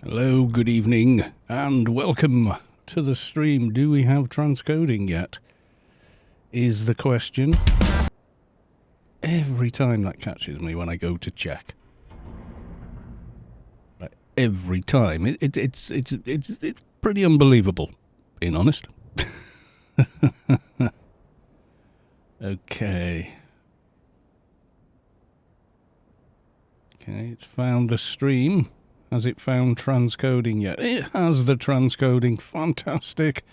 Hello, good evening, and welcome to the stream. Do we have transcoding yet? Is the question. Every time that catches me when I go to check. Every time. It's pretty unbelievable, being honest. Okay. Okay, it's found the stream. Has it found transcoding yet? It has the transcoding. Fantastic.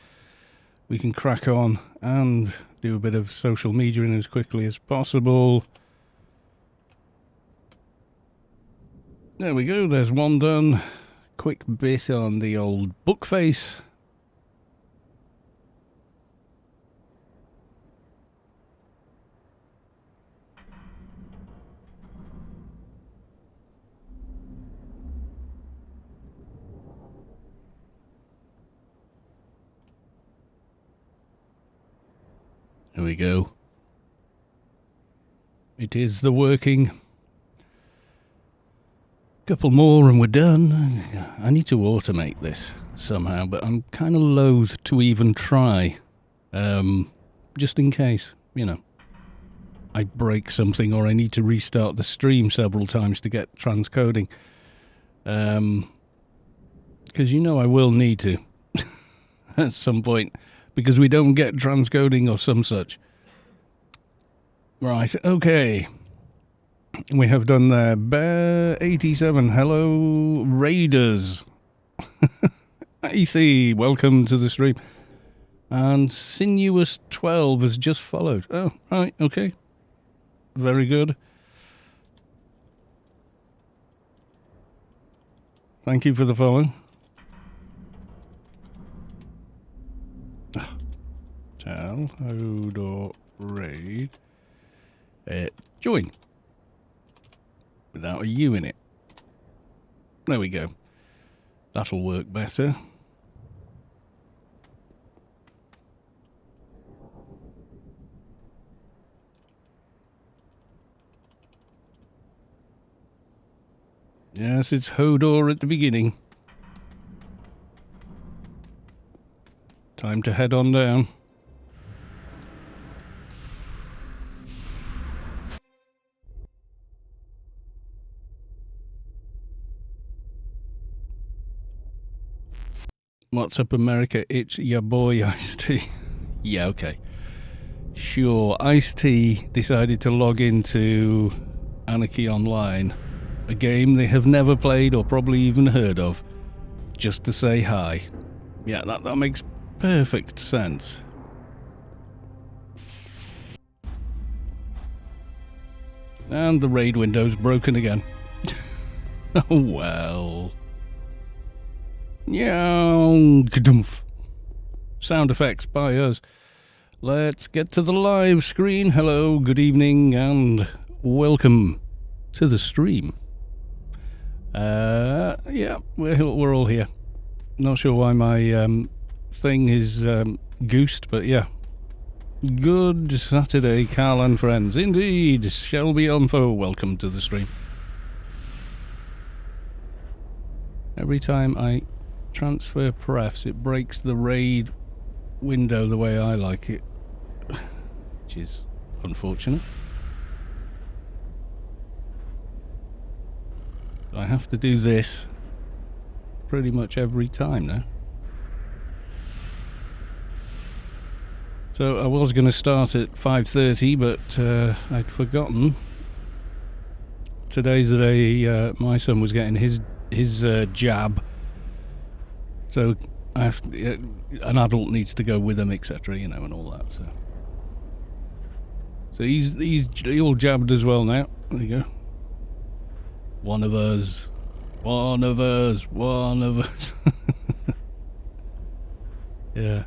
We can crack on and do a bit of social media in as quickly as possible. There we go. There's one done. Quick bit on the old book face. There we go. It is the working. Couple more and we're done. I need to automate this somehow, but I'm kind of loath to even try. Just in case, you know, I break something or I need to restart the stream several times to get transcoding. Because you know I will need to at some point. Because we don't get transcoding or some such. Right, okay. We have done there. Bear87, hello, Raiders. Aethy, welcome to the stream. And Sinuous12 has just followed. Oh, right, okay. Very good. Thank you for the follow. Tell Hodor raid. Join. Without a U in it. There we go. That'll work better. Yes, it's Hodor at the beginning. Time to head on down. What's up, America? It's your boy, Ice-T. Yeah, okay. Sure, Ice-T decided to log into Anarchy Online, a game they have never played or probably even heard of, just to say hi. Yeah, that makes perfect sense. And the raid window's broken again. Oh, well. Yoink. Sound effects by us. Let's get to the live screen. Hello, good evening, and welcome to the stream. Yeah, we're all here. Not sure why my thing is goosed, but yeah. Good Saturday, Carl and friends. Indeed, Shelby Onfo, welcome to the stream. Every time I transfer prefs, it breaks the raid window the way I like it, which is unfortunate. I have to do this pretty much every time now. So I was going to start at 5:30, but I'd forgotten. Today's the day my son was getting his jab. So I have to, an adult needs to go with him, etc., you know, and all that. So he's all jabbed as well now. There you go. One of us. Yeah.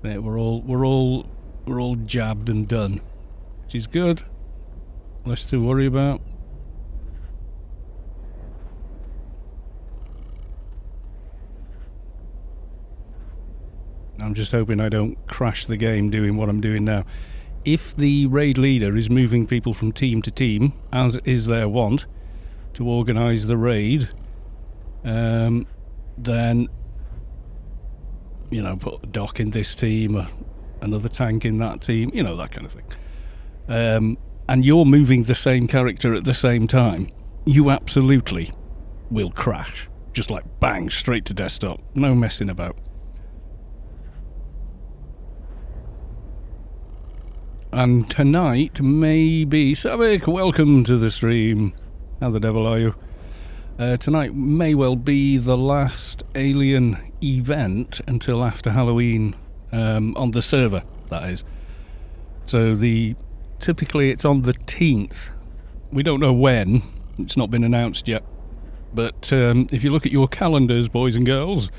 Yeah, we're all jabbed and done, which is good. Less to worry about. I'm just hoping I don't crash the game doing what I'm doing now. If the raid leader is moving people from team to team, as is their wont, to organise the raid, Then, you know, put a dock in this team, another tank in that team, you know, that kind of thing. And you're moving the same character at the same time, you absolutely will crash. Just like bang, straight to desktop. No messing about. And tonight, maybe... Savik, welcome to the stream. How the devil are you? Tonight may well be the last Alien event until after Halloween, on the server, that is. So typically it's on the 10th. We don't know when. It's not been announced yet. But if you look at your calendars, boys and girls,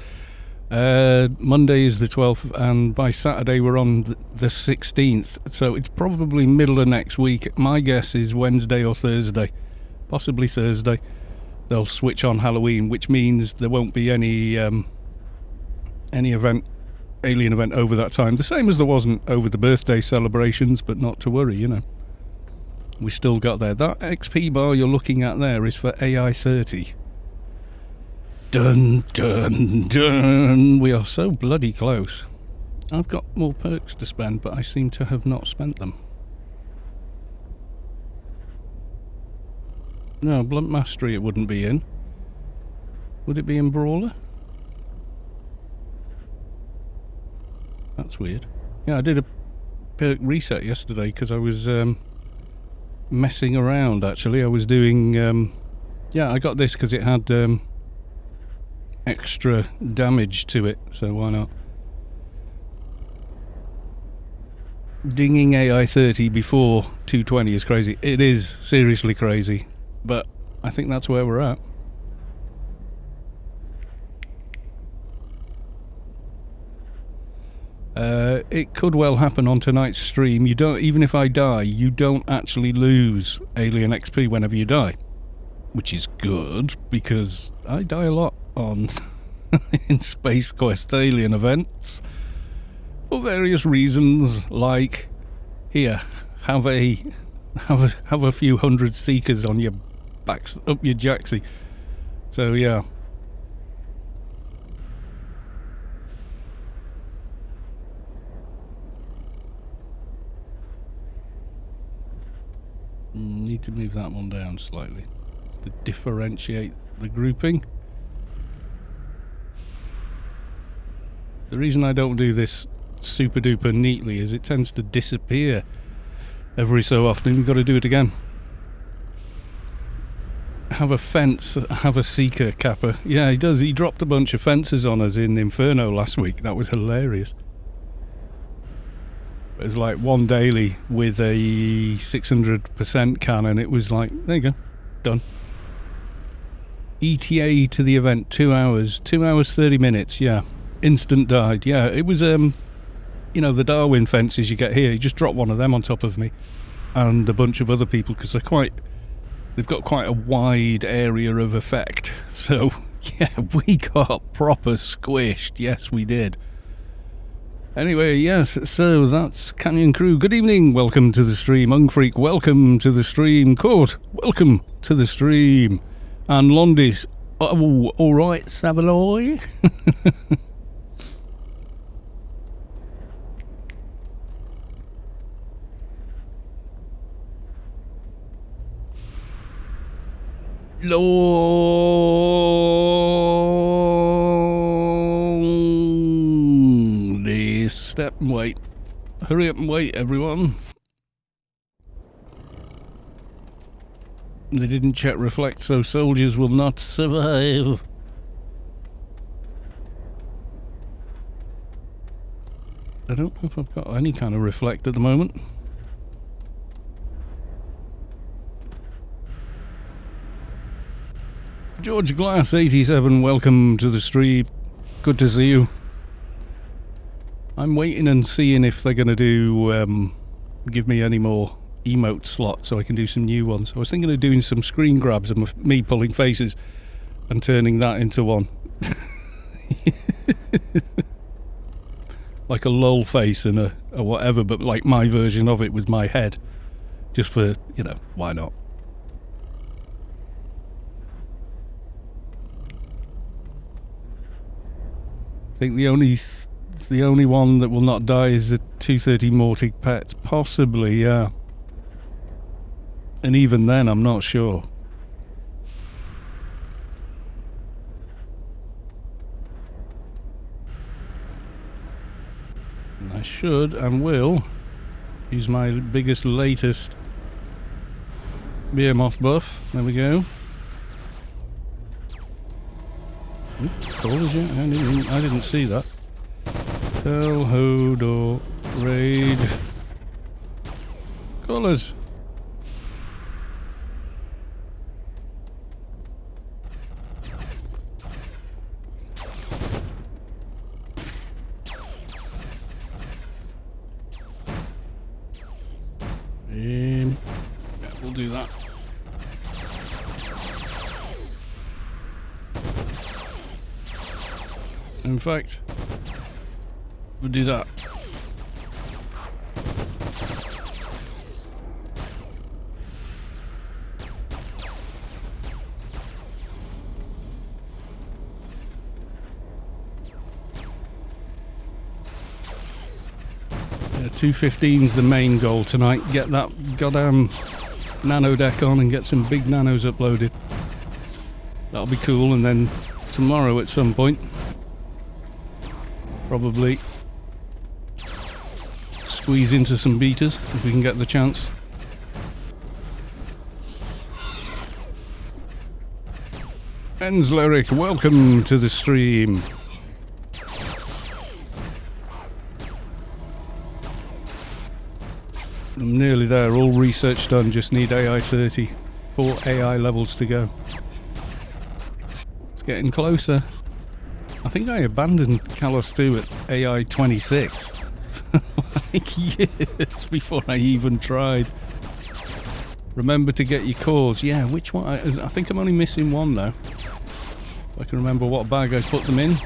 Monday is the 12th, and by Saturday we're on the 16th. So it's probably middle of next week. My guess is Wednesday or Thursday. Possibly Thursday. They'll switch on Halloween, which means there won't be any event, alien event over that time. The same as there wasn't over the birthday celebrations, but not to worry, you know. We still got there. That XP bar you're looking at there is for AI-30. Dun, dun, dun. We are so bloody close. I've got more perks to spend, but I seem to have not spent them. No, Blunt Mastery it wouldn't be in. Would it be in Brawler? That's weird. Yeah, I did a perk reset yesterday because I was messing around, actually. I was doing... yeah, I got this because it had extra damage to it, so why not? Dinging AI-30 before 220 is crazy. It is seriously crazy. But I think that's where we're at. It could well happen on tonight's stream. You don't, even if I die, you don't actually lose Alien XP whenever you die, which is good because I die a lot on in SpaceQuest Alien events for various reasons. Like here, have a few hundred seekers on your backs up your jacksy. So yeah. Need to move that one down slightly to differentiate the grouping. The reason I don't do this super duper neatly is it tends to disappear every so often. You've got to do it again. Have a fence, have a seeker capper. Yeah, he does. He dropped a bunch of fences on us in Inferno last week. That was hilarious. It was like one daily with a 600% cannon. It was like, there you go, done. ETA to the event, 2 hours, 2 hours 30 minutes. Yeah, instant died. Yeah, it was you know, the Darwin fences you get here. You just drop one of them on top of me and a bunch of other people because they've got quite a wide area of effect. So yeah, we got proper squished. Yes, we did. Anyway, yes, so that's Canyon Crew. Good evening, welcome to the stream. Ungfreak, welcome to the stream. Court, welcome to the stream. And Londis, oh, alright, Savaloy. Step and wait. Hurry up and wait, everyone. They didn't check reflect, so soldiers will not survive. I don't know if I've got any kind of reflect at the moment. George Glass 87, welcome to the stream. Good to see you. I'm waiting and seeing if they're going to do give me any more emote slots so I can do some new ones. I was thinking of doing some screen grabs of me pulling faces and turning that into one. Like a lol face and a whatever, but like my version of it with my head. Just for, you know, why not? think the only one that will not die is the 230 Mortic Pet. Possibly, yeah. And even then, I'm not sure. And I should and will use my biggest, latest Behemoth buff. There we go. Callers, yeah? I didn't see that. Tell Hodor raid callers. Yeah, we'll do that. In fact, we'll do that. Yeah, 215's the main goal tonight. Get that goddamn Nano-deck on and get some big nanos uploaded. That'll be cool. And then tomorrow at some point, probably squeeze into some betas if we can get the chance. Enzleric, welcome to the stream. I'm nearly there, all research done, just need AI 30. 4 AI levels to go. It's getting closer. I think I abandoned Kalos 2 at AI 26 for like years before I even tried. Remember to get your cores. Yeah, which one? I think I'm only missing one now. If I can remember what bag I put them in.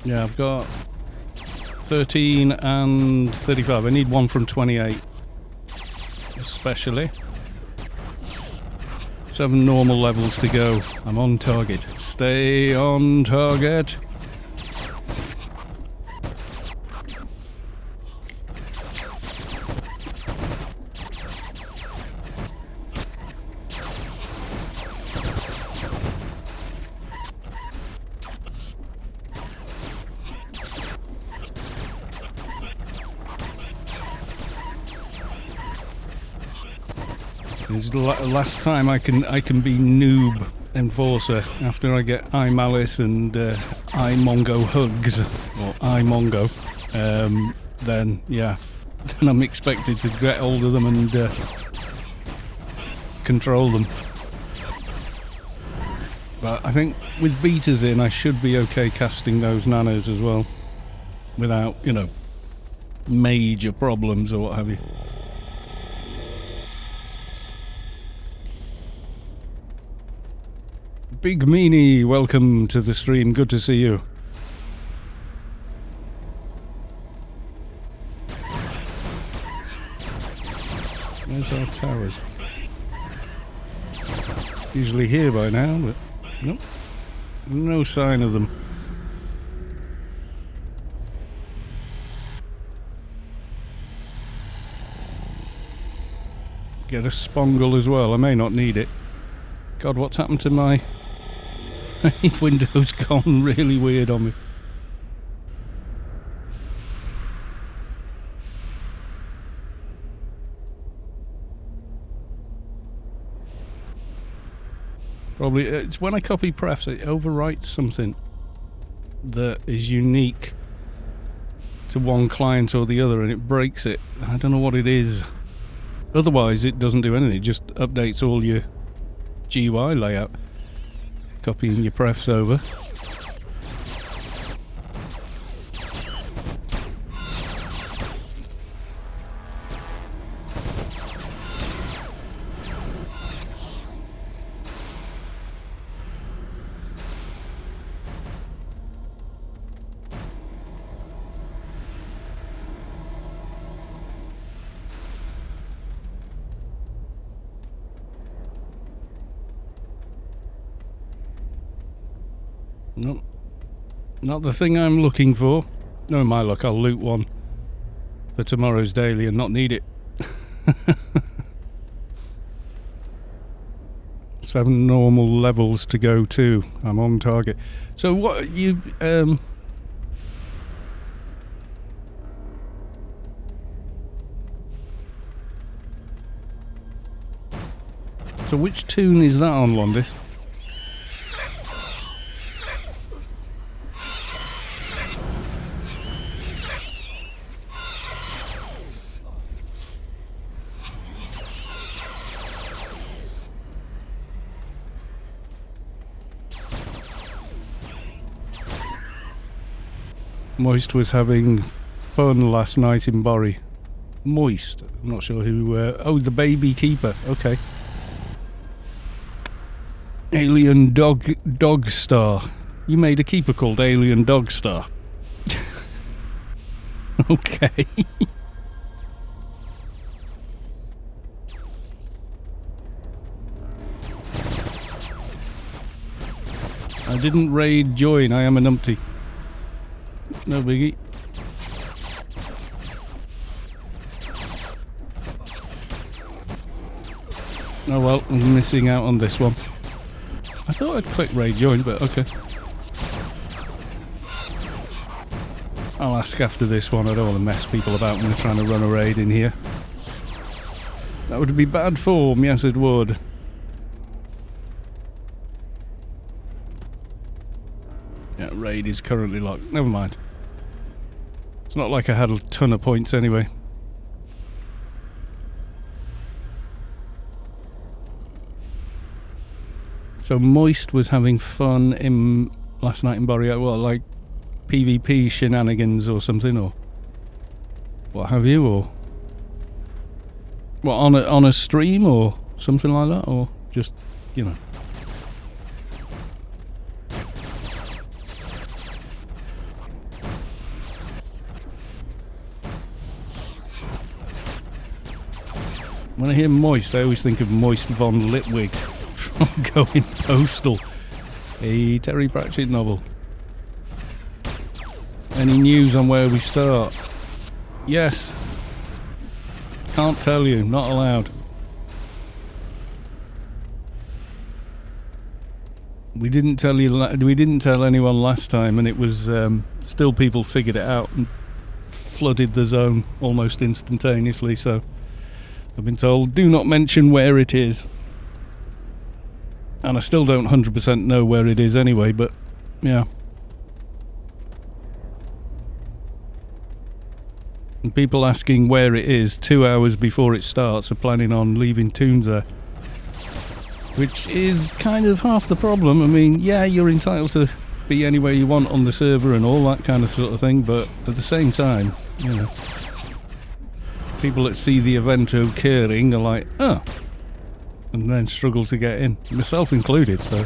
Yeah, I've got 13 and 35. I need one from 28, especially. 7 normal levels to go. I'm on target. Stay on target. This is the last time I can be noob enforcer after I get iMalice and iMongo hugs or iMongo. Then yeah, then I'm expected to get hold of them and control them. But I think with betas in, I should be okay casting those nanos as well, without, you know, major problems or what have you. Big Meanie, welcome to the stream. Good to see you. Where's our towers? Usually here by now, but nope. No sign of them. Get a spongle as well. I may not need it. God, what's happened to my Windows gone really weird on me. Probably it's when I copy prefs, it overwrites something that is unique to one client or the other and it breaks it. I don't know what it is. Otherwise it doesn't do anything, it just updates all your GUI layout. Copying your prefs over. Nope. Not the thing I'm looking for. No, my luck, I'll loot one for tomorrow's daily and not need it. 7 normal levels to go to. I'm on target. So what you so which toon is that on, Londis? Moist was having fun last night in Borry. Moist. I'm not sure who... oh, the baby keeper. Okay. Alien Dog Star. You made a keeper called Alien Dog Star. Okay. I didn't raid join. I am a numpty. No biggie. Oh well, I'm missing out on this one. I thought I'd click raid join, but okay. I'll ask after this one. I don't want to mess people about when they're trying to run a raid in here. That would be bad form, yes it would. Yeah, raid is currently locked. Never mind. It's not like I had a ton of points anyway. So Moist was having fun in last night in Borry. Well, like PvP shenanigans or something, or what have you, or what, on a stream or something like that, or just, you know. When I hear Moist, I always think of Moist von Litwig from Going Postal, a Terry Pratchett novel. Any news on where we start? Yes. Can't tell you, not allowed. We didn't tell anyone last time, and it was still people figured it out and flooded the zone almost instantaneously, so I've been told, do not mention where it is. And I still don't 100% know where it is anyway, but yeah. And people asking where it is 2 hours before it starts are planning on leaving toons there. Which is kind of half the problem. I mean, yeah, you're entitled to be anywhere you want on the server and all that kind of sort of thing, but at the same time, you know, people that see the event occurring are like, oh, and then struggle to get in, myself included. So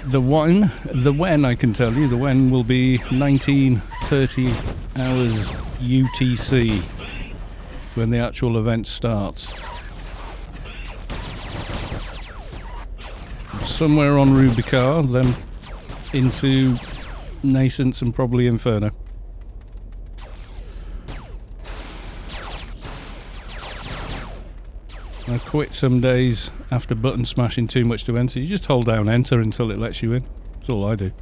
the when I can tell you, the when will be 19:30 hours UTC when the actual event starts. Somewhere on Rubicar, then into Nascence and probably Inferno. I quit some days after button smashing too much to enter. You just hold down enter until it lets you in. That's all I do.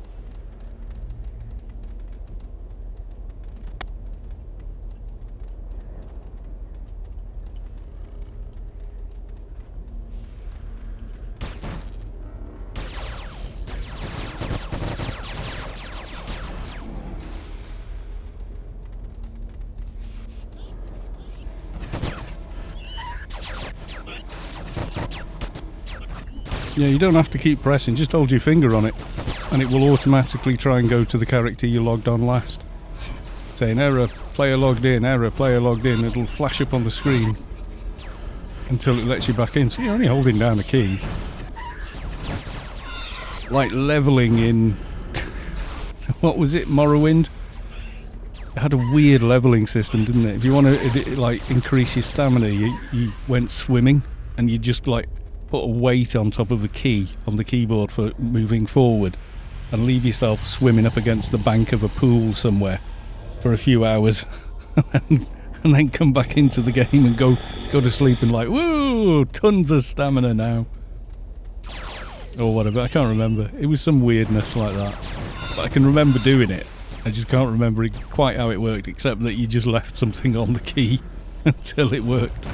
Yeah, you don't have to keep pressing, just hold your finger on it and it will automatically try and go to the character you logged on last. Saying error, player logged in, error, player logged in. It'll flash up on the screen until it lets you back in. So you're only holding down a key. Like levelling in... what was it, Morrowind? It had a weird levelling system, didn't it? If you want to like increase your stamina, you went swimming and you just like put a weight on top of a key on the keyboard for moving forward and leave yourself swimming up against the bank of a pool somewhere for a few hours and then come back into the game and go to sleep and like, woo, tons of stamina now. Or whatever, I can't remember. It was some weirdness like that. But I can remember doing it. I just can't remember quite how it worked, except that you just left something on the key until it worked.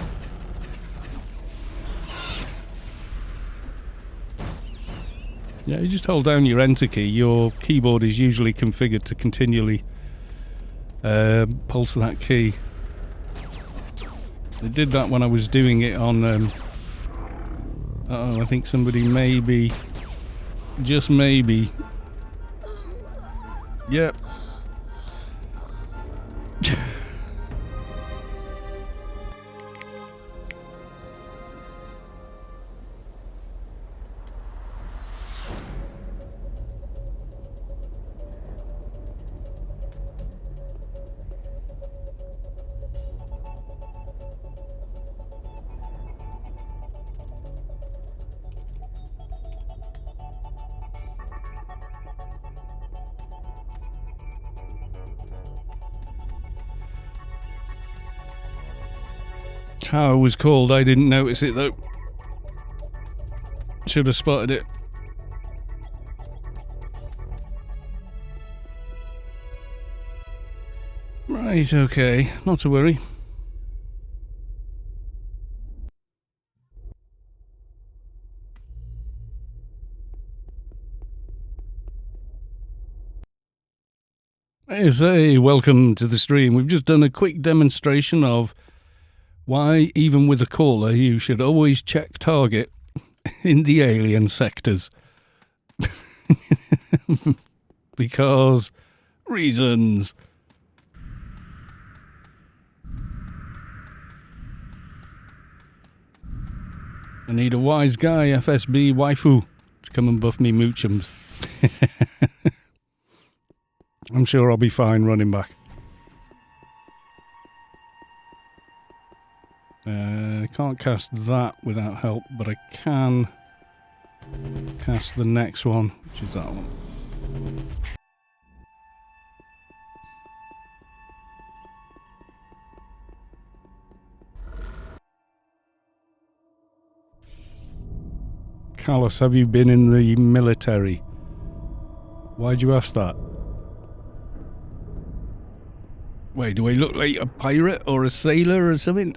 Yeah, you just hold down your enter key. Your keyboard is usually configured to continually pulse that key. I did that when I was doing it on... uh-oh, I think somebody maybe... just maybe... Yep. Tower was called, I didn't notice it though. Should have spotted it. Right, okay, not to worry. Hey, welcome to the stream. We've just done a quick demonstration of why, even with a caller, you should always check target in the alien sectors. Because reasons. I need a wise guy, FSB waifu, to come and buff me moochums. I'm sure I'll be fine running back. I can't cast that without help, but I can cast the next one, which is that one. Callus, have you been in the military? Why'd you ask that? Wait, do I look like a pirate or a sailor or something?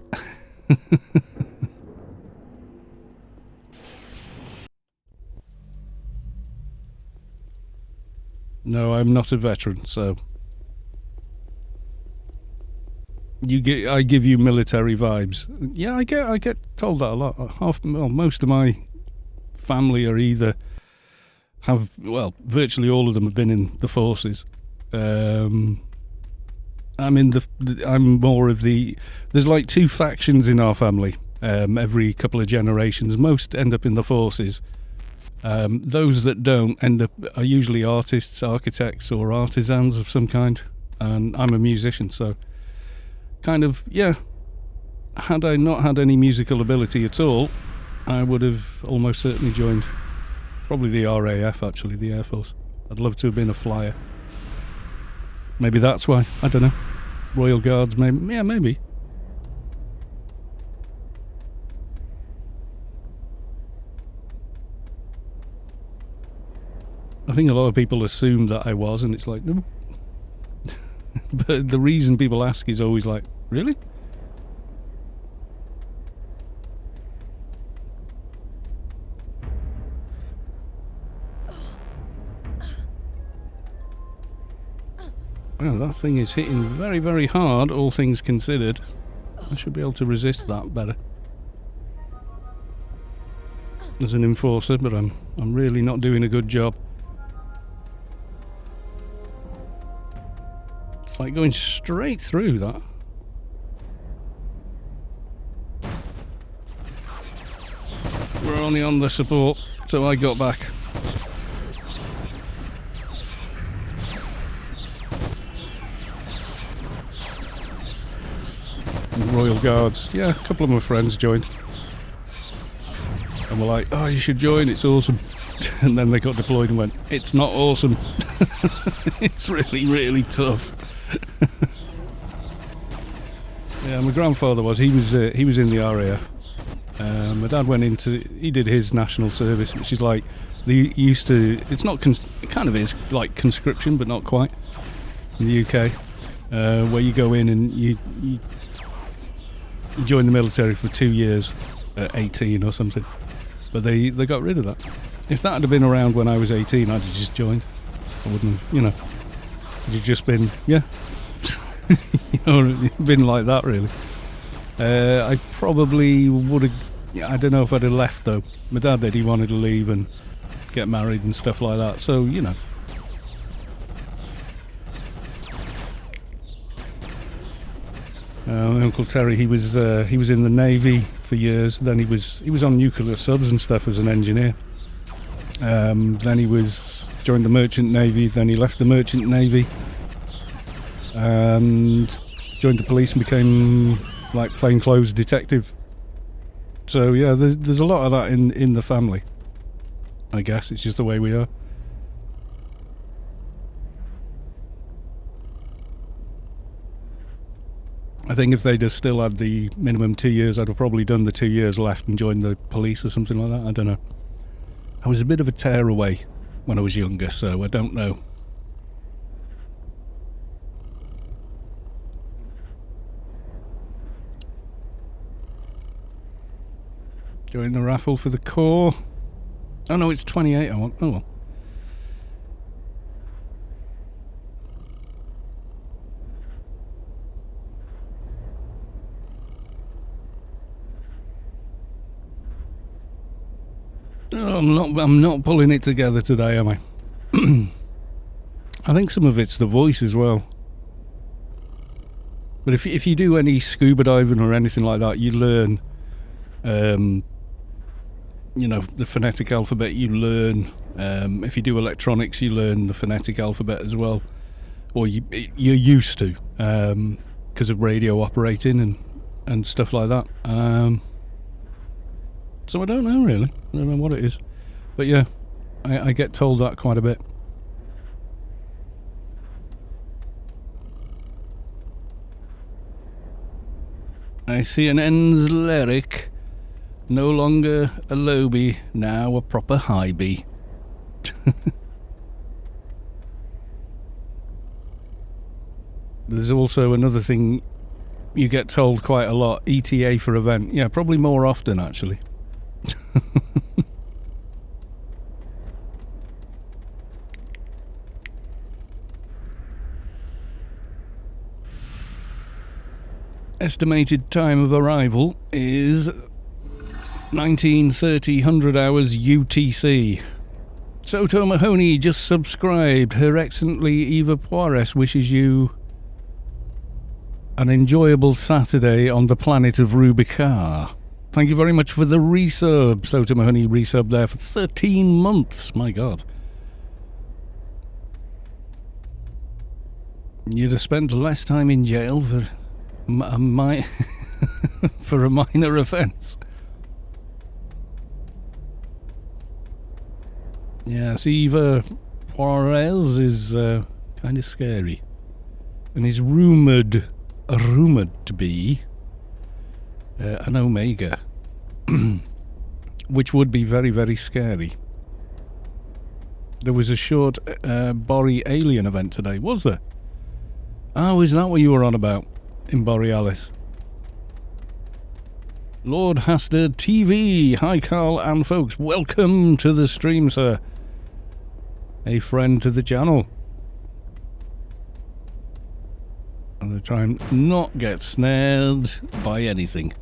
No, I'm not a veteran, so I give you military vibes. Yeah, I get told that a lot. Most of my family are either virtually all of them have been in the forces. I'm more of the... There's like two factions in our family. Every couple of generations, most end up in the forces. Those that don't are usually artists, architects, or artisans of some kind. And I'm a musician, so kind of, yeah. Had I not had any musical ability at all, I would have almost certainly joined probably the RAF, actually, the Air Force. I'd love to have been a flyer. Maybe that's why. I don't know. Royal Guards, maybe. Yeah, maybe. I think a lot of people assume that I was, and it's like, no. But the reason people ask is always like, really? Well, that thing is hitting very, very hard, all things considered. I should be able to resist that better. As an enforcer, but I'm really not doing a good job. It's like going straight through that. We're only on the support, so I got back. Royal Guards. Yeah, a couple of my friends joined. and were like, oh, you should join, it's awesome. And then they got deployed and went, it's not awesome. It's really, really tough. Yeah, my grandfather was, he was in the RAF. My dad went he did his national service, which is like, they used to, it's not, it kind of is like conscription, but not quite, in the UK, where you go in and you join the military for 2 years at 18 or something. But they got rid of that. If that had been around when I was 18, I'd have just joined. I wouldn't have, it'd have just been, yeah, been like that really. I probably would have, I don't know if I'd have left though. My dad did, he wanted to leave and get married and stuff like that, so, my Uncle Terry, he was in the Navy for years. Then he was on nuclear subs and stuff as an engineer. Then he joined the Merchant Navy. Then he left the Merchant Navy and joined the police and became like plainclothes detective. So yeah, there's a lot of that in the family. I guess it's just the way we are. I think if they'd have still had the minimum 2 years, I'd have probably done the 2 years left and joined the police or something like that. I don't know. I was a bit of a tearaway when I was younger, so I don't know. Join the raffle for the core. Oh no, it's 28 I want. Oh well. Oh, I'm not pulling it together today, am I? I think some of it's the voice as well. But if you do any scuba diving or anything like that, you learn, the phonetic alphabet. You learn. If you do electronics, you learn the phonetic alphabet as well, or you're used to, because of radio operating and stuff like that. So I don't know really. I don't know what it is. But yeah, I get told that quite a bit. I see an ends lyric. No longer a lowbie, now a proper highbie. There's also another thing you get told quite a lot. ETA for event. Yeah, probably more often actually. Estimated time of arrival is 19:30 100 hours UTC. Soto Mahoney just subscribed. Her Excellency Eva Poires wishes you an enjoyable Saturday on the planet of Rubicar. Thank you very much for the resub. Soto Mahoney resub there for 13 months. My God. You'd have spent less time in jail for for a minor offence. Yes, Eva Juarez is kind of scary, and is rumoured to be an Omega, which would be very, very scary. There was a short Bori alien event today, was there? Oh, is that what you were on about in Borealis? Lord Hastard TV. Hi, Carl and folks. Welcome to the stream, sir. A friend to the channel. I'm going to try and not get snared by anything.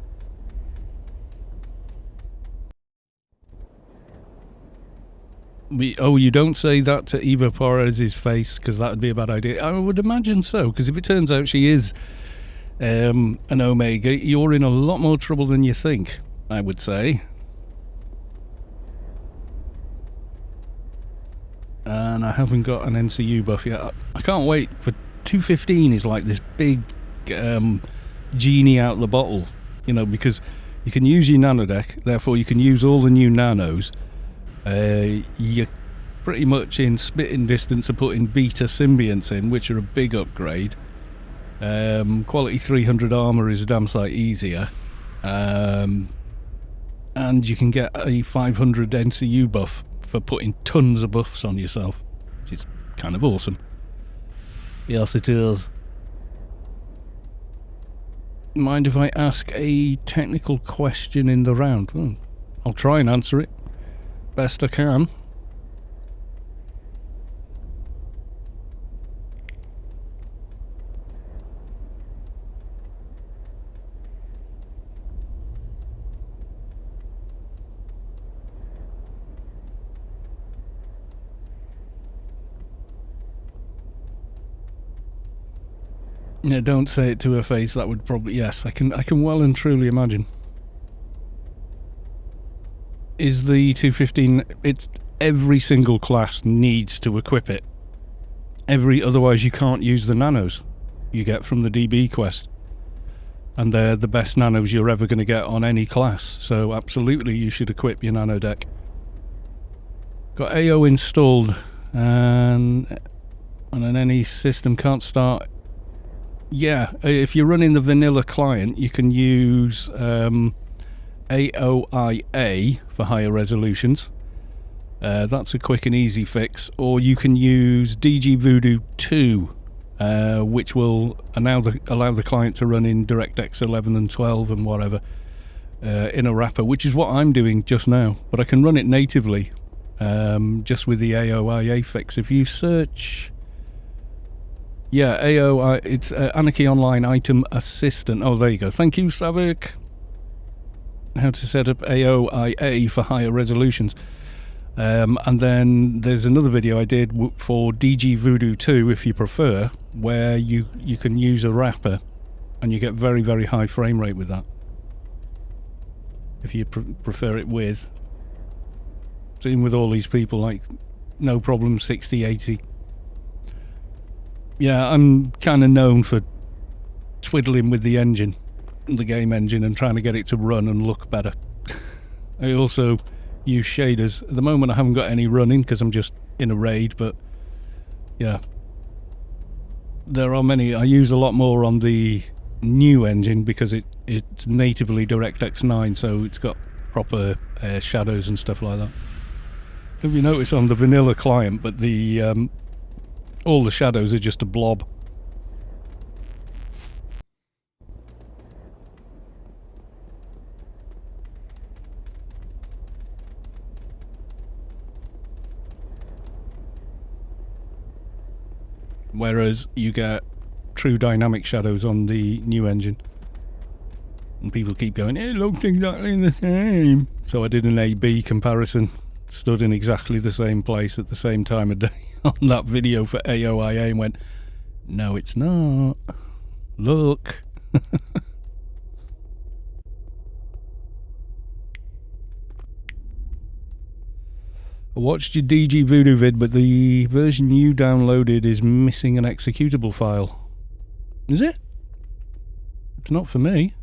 You don't say that to Eva Perez's face, because that would be a bad idea. I would imagine so, because if it turns out she is an Omega, you're in a lot more trouble than you think, I would say. And I haven't got an NCU buff yet. I can't wait for 215 is like this big genie out the bottle, because You can use your Nano-deck, therefore you can use all the new Nanos. You're pretty much in spitting distance of putting beta symbionts in, which are a big upgrade. Quality 300 armor is a damn sight easier. And you can get a 500 NCU buff for putting tons of buffs on yourself, which is kind of awesome. Yes, it is. Mind if I ask a technical question in the round? Well, I'll try and answer it best I can. Yeah, don't say it to her face. That would probably... Yes, I can well and truly imagine. Is the 215... It's every single class needs to equip it. Otherwise you can't use the nanos you get from the DB quest. And they're the best nanos you're ever going to get on any class. So absolutely you should equip your Nano-deck. Got AO installed and on any system can't start... Yeah, if you're running the vanilla client, you can use AOIA for higher resolutions. That's a quick and easy fix. Or you can use DG Voodoo 2, which will allow the client to run in DirectX 11 and 12 and whatever in a wrapper, which is what I'm doing just now. But I can run it natively just with the AOIA fix. If you search... Yeah, AOI, it's Anarchy Online Item Assistant. Oh, there you go. Thank you, Savik. How to set up AOIA for higher resolutions. And then there's another video I did for DG Voodoo 2, if you prefer, where you can use a wrapper and you get very, very high frame rate with that. If you prefer it with. Same with all these people, like, no problem, 60, 80. Yeah, I'm kind of known for twiddling with the engine, the game engine, and trying to get it to run and look better. I also use shaders. At the moment I haven't got any running because I'm just in a raid, but yeah. There are many. I use a lot more on the new engine because it's natively DirectX 9, so it's got proper shadows and stuff like that. If you notice on the vanilla client, but the... all the shadows are just a blob. Whereas you get true dynamic shadows on the new engine. And people keep going, it looks exactly the same. So I did an A-B comparison. Stood in exactly the same place at the same time of day on that video for AOIA and went, no it's not, look. I watched your DG Voodoo vid, but the version you downloaded is missing an executable file. Is it? It's not for me.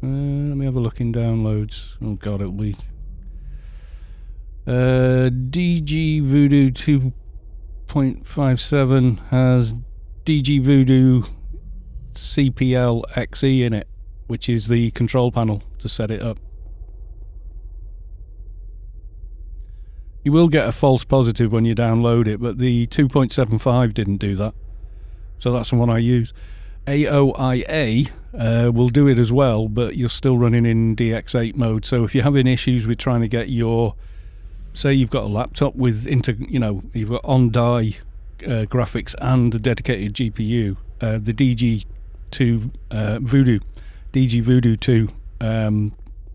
Let me have a look in downloads. Oh god, it'll be... DG Voodoo 2.57 has DG Voodoo CPL XE in it, which is the control panel to set it up. You will get a false positive when you download it, but the 2.75 didn't do that. So that's the one I use. AOIA will do it as well, but you're still running in DX8 mode. So if you're having issues with trying to get your... Say you've got a laptop with you've got on-die graphics and a dedicated GPU. The DG Voodoo 2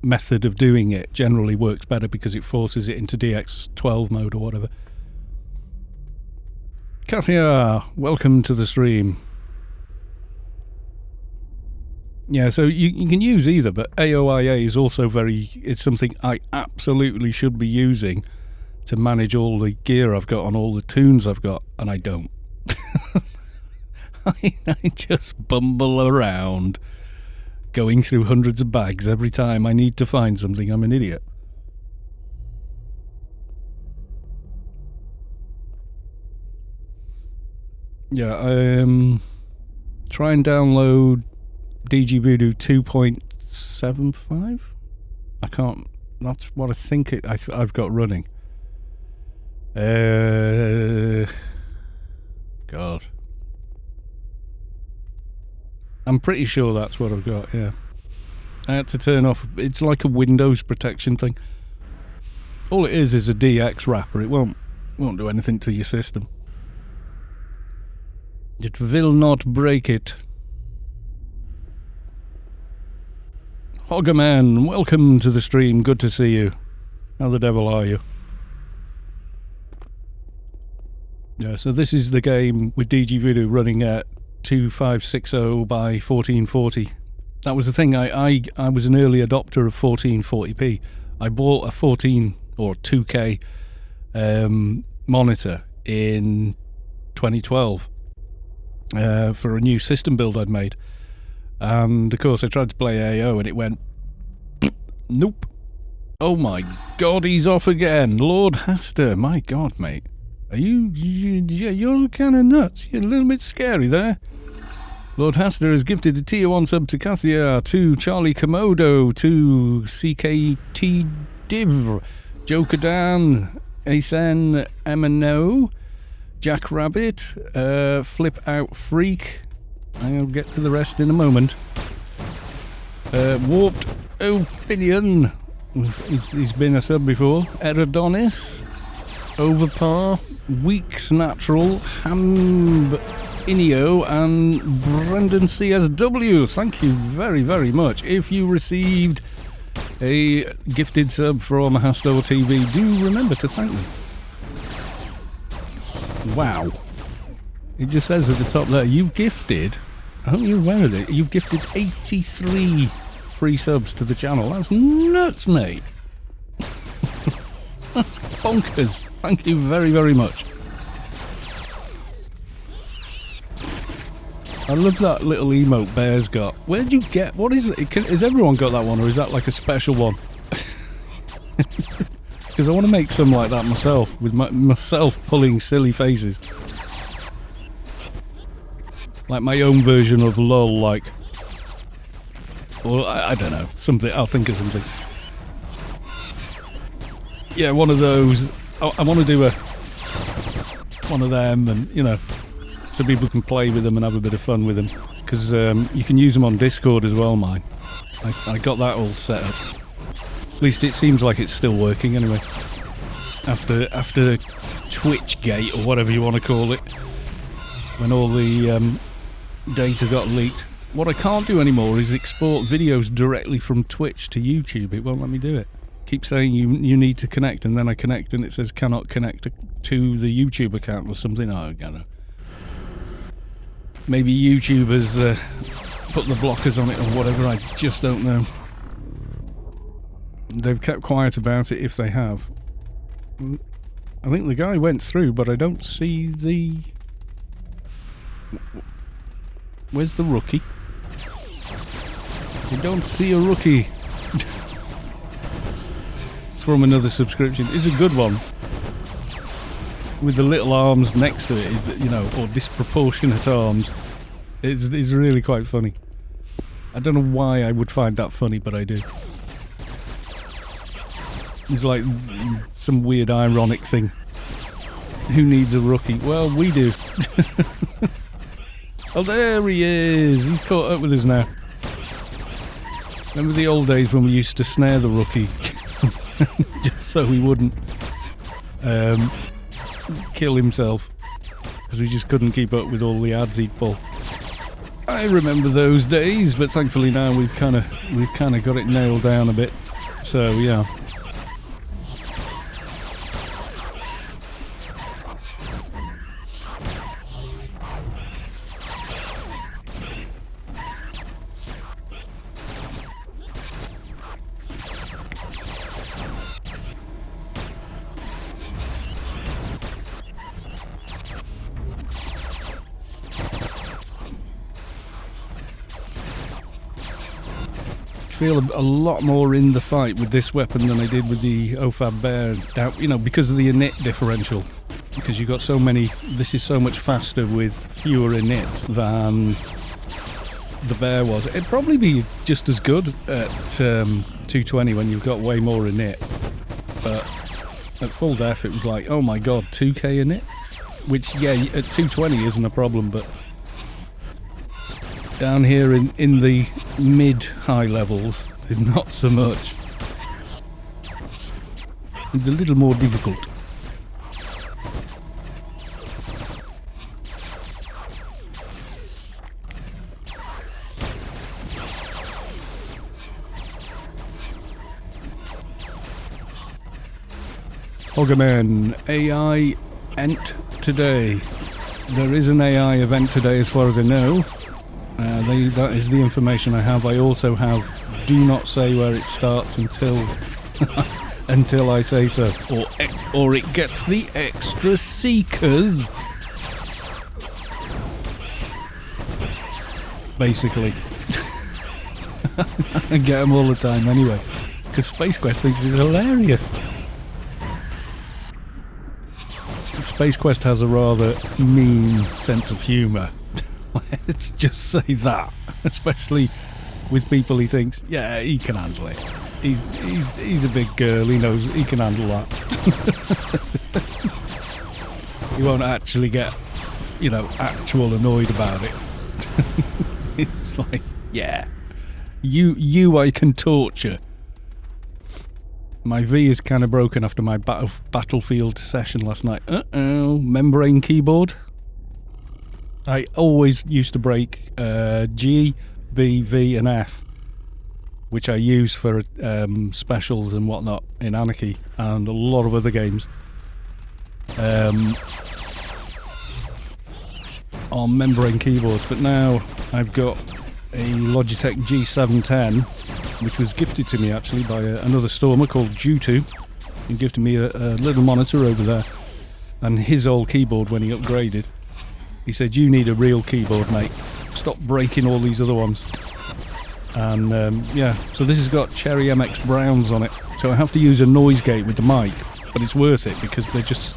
method of doing it generally works better because it forces it into DX12 mode or whatever. Kathia, welcome to the stream. Yeah, so you can use either, but AOIA is also it's something I absolutely should be using to manage all the gear I've got on all the toons I've got, and I don't. I just bumble around going through hundreds of bags every time I need to find something. I'm an idiot. Yeah, try and download DG Voodoo 2.75? I can't... That's what I think I've got running. God. I'm pretty sure that's what I've got, yeah. I had to turn off... It's like a Windows protection thing. All it is a DX wrapper. It won't do anything to your system. It will not break it. Hoggerman, welcome to the stream. Good to see you. How the devil are you? Yeah, so this is the game with DG Voodoo running at 2560 by 1440. That was the thing. I was an early adopter of 1440p. I bought a 14 or 2K monitor in 2012 for a new system build I'd made. And of course I tried to play AO and it went nope. Oh my god, he's off again. Lord Haster, my god, mate. Are you're kind of nuts. You're a little bit scary there. Lord Haster has gifted a tier 1 sub to Kathia, to Charlie Komodo, to CKT Div, Joker Dan, Ethan Emino, Jack Rabbit, Flip Out Freak. I'll get to the rest in a moment. Warped Opinion. He's been a sub before. Eradonis. Overpar. Weeks Natural. Inio and Brendan CSW. Thank you very, very much. If you received a gifted sub from Hastor TV, do remember to thank them. Wow. It just says at the top there, you've gifted, I hope you're aware of it, you've gifted 83 free subs to the channel. That's nuts, mate. That's bonkers. Thank you very, very much. I love that little emote Bear's got. Where did you get, what is it? Has everyone got that one, or is that like a special one? Because I want to make some like that myself, with myself pulling silly faces. Like my own version of LOL, like. Or, I don't know, something, I'll think of something. Yeah, one of those. I want to do one of them, and, you know, so people can play with them and have a bit of fun with them. Because you can use them on Discord as well, mine. I got that all set up. At least it seems like it's still working anyway. After Twitchgate, or whatever you want to call it. When all the data got leaked. What I can't do anymore is export videos directly from Twitch to YouTube. It won't let me do it. Keep saying you need to connect, and then I connect and it says cannot connect to the YouTube account or something. I don't know. Maybe YouTube has put the blockers on it or whatever, I just don't know. They've kept quiet about it if they have. I think the guy went through, but I don't see the... Where's the rookie? I don't see a rookie. It's from another subscription. It's a good one. With the little arms next to it, you know, or disproportionate arms. It's really quite funny. I don't know why I would find that funny, but I do. It's like some weird ironic thing. Who needs a rookie? Well, we do. Oh, there he is. He's caught up with us now. Remember the old days when we used to snare the rookie? Just so he wouldn't kill himself. Because we just couldn't keep up with all the ads he'd pull. I remember those days, but thankfully now we've kind of got it nailed down a bit. So, yeah. feel a lot more in the fight with this weapon than I did with the OFAB Bear, you know, because of the init differential. Because you've got so many, this is so much faster with fewer inits than the Bear was. It'd probably be just as good at 220 when you've got way more init. But at full def it was like, oh my god, 2k init? Which, yeah, at 220 isn't a problem, but down here in the mid-high levels, not so much. It's a little more difficult. Hoggerman, AI Ent today. There is an AI event today as far as I know. That is the information I have. I also have do not say where it starts until until I say so, or it gets the extra seekers. Basically, I get them all the time anyway, because SpaceQuest thinks it's hilarious. SpaceQuest has a rather mean sense of humour. Let's just say that, especially with people he thinks, yeah, he can handle it. He's a big girl. He knows he can handle that. He won't actually get, you know, actual annoyed about it. It's like, yeah, you I can torture. My V is kind of broken after my battlefield session last night. Membrane keyboard. I always used to break G, B, V and F, which I use for specials and whatnot in Anarchy and a lot of other games. On membrane keyboards, but now I've got a Logitech G710, which was gifted to me actually by another stormer called Due2. He gifted me a little monitor over there, and his old keyboard when he upgraded, he said, you need a real keyboard, mate. Stop breaking all these other ones. And yeah, so this has got Cherry MX Browns on it, so I have to use a noise gate with the mic, but it's worth it because they're just,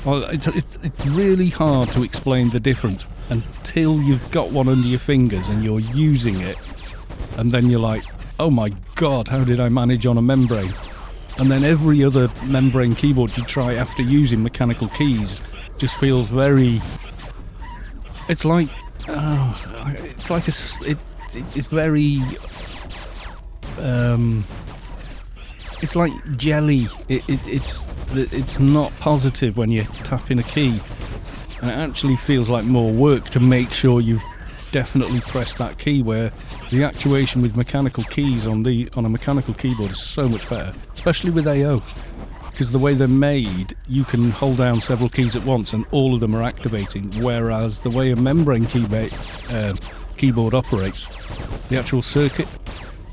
well, it's really hard to explain the difference until you've got one under your fingers and you're using it, and then you're like, oh my god, how did I manage on a membrane? And then every other membrane keyboard you try after using mechanical keys just feels very, it's like, it's like it's very, it's like jelly. It's not positive when you're tapping a key, and it actually feels like more work to make sure you've definitely pressed that key, where the actuation with mechanical keys on a mechanical keyboard is so much better, especially with AO, because the way they're made, you can hold down several keys at once and all of them are activating, whereas the way a membrane keyboard operates, the actual circuit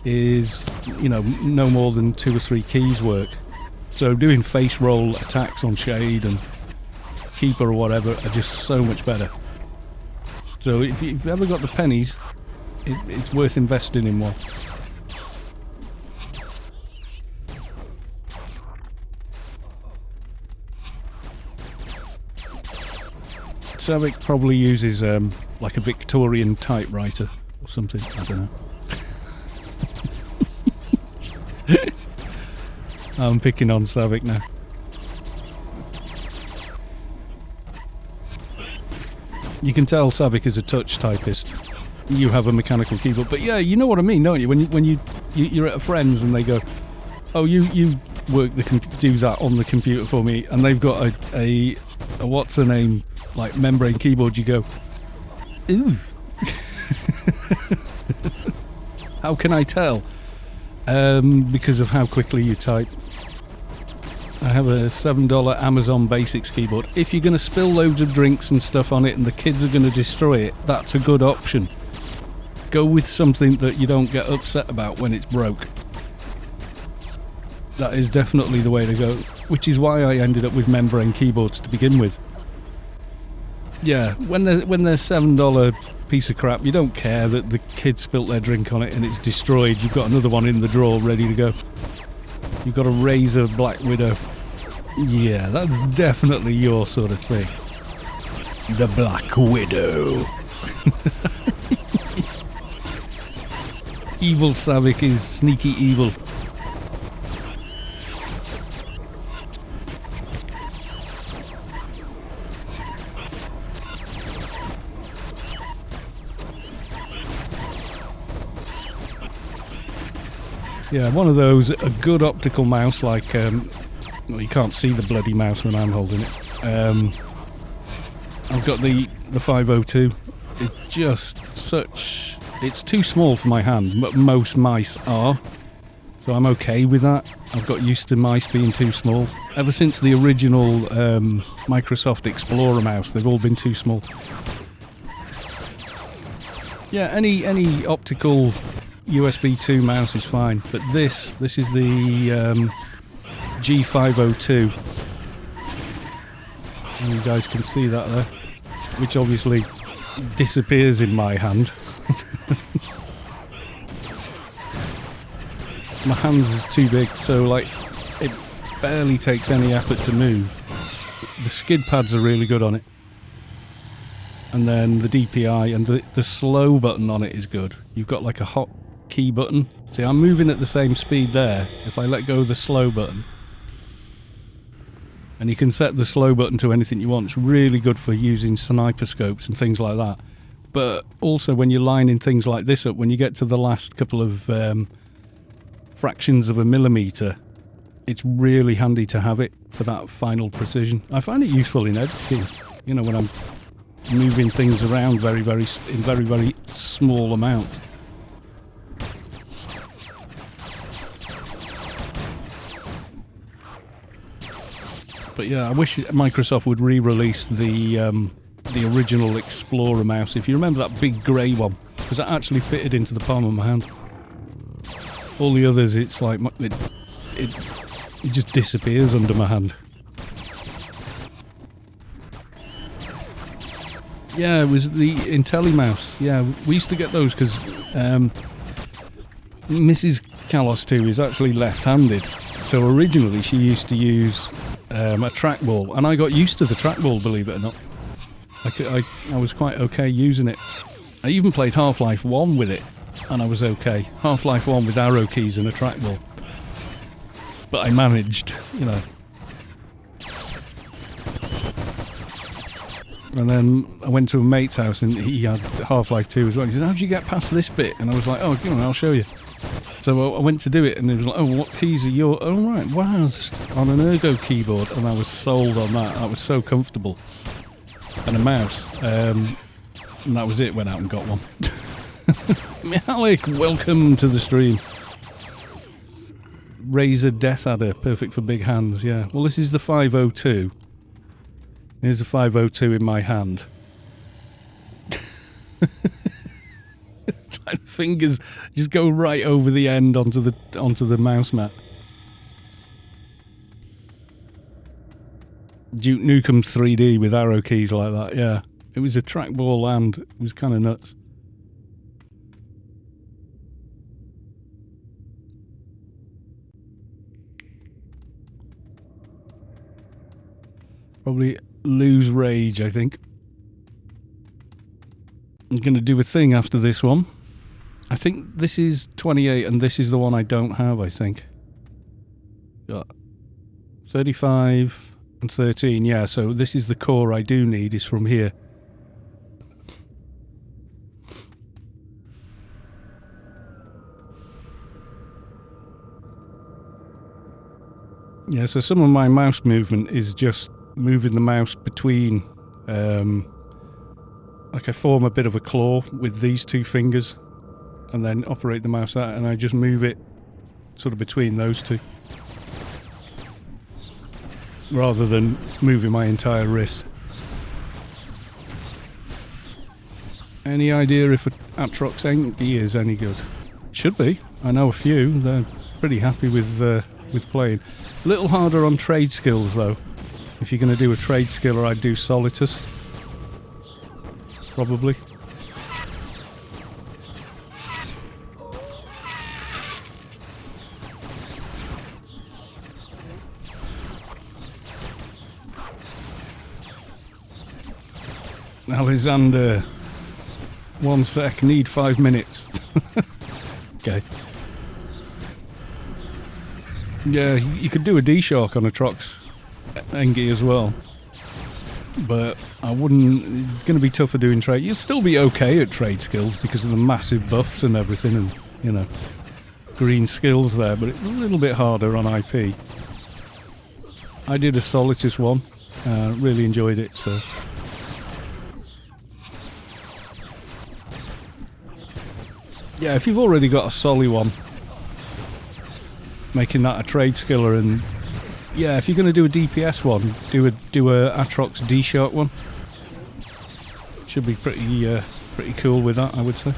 is, you know, no more than 2 or 3 keys work. So doing face roll attacks on Shade and Keeper or whatever are just so much better. So if you've ever got the pennies, it's worth investing in one. Savick probably uses like a Victorian typewriter or something, I don't know. I'm picking on Savick now. You can tell Savick is a touch typist. You have a mechanical keyboard, but yeah, you know what I mean, don't you? When you're at a friend's and they go, "Oh, you do that on the computer for me," and they've got a what's the name, like membrane keyboard, you go, "Ooh." How can I tell? Because of how quickly you type. I have a $7 Amazon Basics keyboard. If you're going to spill loads of drinks and stuff on it and the kids are going to destroy it, that's a good option. Go with something that you don't get upset about when it's broke. That is definitely the way to go, which is why I ended up with membrane keyboards to begin with. Yeah, when they're $7 piece of crap, you don't care that the kids spilt their drink on it and it's destroyed. You've got another one in the drawer ready to go. You've got a Razor Black Widow. Yeah, that's definitely your sort of thing. The Black Widow. Evil Savik is sneaky evil. Yeah, one of those, a good optical mouse like, well, you can't see the bloody mouse when I'm holding it. I've got the 502. It's just such... It's too small for my hand, but most mice are. So I'm okay with that. I've got used to mice being too small. Ever since the original Microsoft Explorer mouse, they've all been too small. Yeah, any optical USB 2 mouse is fine, but this is the G502. And you guys can see that there, which obviously disappears in my hand. My hands is too big, so like it barely takes any effort to move. The skid pads are really good on it, and then the DPI and the slow button on it is good. You've got like a hot key button. See, I'm moving at the same speed there. If I let go of the slow button, and you can set the slow button to anything you want. It's really good for using sniper scopes and things like that. But also when you're lining things like this up, when you get to the last couple of fractions of a millimeter, it's really handy to have it for that final precision. I find it useful in editing, you know, when I'm moving things around in very small amounts. But yeah, I wish Microsoft would re-release the original Explorer mouse. If you remember that big grey one, because that actually fitted into the palm of my hand. All the others, it's like it just disappears under my hand. Yeah, it was the IntelliMouse. Yeah, we used to get those because Mrs. Kalos 2 is actually left-handed. So originally she used to use a trackball, and I got used to the trackball, believe it or not. I was quite okay using it. I even played Half-Life 1 with it, and I was okay. Half-Life 1 with arrow keys and a trackball. But I managed, you know. And then I went to a mate's house and he had Half-Life 2 as well. He said, "How'd you get past this bit?" And I was like, "Oh, you know, I'll show you." So I went to do it, and it was like, "Oh, what keys are your..." "Oh, right, wow, on an Ergo keyboard." And I was sold on that. That was so comfortable. And a mouse. And that was it. Went out and got one. Mihalik, welcome to the stream. Razor Death Adder, perfect for big hands, yeah. Well, this is the 502. Here's a 502 in my hand. My fingers just go right over the end onto the mouse mat. Duke Nukem 3D with arrow keys like that, yeah. It was a trackball and it was kind of nuts. Probably lose rage, I think. I'm going to do a thing after this one. I think this is 28 and this is the one I don't have, I think. Got 35 and 13, yeah, so this is the core I do need, is from here. Yeah, so some of my mouse movement is just moving the mouse between, like I form a bit of a claw with these two fingers and then operate the mouse out, and I just move it sort of between those two rather than moving my entire wrist. Any idea if Atrox Enki is any good? Should be. I know a few. They're pretty happy with playing. A little harder on trade skills though. If you're going to do a trade skiller, I'd do Solitus. probably. Alexander, 1 sec, need 5 minutes. Okay. Yeah, you could do a D-Shark on a Trox Engi as well. But I wouldn't... It's going to be tougher doing trade. You'll still be okay at trade skills because of the massive buffs and everything and, you know, green skills there. But it's a little bit harder on IP. I did a Solitus one. Really enjoyed it, so... Yeah, if you've already got a Solly one, making that a trade skiller, and yeah, if you're going to do a DPS one, do a Atrox D-Shark one. Should be pretty cool with that, I would say.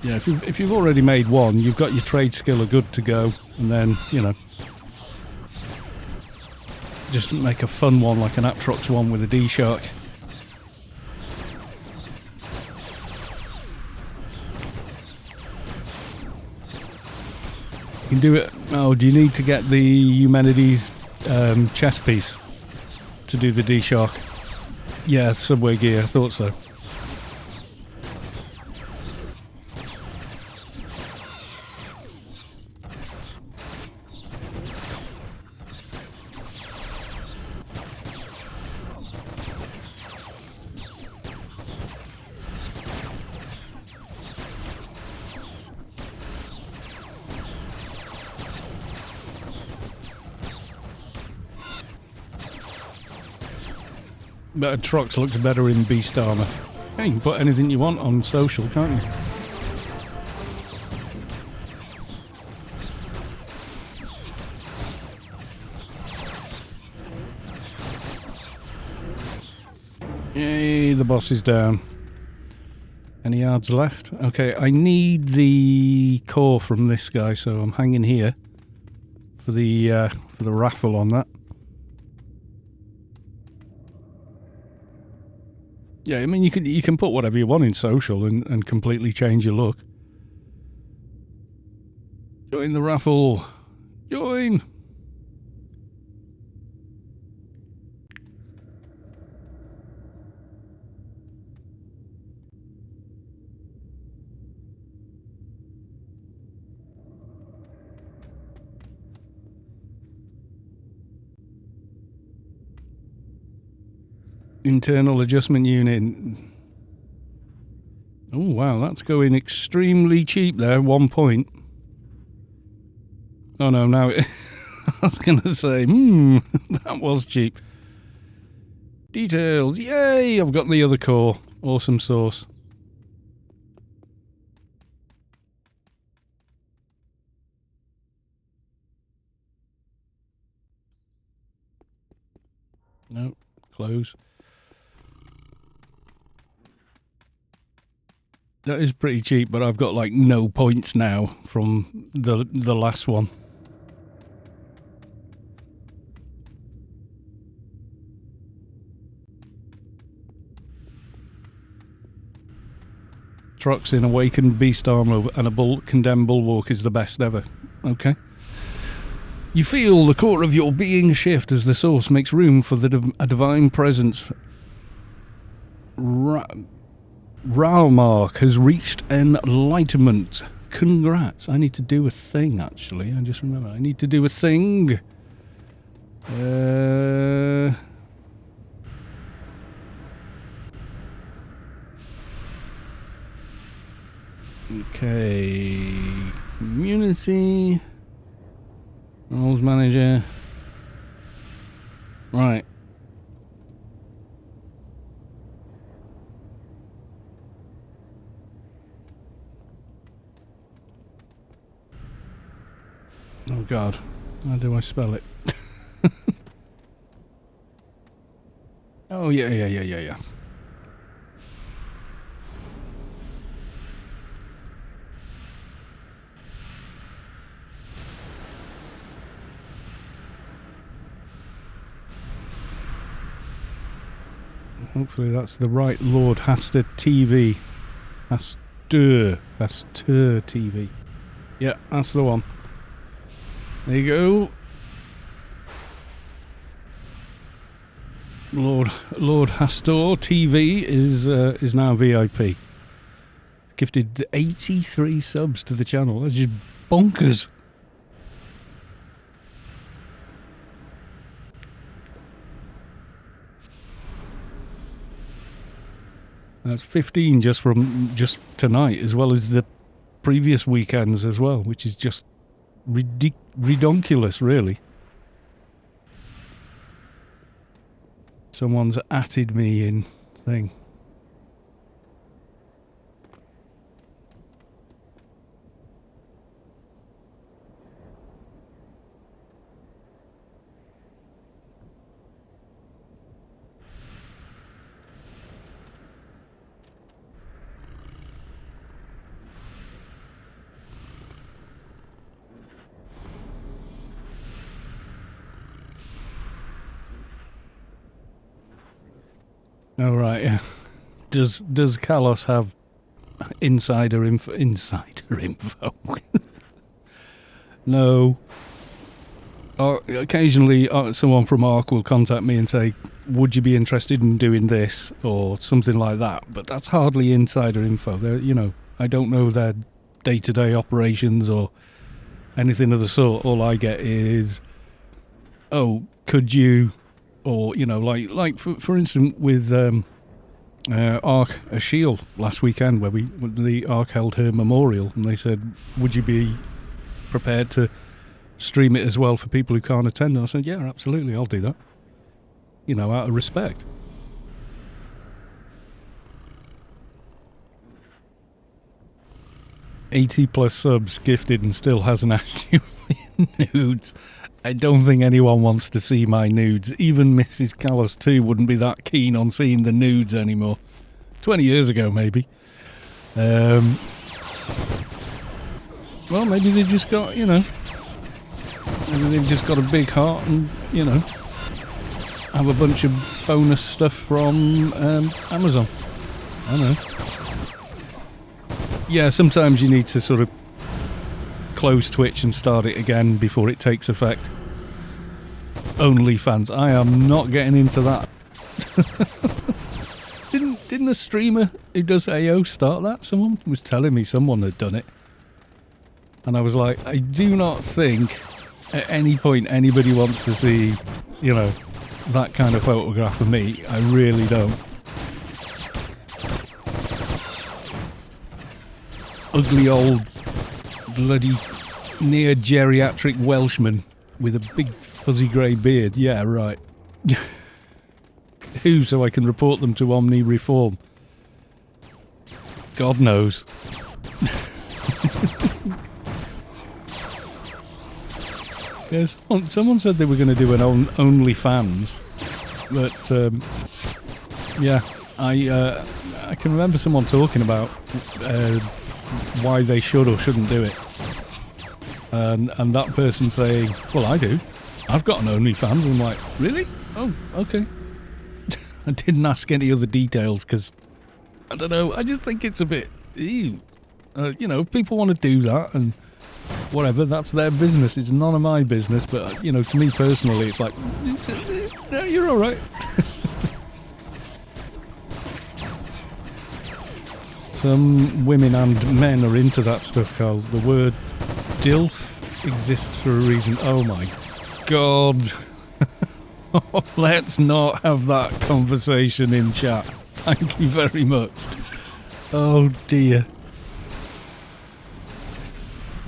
Yeah, if you've already made one, you've got your trade skiller good to go, and then, you know, just make a fun one like an Atrox one with a D-Shark. You can do it. Oh, do you need to get the Eumenides chest piece to do the D-Shark? Yeah, subway gear, I thought so. But Trox looks better in beast armour. Hey, you can put anything you want on social, can't you? Yay, the boss is down. Any yards left? Okay, I need the core from this guy, so I'm hanging here for the raffle on that. Yeah, I mean, you can put whatever you want in social and completely change your look. Join the raffle. Join! Internal adjustment unit. Oh wow, that's going extremely cheap there, 1 point. Oh no, now I was gonna say, that was cheap. Details, yay! I've got the other core. Awesome sauce. No, close. That is pretty cheap, but I've got like no points now from the last one. Trox in Awakened Beast Armor and a Condemned Bulwark is the best ever. Okay. You feel the core of your being shift as the source makes room for a divine presence. Raumark has reached enlightenment. Congrats. I need to do a thing, actually. I just remember. I need to do a thing. Okay. Community. Roles manager. Right. Oh God, how do I spell it? Oh yeah. Hopefully that's the right Lord Haster TV. Haster TV. Yeah, that's the one. There you go. Lord Hastor TV is now VIP. Gifted 83 subs to the channel. That's just bonkers. That's 15 just tonight, as well as the previous weekends as well, which is just redonkulous, really. Someone's atted me in thing. Oh, right, yeah. Does Kalos have insider info? No. Or occasionally, someone from ARC will contact me and say, would you be interested in doing this? Or something like that. But that's hardly insider info. You know, I don't know their day-to-day operations or anything of the sort. All I get is, oh, could you... Or, you know, like for instance, with ARC a Shield last weekend, where the ARC held her memorial, and they said, would you be prepared to stream it as well for people who can't attend? And I said, yeah, absolutely, I'll do that. You know, out of respect. +80 subs gifted and still hasn't asked you for your nudes. I don't think anyone wants to see my nudes. Even Mrs. Callis too wouldn't be that keen on seeing the nudes anymore. 20 years ago, maybe. Well, maybe they've just got, you know... Maybe they've just got a big heart and, you know... have a bunch of bonus stuff from Amazon. I don't know. Yeah, sometimes you need to sort of close Twitch and start it again before it takes effect. OnlyFans. I am not getting into that. Didn't the streamer who does AO start that? Someone was telling me someone had done it. And I was like, I do not think at any point anybody wants to see, you know, that kind of photograph of me. I really don't. Ugly old bloody near geriatric Welshman with a big fuzzy grey beard. Yeah, right. Who, so I can report them to Omni Reform? God knows. Yes, someone said they were going to do an OnlyFans, but yeah, I can remember someone talking about why they should or shouldn't do it. And that person saying, well, I do. I've got an OnlyFans. I'm like, really? Oh, okay. I didn't ask any other details because, I don't know, I just think it's a bit, ew. You know, people want to do that and whatever, that's their business. It's none of my business, but, you know, to me personally, it's like, no, you're all right. Some women and men are into that stuff, Carl. The word DILF exists for a reason. Oh my God. Let's not have that conversation in chat. Thank you very much. Oh dear.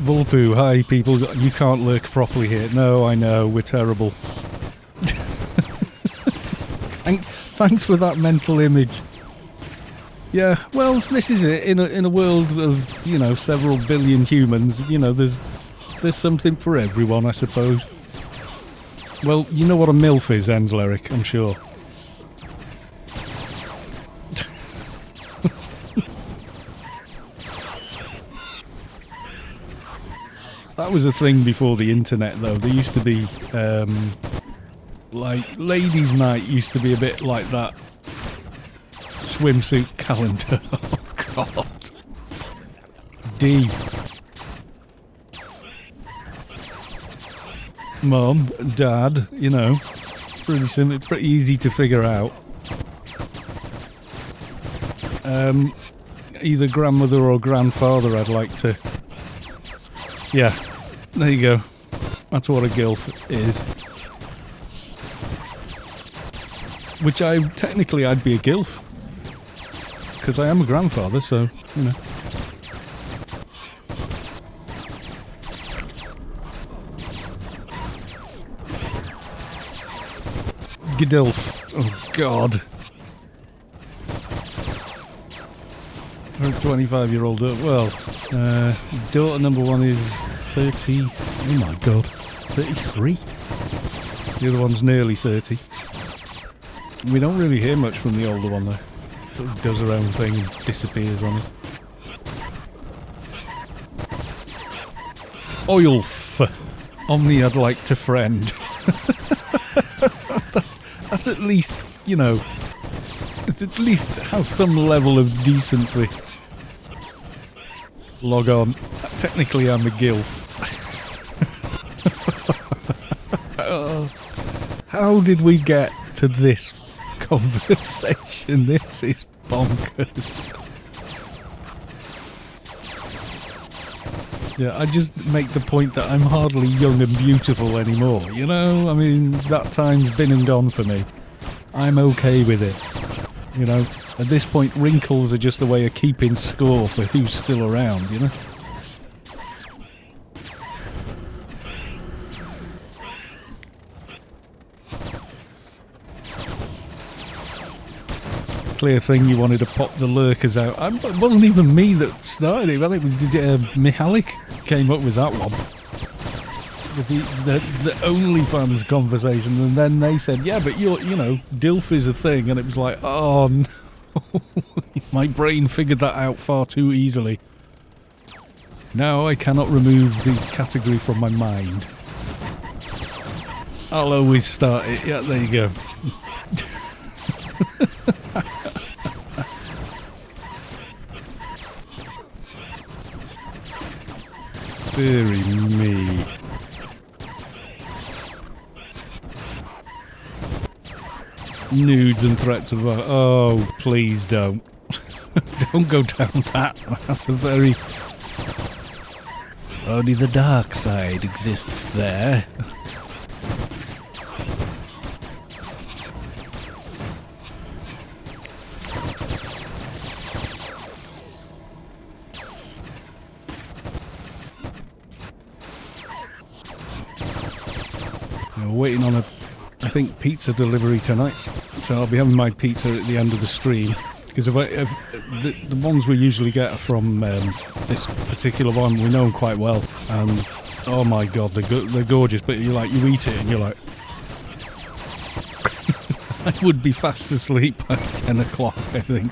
Vulpu, hi people. You can't lurk properly here. No, I know, we're terrible. Thanks for that mental image. Yeah, well, this is it. In a world of, you know, several billion humans, you know, there's something for everyone, I suppose. Well, you know what a MILF is, Enzleric, I'm sure. That was a thing before the internet, though. There used to be, like, ladies' night used to be a bit like that. swimsuit calendar. Oh, God. D. Mum, Dad, you know, pretty simple, pretty easy to figure out. Either grandmother or grandfather, I'd like to. Yeah, there you go. That's what a gilf is. Which technically I'd be a gilf. Because I am a grandfather, so, you know. Gidilf. Oh, God. For a 25-year-old daughter. Well, daughter number 1 is 30. Oh, my God. 33. The other one's nearly 30. We don't really hear much from the older one, though. Sort of does her own thing and disappears on us. Oilf. Omni I'd like to friend. That's at least, you know, it at least has some level of decency. Log on. Technically I'm a gilf. How did we get to this conversation? This is bonkers. Yeah, I just make the point that I'm hardly young and beautiful anymore, you know? I mean, that time's been and gone for me. I'm okay with it. You know, at this point, wrinkles are just a way of keeping score for who's still around, you know? Clear thing, you wanted to pop the lurkers out. It wasn't even me that started it. I think Mihalik came up with that one. With the OnlyFans conversation, and then they said, yeah, but you know, DILF is a thing, and it was like, oh no. My brain figured that out far too easily. Now I cannot remove the category from my mind. I'll always start it. Yeah, there you go. Bury me. Nudes and threats of... Oh, please don't. Don't go down that. That's a very... Only the dark side exists there. We're waiting on I think pizza delivery tonight, so I'll be having my pizza at the end of the stream, because the ones we usually get are from this particular one. We know them quite well, and oh my god, they're gorgeous, but you eat it and you're like I would be fast asleep by 10 o'clock, I think.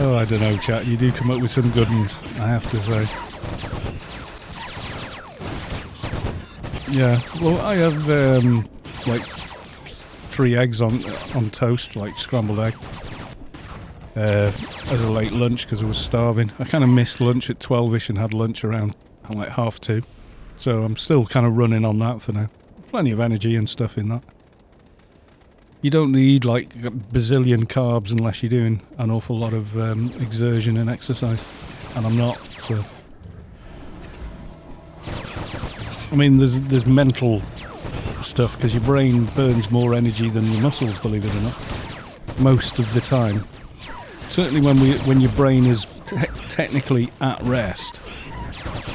Oh, I don't know, chat. You do come up with some good ones, I have to say. Yeah, well, I have like 3 eggs on toast, like scrambled egg, as a late lunch because I was starving. I kind of missed lunch at 12ish and had lunch around like 2:30, so I'm still kind of running on that for now. Plenty of energy and stuff in that. You don't need like a bazillion carbs unless you're doing an awful lot of exertion and exercise, and I'm not. So, I mean, there's mental stuff because your brain burns more energy than your muscles, believe it or not, most of the time. Certainly when your brain is technically at rest,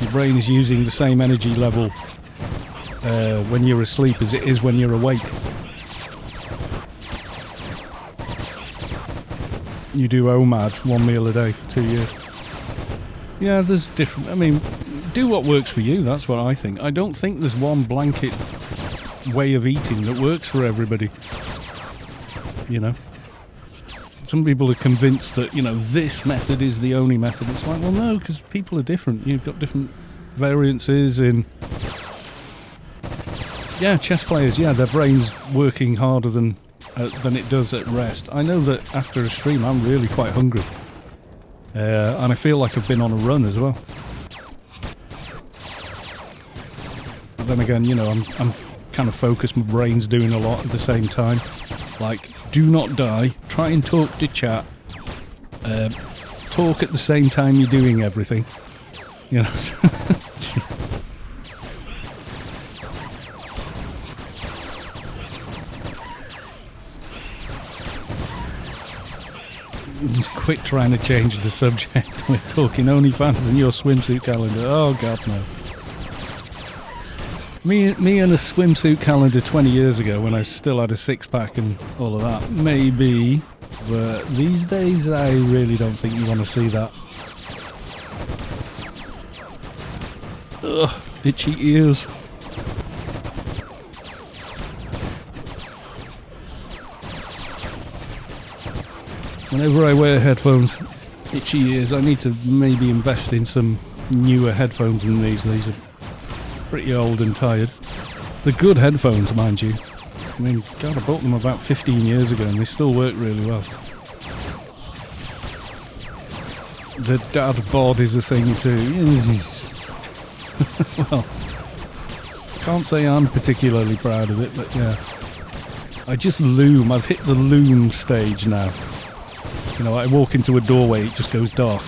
your brain is using the same energy level when you're asleep as it is when you're awake. You do OMAD, 1 meal a day for 2 years. Yeah, there's different... I mean, do what works for you, that's what I think. I don't think there's one blanket way of eating that works for everybody. You know? Some people are convinced that, this method is the only method. It's like, well, no, because people are different. You've got different variances in... Yeah, chess players, their brain's working harder than it does at rest. I know that after a stream, I'm really quite hungry. And I feel like I've been on a run as well. But then again, I'm kind of focused. My brain's doing a lot at the same time. Like, do not die. Try and talk to chat. Talk at the same time you're doing everything. Quit trying to change the subject. We're talking OnlyFans and your swimsuit calendar. Oh god, no. Me and a swimsuit calendar 20 years ago when I still had a six-pack and all of that, maybe. But these days I really don't think you want to see that. Ugh, itchy ears. Whenever I wear headphones, itchy ears. I need to maybe invest in some newer headphones than these. These are pretty old and tired. They're good headphones, mind you. I mean, God, I bought them about 15 years ago and they still work really well. The dad bod is a thing too. Well, can't say I'm particularly proud of it, but yeah. I just loom. I've hit the loom stage now. I walk into a doorway, it just goes dark.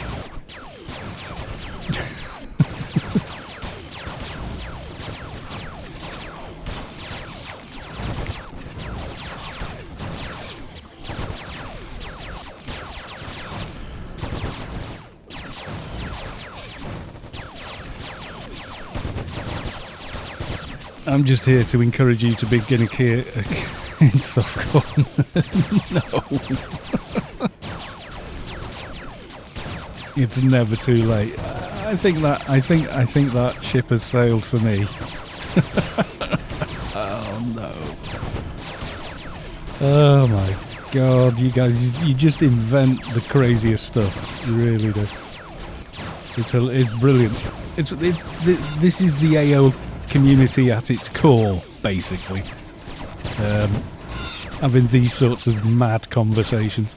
I'm just here to encourage you to begin a career in softcore. No. It's never too late. I think that ship has sailed for me. Oh no. Oh my god, you guys, you just invent the craziest stuff. You really do. It's brilliant. This is the AO community at its core, basically. Having these sorts of mad conversations.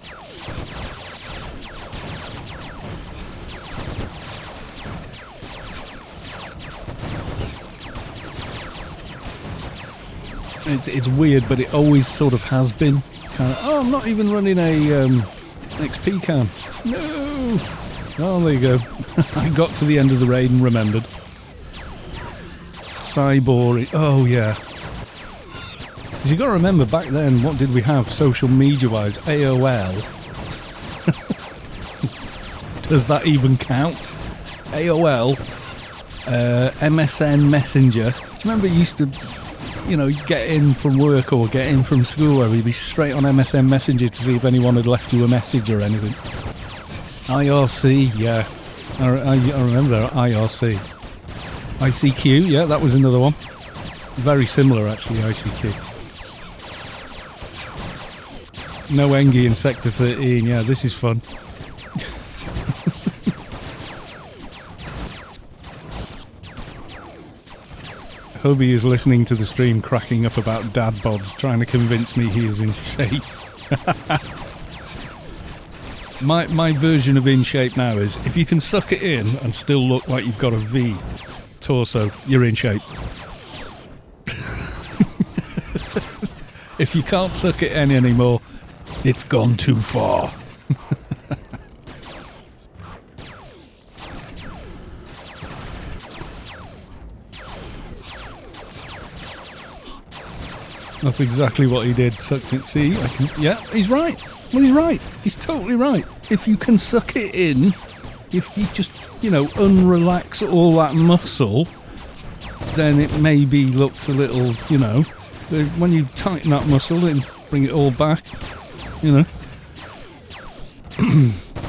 It's weird, but it always sort of has been. Kind of, I'm not even running a XP cam. No! Oh, there you go. I got to the end of the raid and remembered. Cyborg. Oh, yeah. Because you've got to remember, back then, what did we have social media-wise? AOL. Does that even count? AOL. MSN Messenger. Do you remember you used to... get in from work or get in from school where you'd be straight on MSN Messenger to see if anyone had left you a message or anything. IRC, yeah. I remember IRC. ICQ, yeah, that was another one. Very similar, actually, ICQ. No Engie in Sector 13, yeah, this is fun. Hobie is listening to the stream cracking up about dad bods, trying to convince me he is in shape. My version of in shape now is, if you can suck it in and still look like you've got a V torso, you're in shape. If you can't suck it in anymore, it's gone too far. That's exactly what he did. Sucked it. See, yeah, he's right. Well, he's right. He's totally right. If you can suck it in, if you just, unrelax all that muscle, then it maybe looks a little, when you tighten that muscle and bring it all back,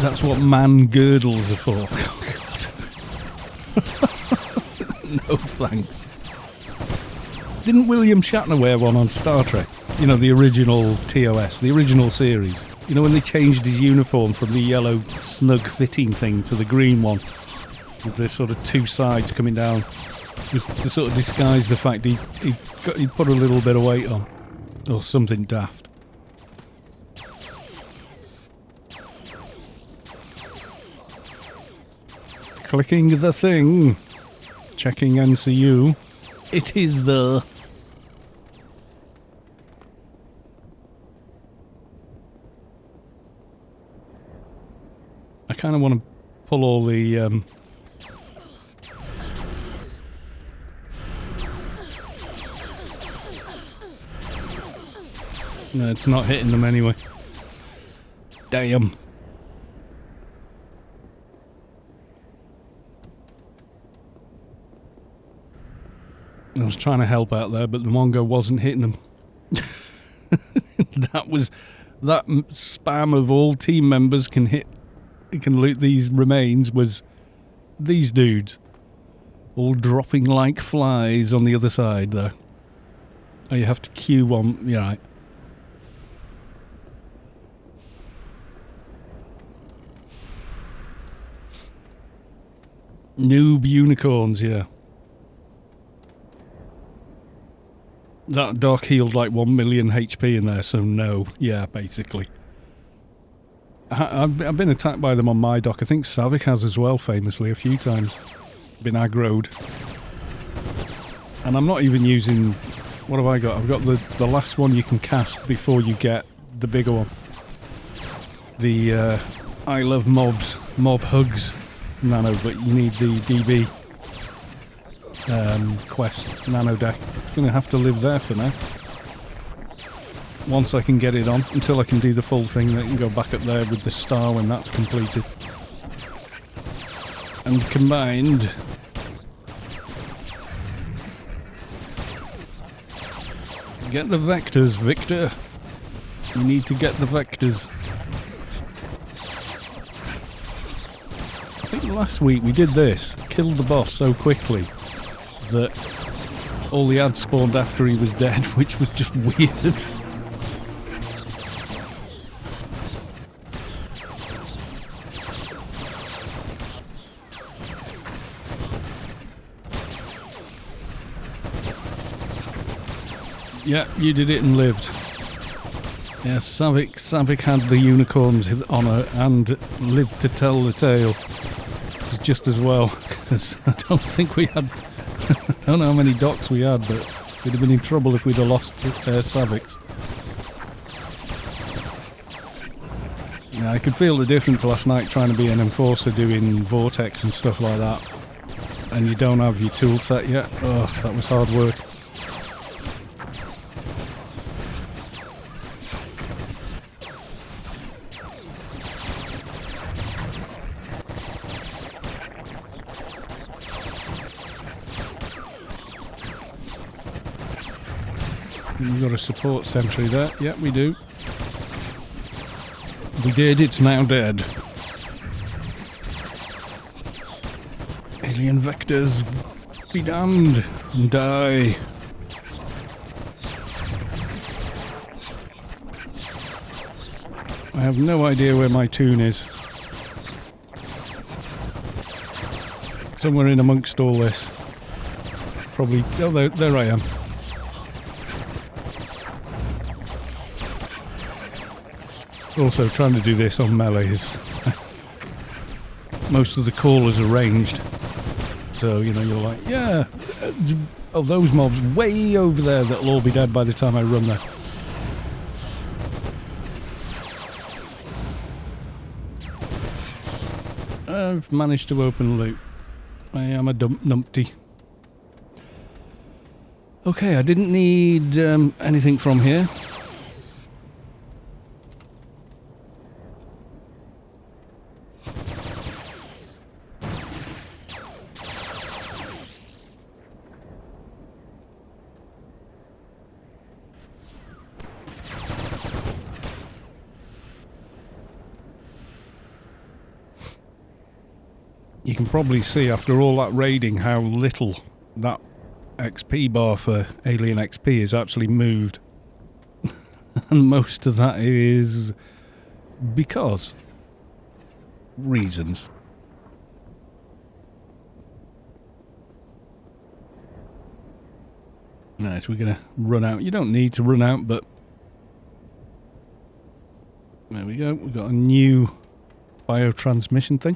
that's what man girdles are for. Oh, God. No thanks. Didn't William Shatner wear one on Star Trek? The original TOS, the original series. You know when they changed his uniform from the yellow snug fitting thing to the green one with the sort of two sides coming down, just to sort of disguise the fact he put a little bit of weight on or something daft. Clicking the thing, checking NCU. It is the. I kind of want to pull all the no, it's not hitting them anyway. Damn. I was trying to help out there, but the Mongo wasn't hitting them. That spam of all team members can loot these remains was these dudes all dropping like flies on the other side though. Oh, you have to queue one, yeah, right. Noob unicorns, yeah. That dock healed like 1 million HP in there, so no. Yeah, basically. I've been attacked by them on my dock. I think Savik has as well, famously, a few times. Been aggroed. And I'm not even using... What have I got? I've got the last one you can cast before you get the bigger one. The I love mobs, mob hugs nano, but you need the DB quest Nano-deck. It's going to have to live there for now. Once I can get it on, until I can do the full thing, I can go back up there with the star when that's completed. And combined... Get the vectors, Victor. You need to get the vectors. I think last week we did this. Killed the boss so quickly that all the ads spawned after he was dead, which was just weird. Yeah, you did it and lived. Yeah, Savik had the unicorns on her and lived to tell the tale. It's just as well, because I don't think we had... I don't know how many docks we had, but we'd have been in trouble if we'd have lost Saviks. Yeah, I could feel the difference last night trying to be an enforcer doing Vortexx and stuff like that. And you don't have your tool set yet. Oh, that was hard work. We've got a support sentry there. Yeah, we do. We did, it's now dead. Alien vectors, be damned and die. I have no idea where my toon is. Somewhere in amongst all this. Probably, oh, there I am. Also, trying to do this on melee is... most of the callers are ranged. So, you know, you're like, yeah, oh, those mobs way over there that'll all be dead by the time I run there. I've managed to open loot. I am a numpty. Okay, I didn't need anything from here. You can probably see after all that raiding how little that XP bar for Alien XP is actually moved. And most of that is because reasons. Right, we're going to run out. You don't need to run out, but there we go. We've got a new biotransmission thing.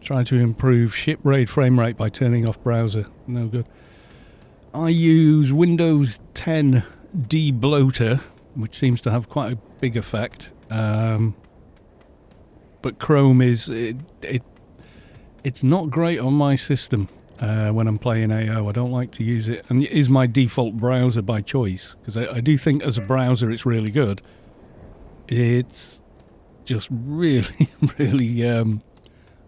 Try to improve ship raid frame rate by turning off browser. No good. I use Windows 10 debloater, which seems to have quite a big effect. But Chrome is... it's not great on my system when I'm playing AO. I don't like to use it. And it is my default browser by choice, because I do think as a browser it's really good. It's just really, really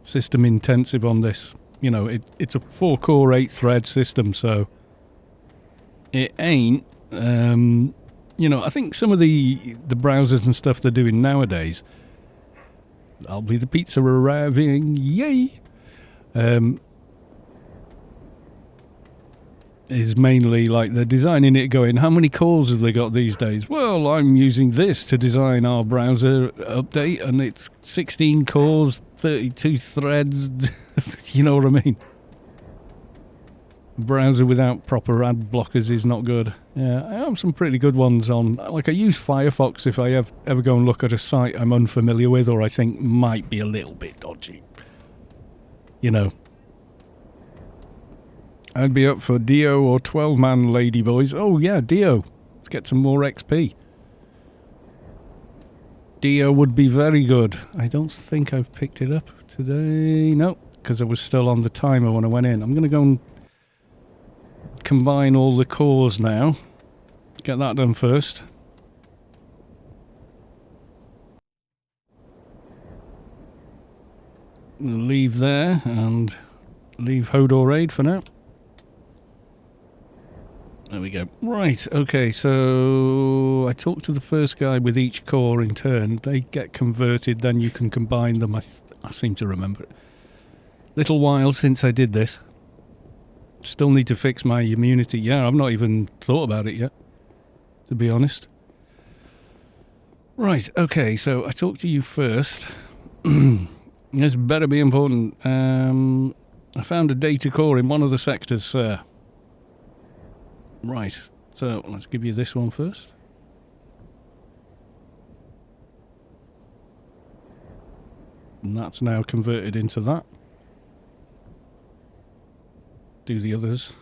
system intensive on this. You know, it's a 4-core 8-thread system, so it ain't... you know, I think some of the browsers and stuff they're doing nowadays... I'll be the pizza arriving, yay! Is mainly like they're designing it going, how many cores have they got these days? Well, I'm using this to design our browser update, and it's 16 cores, 32 threads. You know what I mean? Browser without proper ad blockers is not good. Yeah, I have some pretty good ones on. Like, I use Firefox if I ever go and look at a site I'm unfamiliar with or I think might be a little bit dodgy. You know. I'd be up for DIO or 12-man ladyboys. Oh yeah, DIO. Let's get some more XP. DIO would be very good. I don't think I've picked it up today. No, because I was still on the timer when I went in. I'm going to go and combine all the cores now. Get that done first. We'll leave there and leave Hodor raid for now. There we go. Right, okay, so I talked to the first guy with each core in turn. They get converted, then you can combine them. I seem to remember it. Little while since I did this. Still need to fix my immunity. Yeah, I've not even thought about it yet, to be honest. Right, okay, so I talked to you first. This better be important. I found a data core in one of the sectors, sir. Right, so let's give you this one first. And that's now converted into that. Do the others.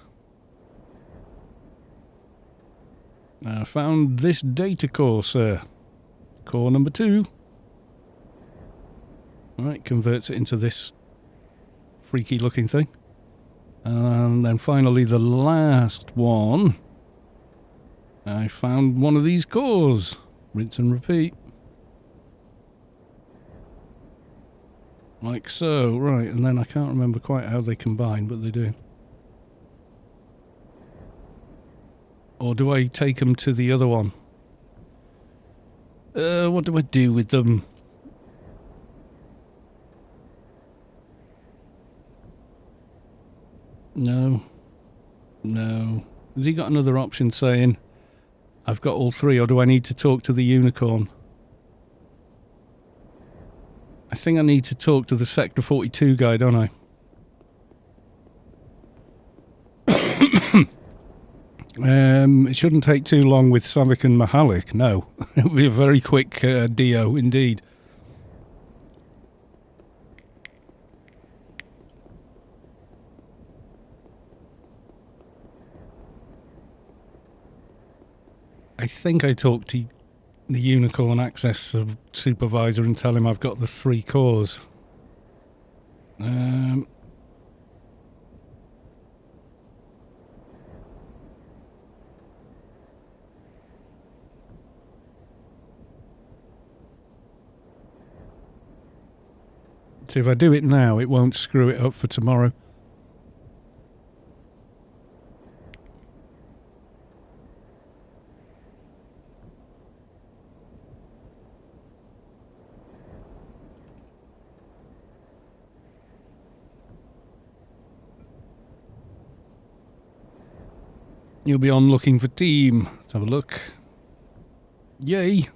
I found this data core, sir. Core number 2. Alright, converts it into this freaky looking thing. And then finally the last one. I found one of these cores. Rinse and repeat. Like so, right, and then I can't remember quite how they combine, but they do. Or do I take them to the other one? What do I do with them? No. No. Has he got another option saying, I've got all 3, or do I need to talk to the unicorn? I think I need to talk to the Sector 42 guy, don't I? It shouldn't take too long with Savik and Mahalik, no. It'll be a very quick DIO, indeed. I think I talked to the Unicorn Access Supervisor and tell him I've got the 3 cores. So if I do it now, it won't screw it up for tomorrow. You'll be on looking for team. Let's have a look. Yay!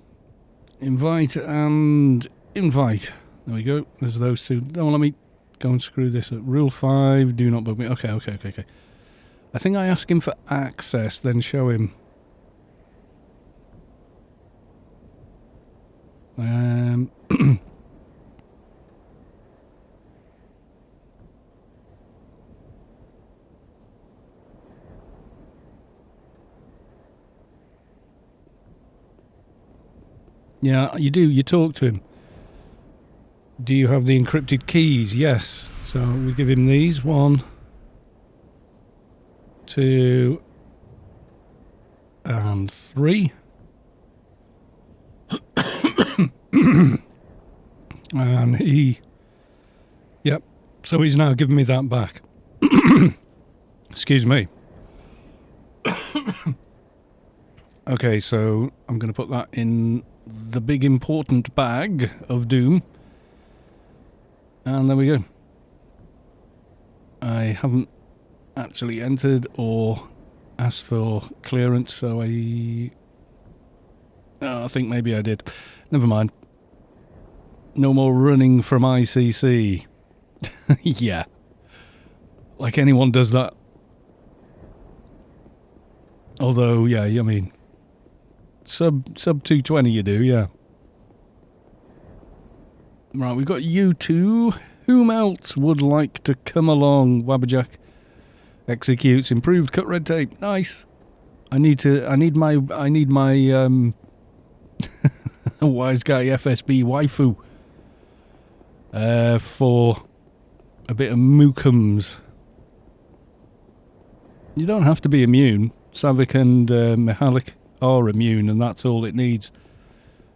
Invite and invite. There we go. There's those two. Don't let me go and screw this up. Rule 5, do not bug me. Okay. I think I ask him for access, then show him. Yeah, you do. You talk to him. Do you have the encrypted keys? Yes. So we give him these. 1, 2, and 3. And he... Yep. So he's now giving me that back. Excuse me. Okay, so I'm going to put that in the big important bag of doom. And there we go. I haven't actually entered or asked for clearance, so I think maybe I did. Never mind. No more running from ICC. Yeah. Like anyone does that. Although, yeah, I mean, sub 220 you do, yeah. Right, we've got you two. Whom else would like to come along? Wabberjack executes improved cut red tape. Nice. I need my wise guy FSB waifu for a bit of mookums. You don't have to be immune. Savik and Mihalik are immune, and that's all it needs.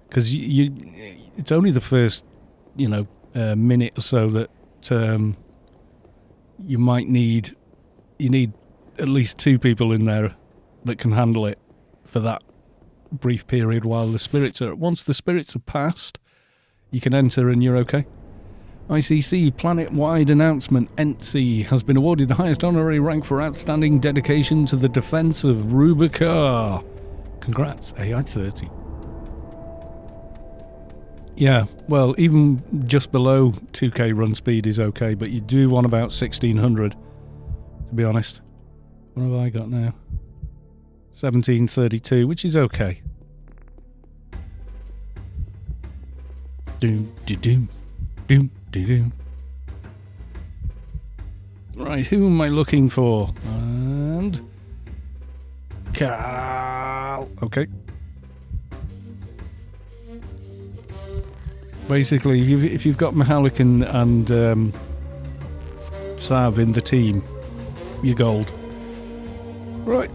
Because it's only the first, minute or so that you might need. You need at least 2 people in there that can handle it for that brief period while the spirits are... Once the spirits are passed, you can enter and you're okay. ICC planet-wide announcement. ENTSI has been awarded the highest honorary rank for outstanding dedication to the defense of Rubicar. Congrats, AI-30. Yeah, well, even just below 2k run speed is okay, but you do want about 1600, to be honest. What have I got now? 1732, which is okay. Doom, doom, doom, doom. Right, who am I looking for? And... Carl. Okay. Basically, if you've got Mihalik and Sav in the team, you're gold. Right.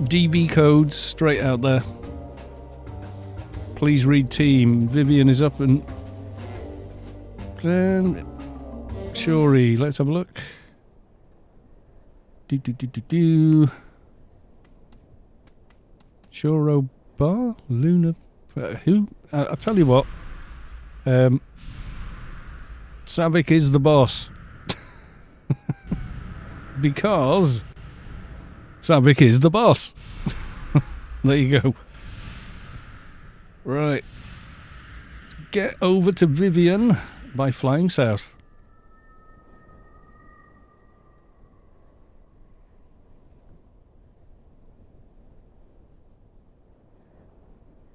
DB codes straight out there. Please read team. Vivian is up and... Then... Shuri, let's have a look. Shoro Bar? Luna... who? I'll tell you what. Savik is the boss. Because Savik is the boss. There you go. Right. Get over to Vivian by flying south.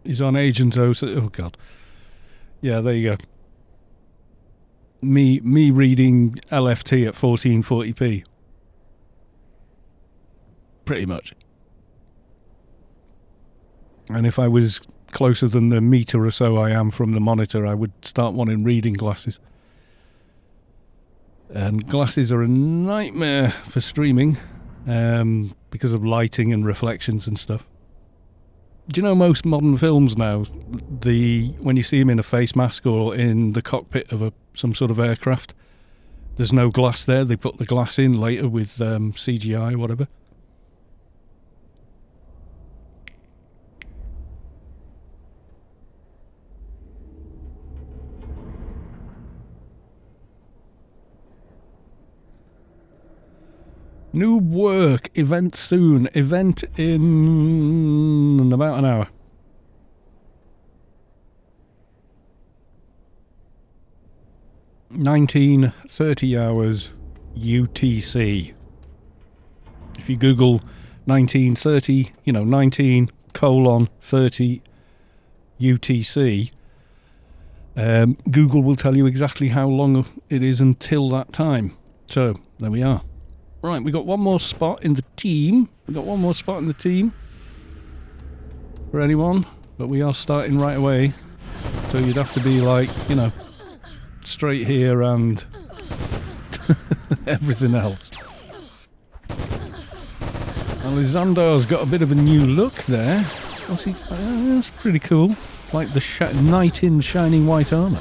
He's on Agent O. Oh, God. Yeah, there you go. Me reading LFT at 1440p. Pretty much. And if I was closer than the meter or so I am from the monitor, I would start wanting reading glasses. And glasses are a nightmare for streaming because of lighting and reflections and stuff. Do you know most modern films now, when you see them in a face mask or in the cockpit of some sort of aircraft, there's no glass there. They put the glass in later with CGI or whatever. Noob work, event soon, event in about an hour. 19:30 hours UTC. If you Google 19:30, 19:30 UTC, Google will tell you exactly how long it is until that time. So, there we are. Right, we got one more spot in the team. For anyone, but we are starting right away. So you'd have to be like, straight here and everything else. Alessandra's got a bit of a new look there. What's he? That's pretty cool. It's like the knight in shining white armour.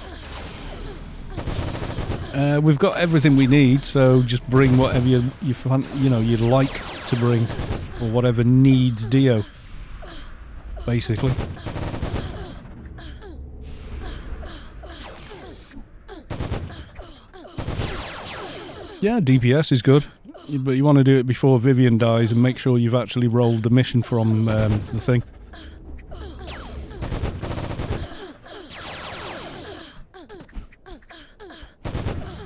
We've got everything we need, so just bring whatever you'd like to bring, or whatever needs DIO, basically. Yeah, DPS is good, but you want to do it before Vivyan dies and make sure you've actually rolled the mission from the thing.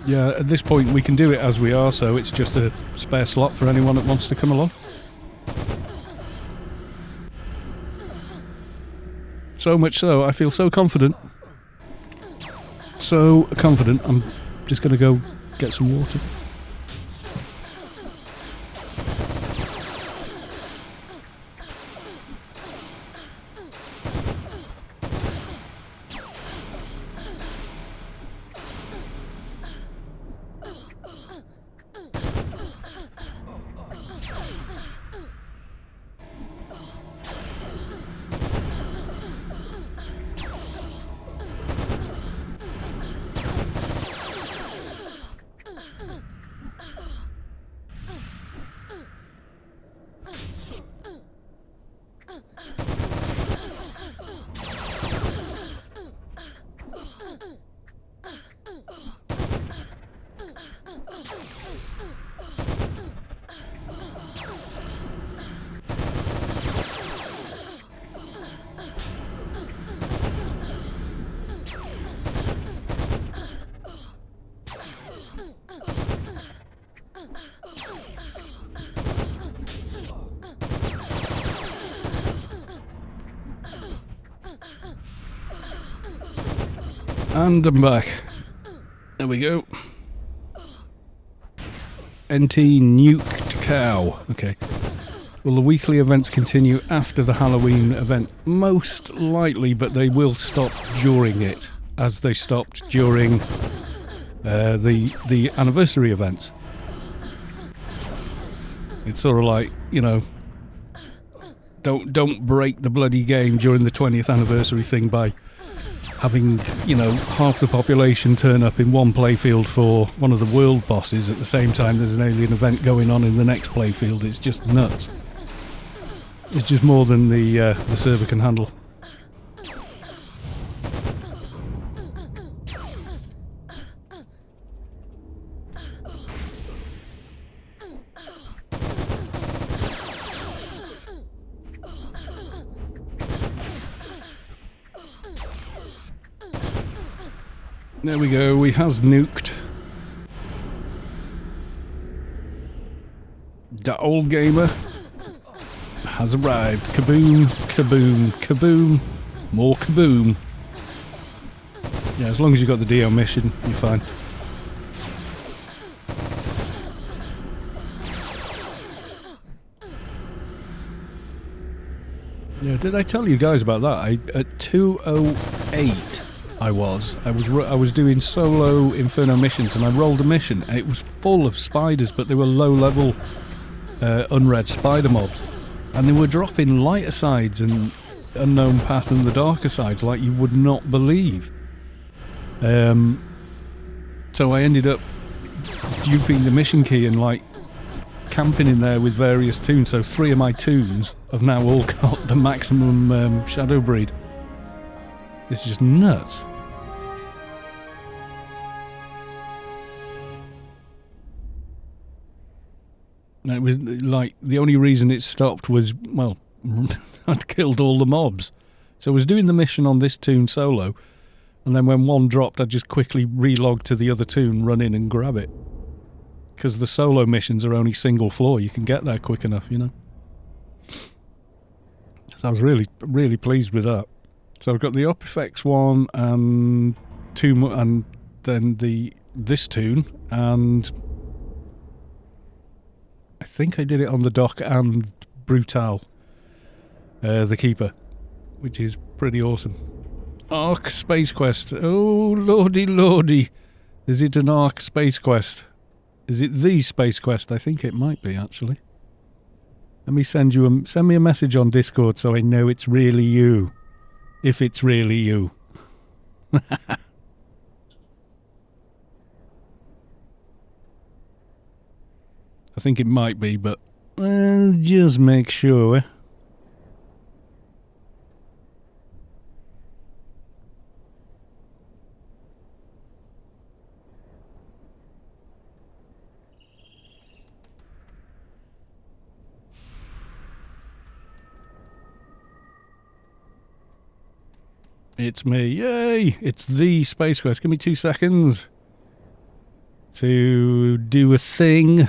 Yeah, at this point we can do it as we are, so it's just a spare slot for anyone that wants to come along. So much so, I feel so confident. I'm just going to go get some water. And I'm back. There we go. NT nuked cow. Okay. Will the weekly events continue after the Halloween event? Most likely, but they will stop during it, as they stopped during the anniversary events. It's sort of like, don't break the bloody game during the 20th anniversary thing by having, half the population turn up in one playfield for one of the world bosses at the same time there's an alien event going on in the next playfield. It's just nuts. It's just more than the server can handle. There we go, we has nuked. That old gamer has arrived. Kaboom, kaboom, kaboom. More kaboom. Yeah, as long as you've got the DIO mission, you're fine. Yeah, did I tell you guys about that? At 2:08 I was doing solo Inferno missions, and I rolled a mission and it was full of spiders, but they were low level unread spider mobs, and they were dropping lighter sides and unknown path and the darker sides like you would not believe. So I ended up duping the mission key and camping in there with various toons, so 3 of my toons have now all got the maximum shadow breed. It's just nuts. And it was the only reason it stopped was, I'd killed all the mobs. So I was doing the mission on this toon solo, And then when one dropped, I'd just quickly relog to the other toon, run in and grab it. Because the solo missions are only single floor. You can get there quick enough, you know. So I was really, really pleased with that. So I've got the Vortexx one and and then this toon, and I think I did it on the dock and Brutal, the Keeper, which is pretty awesome. Arc Space Quest. Oh, lordy, lordy. Is it an Arc Space Quest? Is it the Space Quest? I think it might be, actually. Let me send me a message on Discord so I know it's really you. If it's really you. I think it might be, but just make sure. It's me. Yay! It's the Space Quest. Give me 2 seconds to do a thing.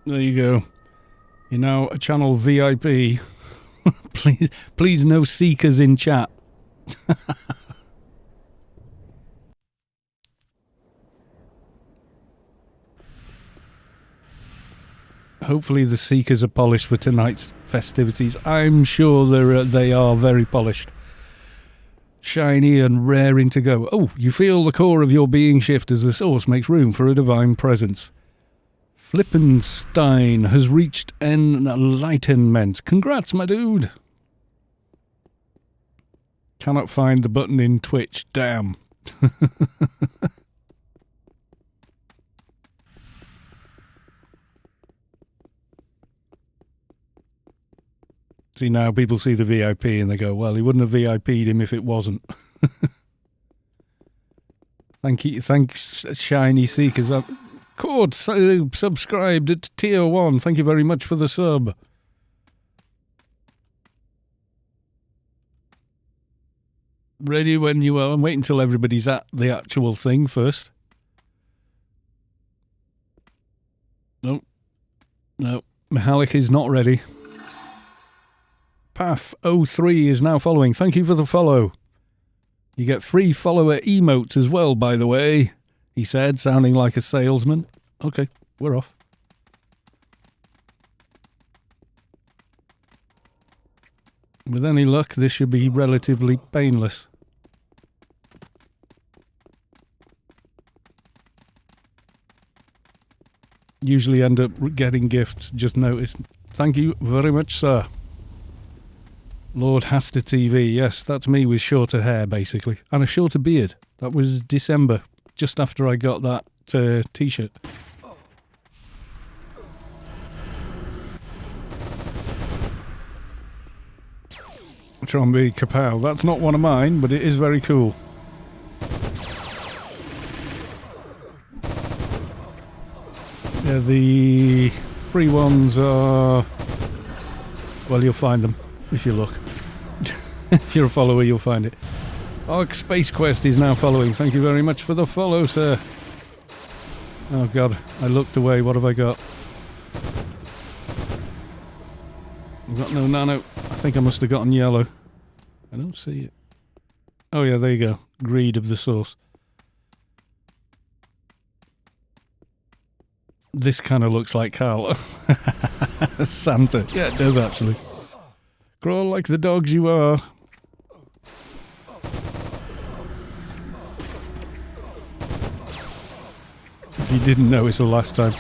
There you go. You're now a channel VIP. please no seekers in chat. Hopefully the seekers are polished for tonight's festivities. I'm sure they are very polished. Shiny and raring to go. Oh, you feel the core of your being shift as the source makes room for a divine presence. Flippenstein has reached enlightenment. Congrats, my dude. Cannot find the button in Twitch. Damn. See, now people see the VIP and they go, well, he wouldn't have VIP'd him if it wasn't. Thanks, Shiny Seekers. Cord subscribed at tier 1. Thank you very much for the sub. Ready when you are. I'm waiting until everybody's at the actual thing first. No. Mihalik is not ready. Path03 is now following. Thank you for the follow. You get free follower emotes as well, by the way. He said, sounding like a salesman. Okay, we're off. With any luck, this should be relatively painless. Usually end up getting gifts, just noticed. Thank you very much, sir. Lord Hasta TV, yes, that's me with shorter hair, basically. And a shorter beard. That was December. Just after I got that t-shirt. Trombi Kapow. That's not one of mine, but it is very cool. Yeah, the free ones are... Well, you'll find them if you look. If you're a follower, you'll find it. Arc Space Quest is now following. Thank you very much for the follow, sir. Oh god, I looked away. What have I got? I've got no nano. I think I must have gotten yellow. I don't see it. Oh yeah, there you go. Greed of the source. This kind of looks like Carl. Santa. Yeah, it does actually. Crawl like the dogs you are. If you didn't notice the last time.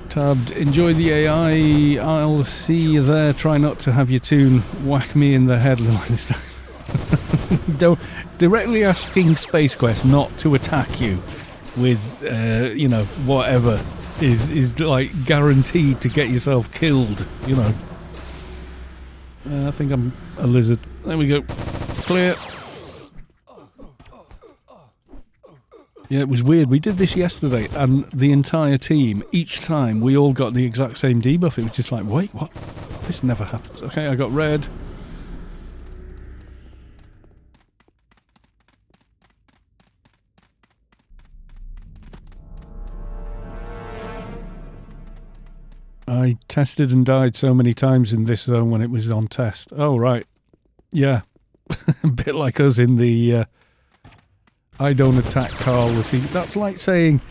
Tabbed, enjoy the AI. I'll see you there. Try not to have your toon whack me in the head like this time. Don't directly asking SpaceQuest not to attack you with, you know, whatever is like guaranteed to get yourself killed, you know. I think I'm a lizard. There we go. Clear. Yeah, it was weird. We did this yesterday, and the entire team, each time, we all got the exact same debuff. It was just like, wait, what? This never happens. Okay, I got red. I tested and died so many times in this zone when it was on test. Oh, right. Yeah. A bit like us in the I don't attack Carl. That's like saying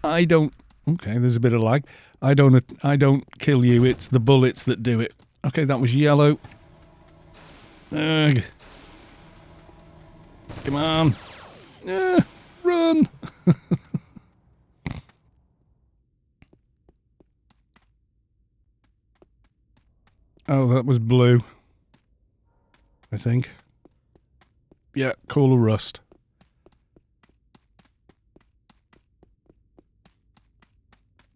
I don't... Okay, there's a bit of lag. I don't kill you, it's the bullets that do it. Okay, that was yellow. Ugh. Come on. Run! Oh, that was blue. I think. Yeah, Coal Rust.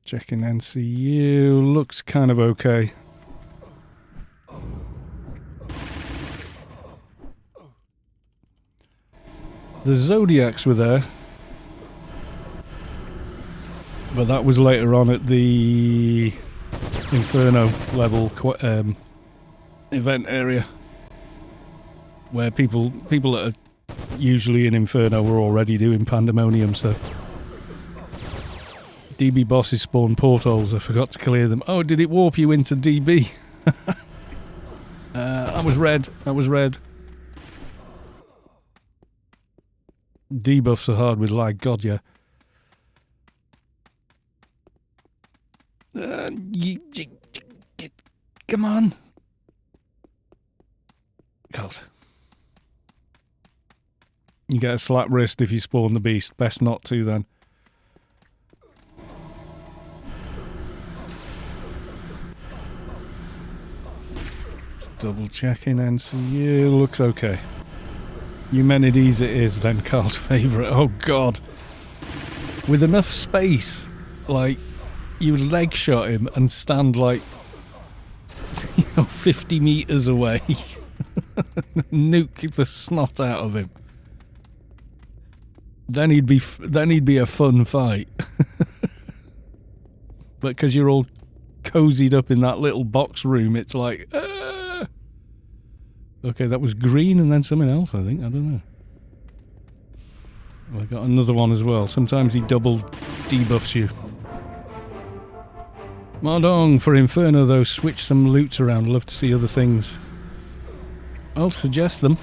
Checking NCU. Looks kind of okay. The Zodiacs were there. But that was later on at the Inferno level event area. Where people that are usually in Inferno were already doing Pandemonium, so... DB bosses spawn portholes, I forgot to clear them. Oh, did it warp you into DB? I was red. Debuffs are hard with lag, god yeah. Come on. God. You get a slap wrist if you spawn the beast. Best not to then. Double checking NCU. Looks okay. Eumenides it is, then Carl's favourite. Oh god. With enough space, like, you would leg shot him and stand like 50 metres away. Nuke the snot out of him. Then he'd be a fun fight. But because you're all cozied up in that little box room, it's like, okay, that was green and then something else, I think. I don't know. Well, I got another one as well. Sometimes he double debuffs you. Mardong for Inferno though, switch some loots around. Love to see other things. I'll suggest them.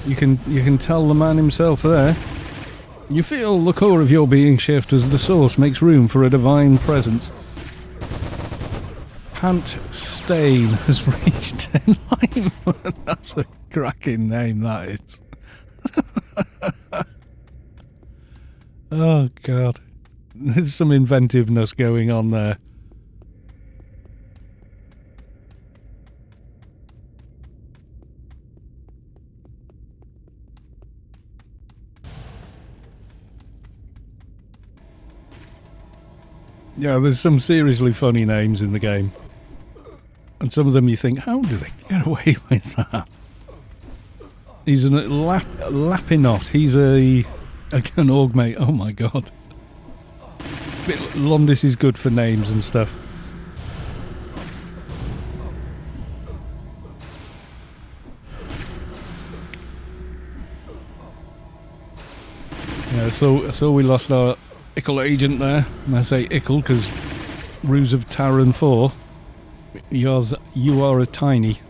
You can tell the man himself there. You feel the core of your being shift as the source makes room for a divine presence. Pant Stain has reached 10 live. That's a cracking name, that is. Oh god. There's some inventiveness going on there. Yeah, there's some seriously funny names in the game. And some of them you think, how do they get away with that? He's an Lapinot. He's an augmate. Oh my god. Londis is good for names and stuff. Yeah, so we lost our Ickle agent there. And I say Ickle because Ruse of Taran 4. You are a tiny.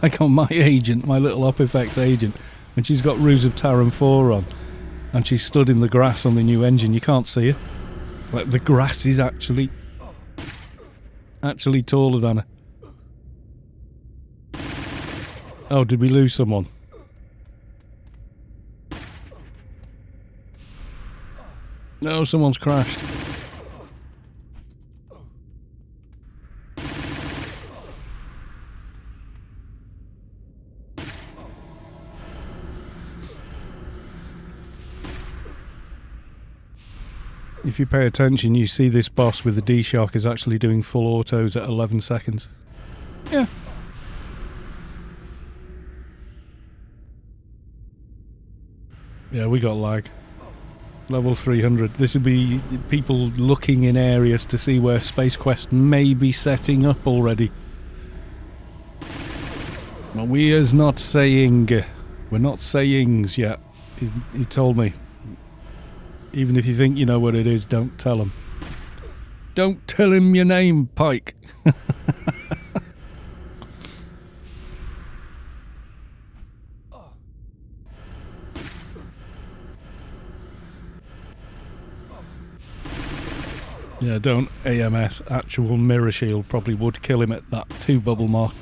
Like on my agent, my little Up Effects agent, when she's got Ruse of Taran 4 on, and she stood in the grass on the new engine, you can't see her. Like the grass is actually taller than her. Oh, did we lose someone? No, someone's crashed. If you pay attention, you see this boss with the D-Shock is actually doing full autos at 11 seconds. Yeah. Yeah, we got lag. Level 300. This would be people looking in areas to see where SpaceQuest may be setting up already. Well, we is not saying. We're not sayings yet. He told me. Even if you think you know what it is, don't tell him. Don't tell him your name, Pike. Yeah, don't AMS. Actual mirror shield probably would kill him at that 2 bubble mark.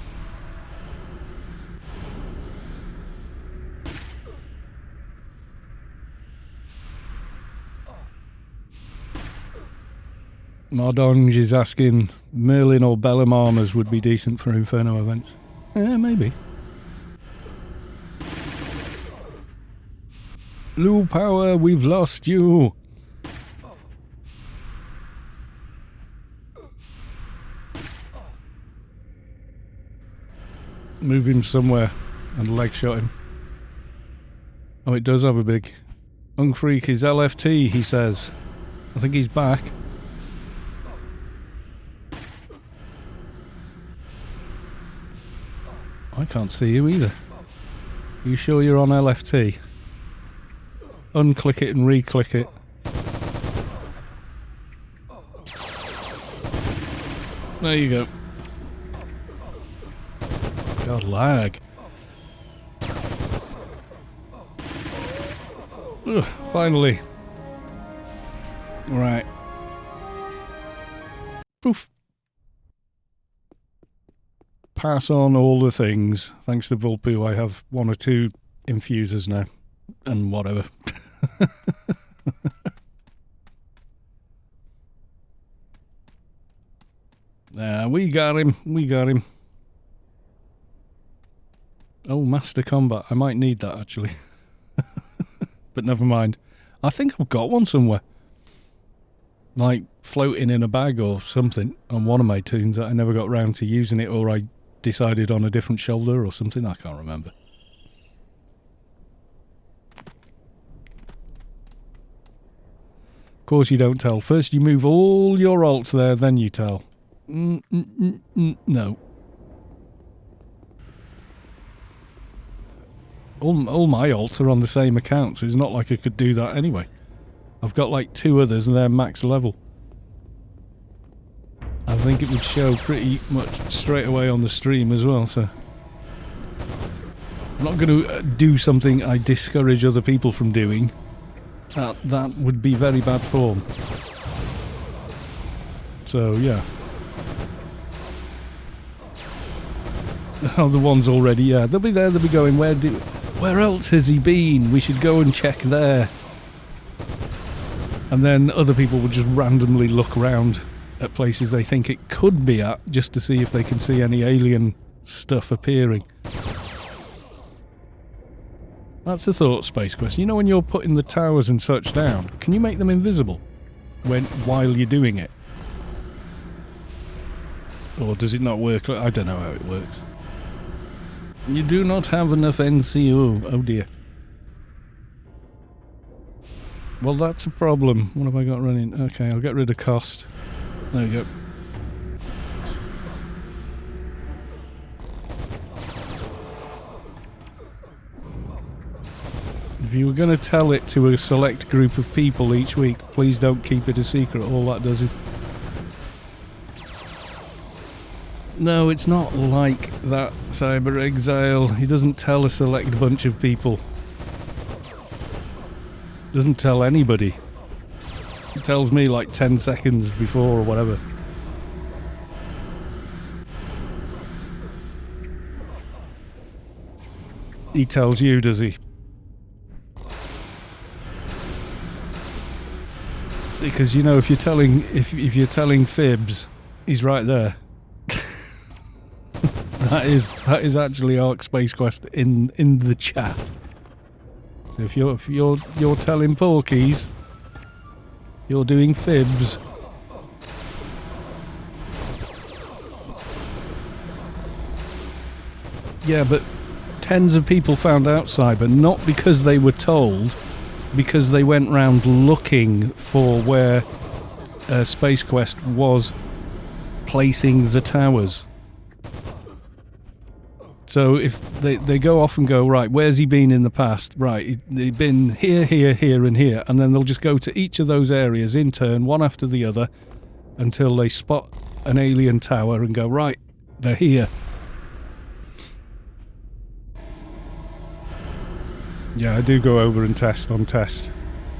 Mardonge is asking Merlin or Bellum armors would be decent for Inferno events. Yeah, maybe. Lou Power, we've lost you. Move him somewhere and leg shot him. Oh, it does have a big... Ungfreak is LFT, he says. I think he's back. I can't see you either. Are you sure you're on LFT? Unclick it and re-click it. There you go. God, lag. Ugh, finally. Right. Poof. Pass on all the things. Thanks to Vulpu, I have 1 or 2 infusers now. And whatever. We got him. We got him. Oh, Master Combat. I might need that, actually. But never mind. I think I've got one somewhere. Like, floating in a bag or something on one of my toons that I never got round to using it, or I decided on a different shoulder or something. I can't remember. Of course you don't tell. First you move all your alts there, then you tell. No. All my alts are on the same account, so it's not like I could do that anyway. I've got like 2 others and they're max level. I think it would show pretty much straight away on the stream as well, so... I'm not going to do something I discourage other people from doing. That would be very bad form. So, yeah. Oh, the one's already, yeah. They'll be there, they'll be going, where else has he been? We should go and check there. And then other people will just randomly look around at places they think it could be at, just to see if they can see any alien stuff appearing. That's a thought, SpaceQuest. You know when you're putting the towers and such down, can you make them invisible while you're doing it? Or does it not work? I don't know how it works. You do not have enough NCO. Oh dear. Well, that's a problem. What have I got running? Okay, I'll get rid of cost. There we go. If you were going to tell it to a select group of people each week, please don't keep it a secret. All that does is... No, it's not like that, Cyber Exile. He doesn't tell a select bunch of people. Doesn't tell anybody. It tells me like 10 seconds before or whatever. He tells you, does he? Because you know, if you're telling fibs, he's right there. that is actually Arc SpaceQuest in the chat. So if you're telling porkies, you're doing fibs. Yeah, but tens of people found out cyber, not because they were told, because they went round looking for where SpaceQuest was placing the towers. So if they go off and go, right, where's he been in the past? Right, they've been here, here, here, and here. And then they'll just go to each of those areas in turn, one after the other, until they spot an alien tower and go, right, they're here. Yeah, I do go over and test on test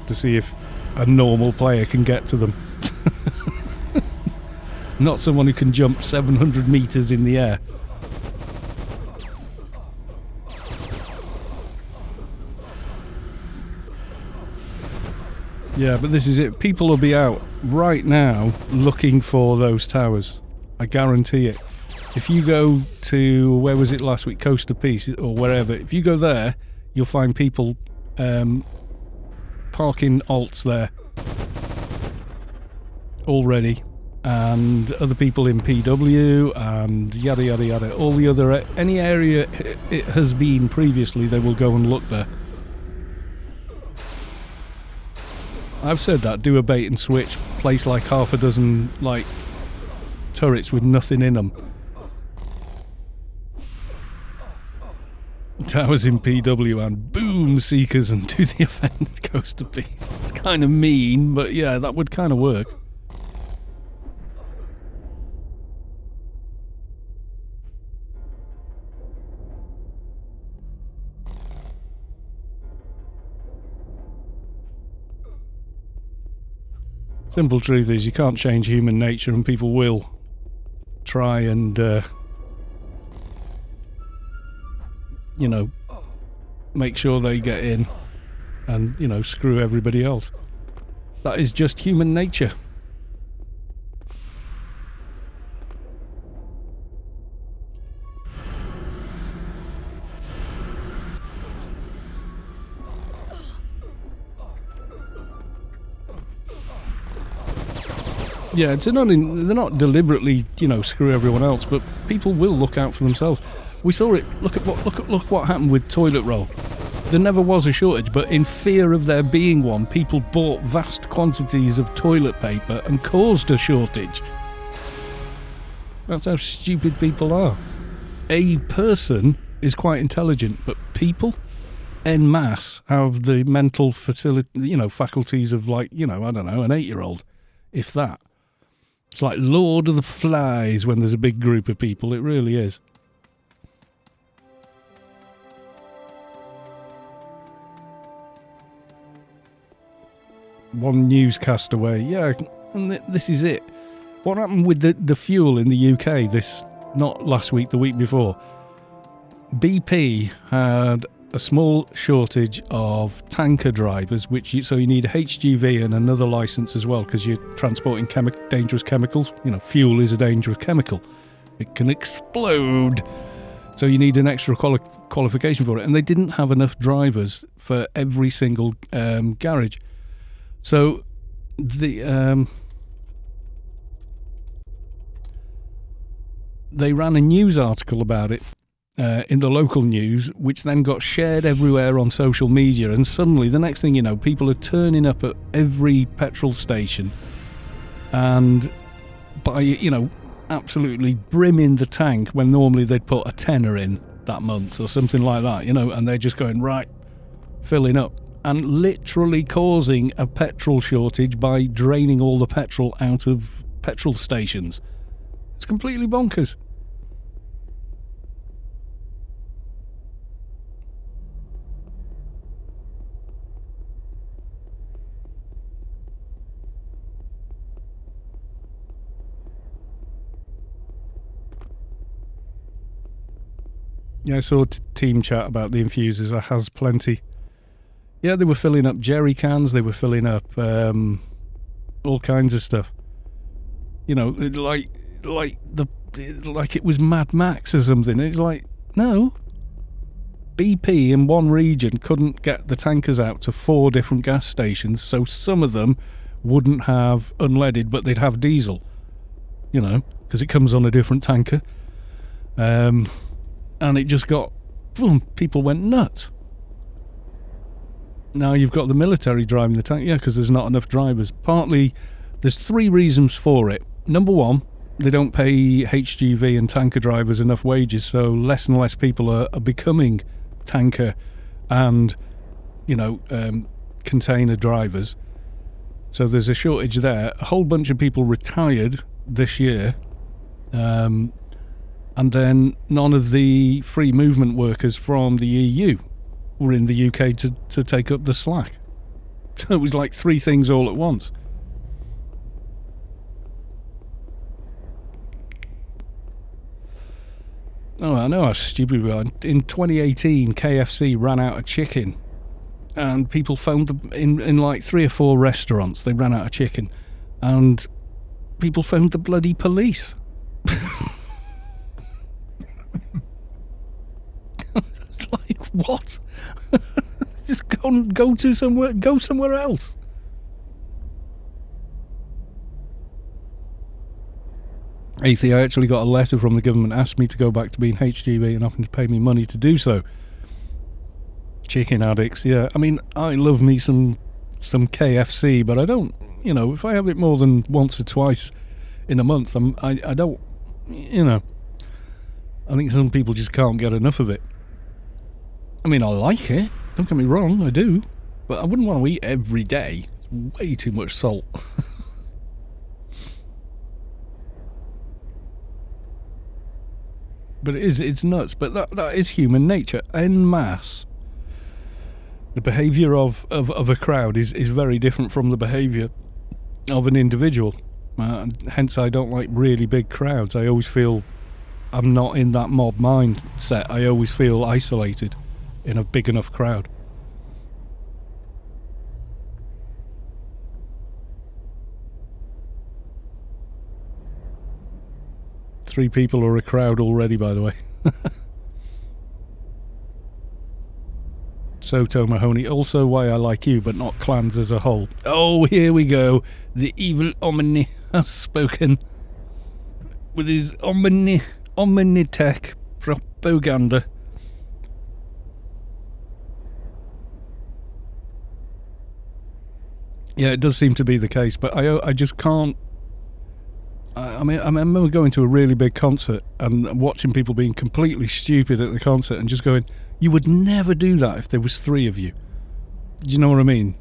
to see if a normal player can get to them. Not someone who can jump 700 meters in the air. Yeah, but this is it. People will be out right now looking for those towers. I guarantee it. If you go to, where was it last week? Coast of Peace or wherever. If you go there, you'll find people parking alts there already. And other people in PW and yada yada yada. All the other, any area it has been previously, they will go and look there. I've said that, do a bait and switch, place like half a dozen, like, turrets with nothing in them. Towers in PW and boom, Seekers, and do the event Coast of Peace. It's kind of mean, but yeah, that would kind of work. Simple truth is you can't change human nature, and people will try and you know, make sure they get in and, you know, screw everybody else. That is just human nature. Yeah, they're not deliberately, you know, screw everyone else, but people will look out for themselves. We saw it. Look what happened with toilet roll. There never was a shortage, but in fear of there being one, people bought vast quantities of toilet paper and caused a shortage. That's how stupid people are. A person is quite intelligent, but people en masse have the mental faculties of, like, you know, I don't know, an 8-year-old, if that. It's like Lord of the Flies when there's a big group of people. It really is. One newscast away. Yeah, and this is it. What happened with the fuel in the UK not last week, the week before? BP had a small shortage of tanker drivers, so you need a HGV and another license as well, because you're transporting dangerous chemicals. You know, fuel is a dangerous chemical. It can explode. So you need an extra qualification for it. And they didn't have enough drivers for every single garage. So they ran a news article about it in the local news, which then got shared everywhere on social media, and suddenly the next thing you know, people are turning up at every petrol station and absolutely brimming the tank when normally they'd put a tenner in that month or something like that, and they're just going, right, filling up, and literally causing a petrol shortage by draining all the petrol out of petrol stations. It's completely bonkers. Yeah, I saw team chat about the infusers. I has plenty. Yeah, they were filling up jerry cans. They were filling up all kinds of stuff. Like it was Mad Max or something. It's like, no. BP in one region couldn't get the tankers out to 4 different gas stations, so some of them wouldn't have unleaded, but they'd have diesel. Because it comes on a different tanker. and it just got, boom, people went nuts. Now you've got the military driving the tank, yeah, because there's not enough drivers. Partly, there's 3 reasons for it. Number 1, they don't pay HGV and tanker drivers enough wages, so less and less people are becoming tanker and, container drivers. So there's a shortage there. A whole bunch of people retired this year, and then none of the free movement workers from the EU were in the UK to take up the slack. So it was like 3 things all at once. Oh, I know how stupid we are. In 2018, KFC ran out of chicken, and people phoned them in like 3 or 4 restaurants. They ran out of chicken, and people phoned the bloody police. It's like, what? Just go somewhere else. Athie, I actually got a letter from the government asking me to go back to being HGV and offering to pay me money to do so. Chicken addicts, yeah. I mean, I love me some KFC, but I don't, if I have it more than once or twice in a month, I don't, I think some people just can't get enough of it. I mean, I like it, don't get me wrong, I do, but I wouldn't want to eat every day. It's way too much salt. But it's nuts. But that is human nature en masse. The behaviour of a crowd is very different from the behaviour of an individual. Hence, I don't like really big crowds. I always feel I'm not in that mob mindset. I always feel isolated in a big enough crowd. Three people are a crowd already, by the way. Soto Mahoney, also why I like you, but not clans as a whole. Oh, here we go. The evil Omni has spoken with his Omnitech propaganda. Yeah, it does seem to be the case, but I just can't. I mean, I remember going to a really big concert and watching people being completely stupid at the concert and just going, you would never do that if there was 3 of you. Do you know what I mean?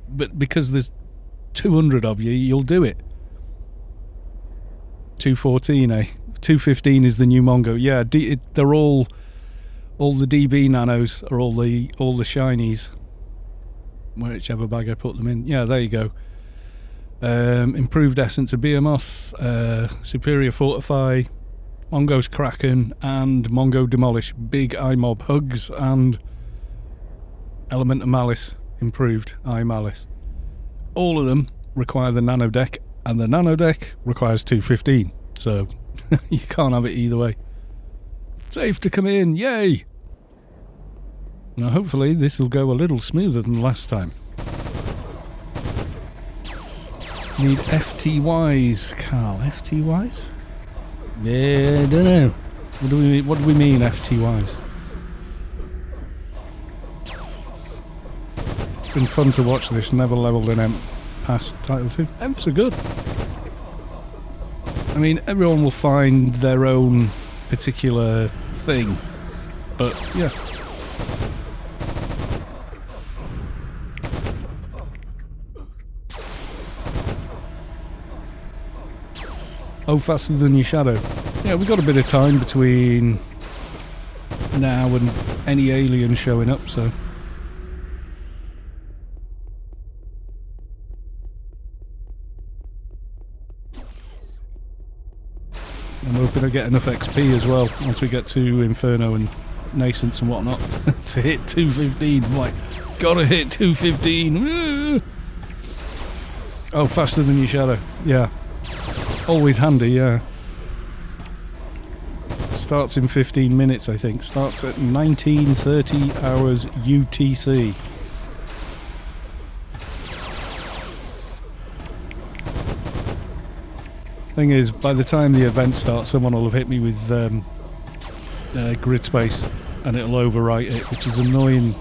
But because there's 200 of you, you'll do it. 214, eh? 215 is the new Mongo. Yeah, they're all the DB nanos are all the shinies. Whichever bag I put them in. Yeah, there you go. Improved essence of Behemoth, superior fortify, Mongo's Kraken, and Mongo Demolish. Big iMob hugs and element of malice, improved iMalice. All of them require the Nano-deck, and the Nano-deck requires 215. So you can't have it either way. Safe to come in, yay! Now hopefully this will go a little smoother than last time. Need FTYs, Carl. FTYs? Yeah, I don't know. What do we mean, FTYs? It's been fun to watch this. Never leveled an Emp past Title 2. Emps are good. I mean, everyone will find their own particular thing. But, yeah. Oh, faster than your shadow. Yeah, we've got a bit of time between now and any alien showing up, so. I'm hoping I get enough XP as well once we get to Inferno and Nascence and whatnot to hit 215. I'm like, gotta hit 215. Oh, faster than your shadow. Yeah. Always handy, yeah. Starts in 15 minutes, I think. Starts at 19:30 hours UTC. Thing is, by the time the event starts, someone will have hit me with grid space, and it'll overwrite it, which is annoying.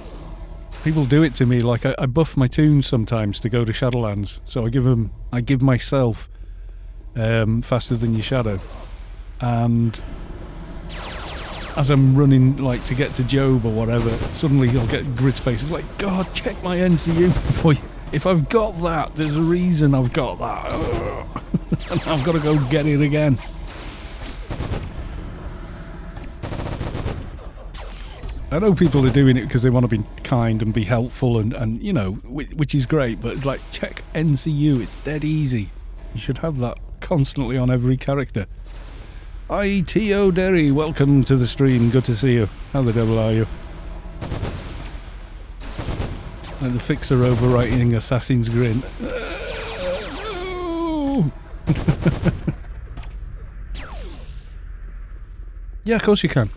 People do it to me. Like I buff my toons sometimes to go to Shadowlands, so I give myself faster than your shadow, and as I'm running like to get to Job or whatever, suddenly I'll get grid space. It's like, God, check my NCU before you. If I've got that, there's a reason I've got that. And I've got to go get it again. I know people are doing it because they want to be kind and be helpful and you know, which is great, but it's like, check NCU, it's dead easy. You should have that constantly on every character. Hi, T.O. Derry, welcome to the stream, good to see you. How the devil are you? And the fixer overwriting Assassin's Grin. No! Yeah, of course you can.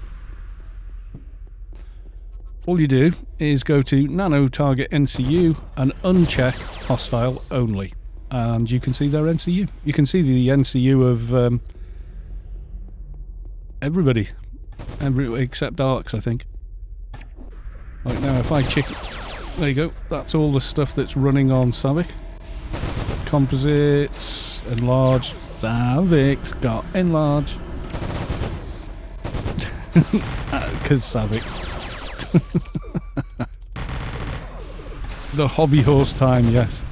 All you do is go to Nano Target NCU and uncheck Hostile Only. And you can see their NCU. You can see the NCU of everybody. Except Arcs, I think. Like now, if I check... There you go. That's all the stuff that's running on Savick. Composites, enlarge. Savick's got enlarge. Because Savick. The hobby horse time, yes.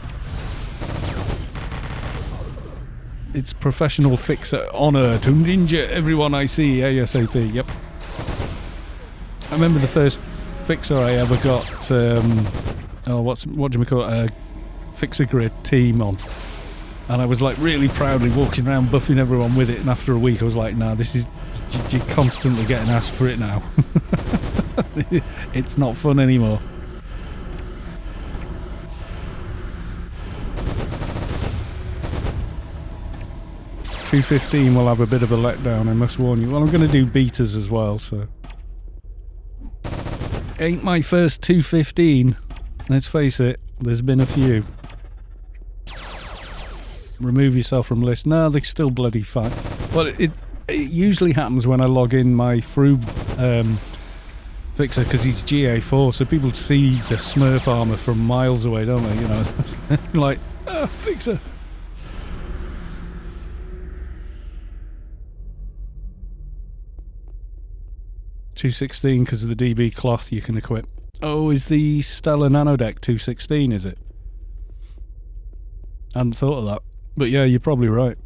It's professional fixer honor to ninja everyone I see ASAP. Yep. I remember the first fixer I ever got. What do we call it? Fixer grid team on, and I was like really proudly walking around buffing everyone with it. And after a week, I was like, "Nah, this is you're constantly getting asked for it now. It's not fun anymore." $2.15 will have a bit of a letdown, I must warn you. Well, I'm going to do betas as well, so... Ain't my first 2.15. Let's face it, there's been a few. Remove yourself from list. No, they're still bloody fine. Well, it usually happens when I log in my Froob fixer, because he's GA4, so people see the Smurf armour from miles away, don't they? You know, like, fixer. $2.16 because of the DB cloth you can equip. Oh, is the Stellar Nano-deck $2.16, is it? I hadn't thought of that. But yeah, you're probably right.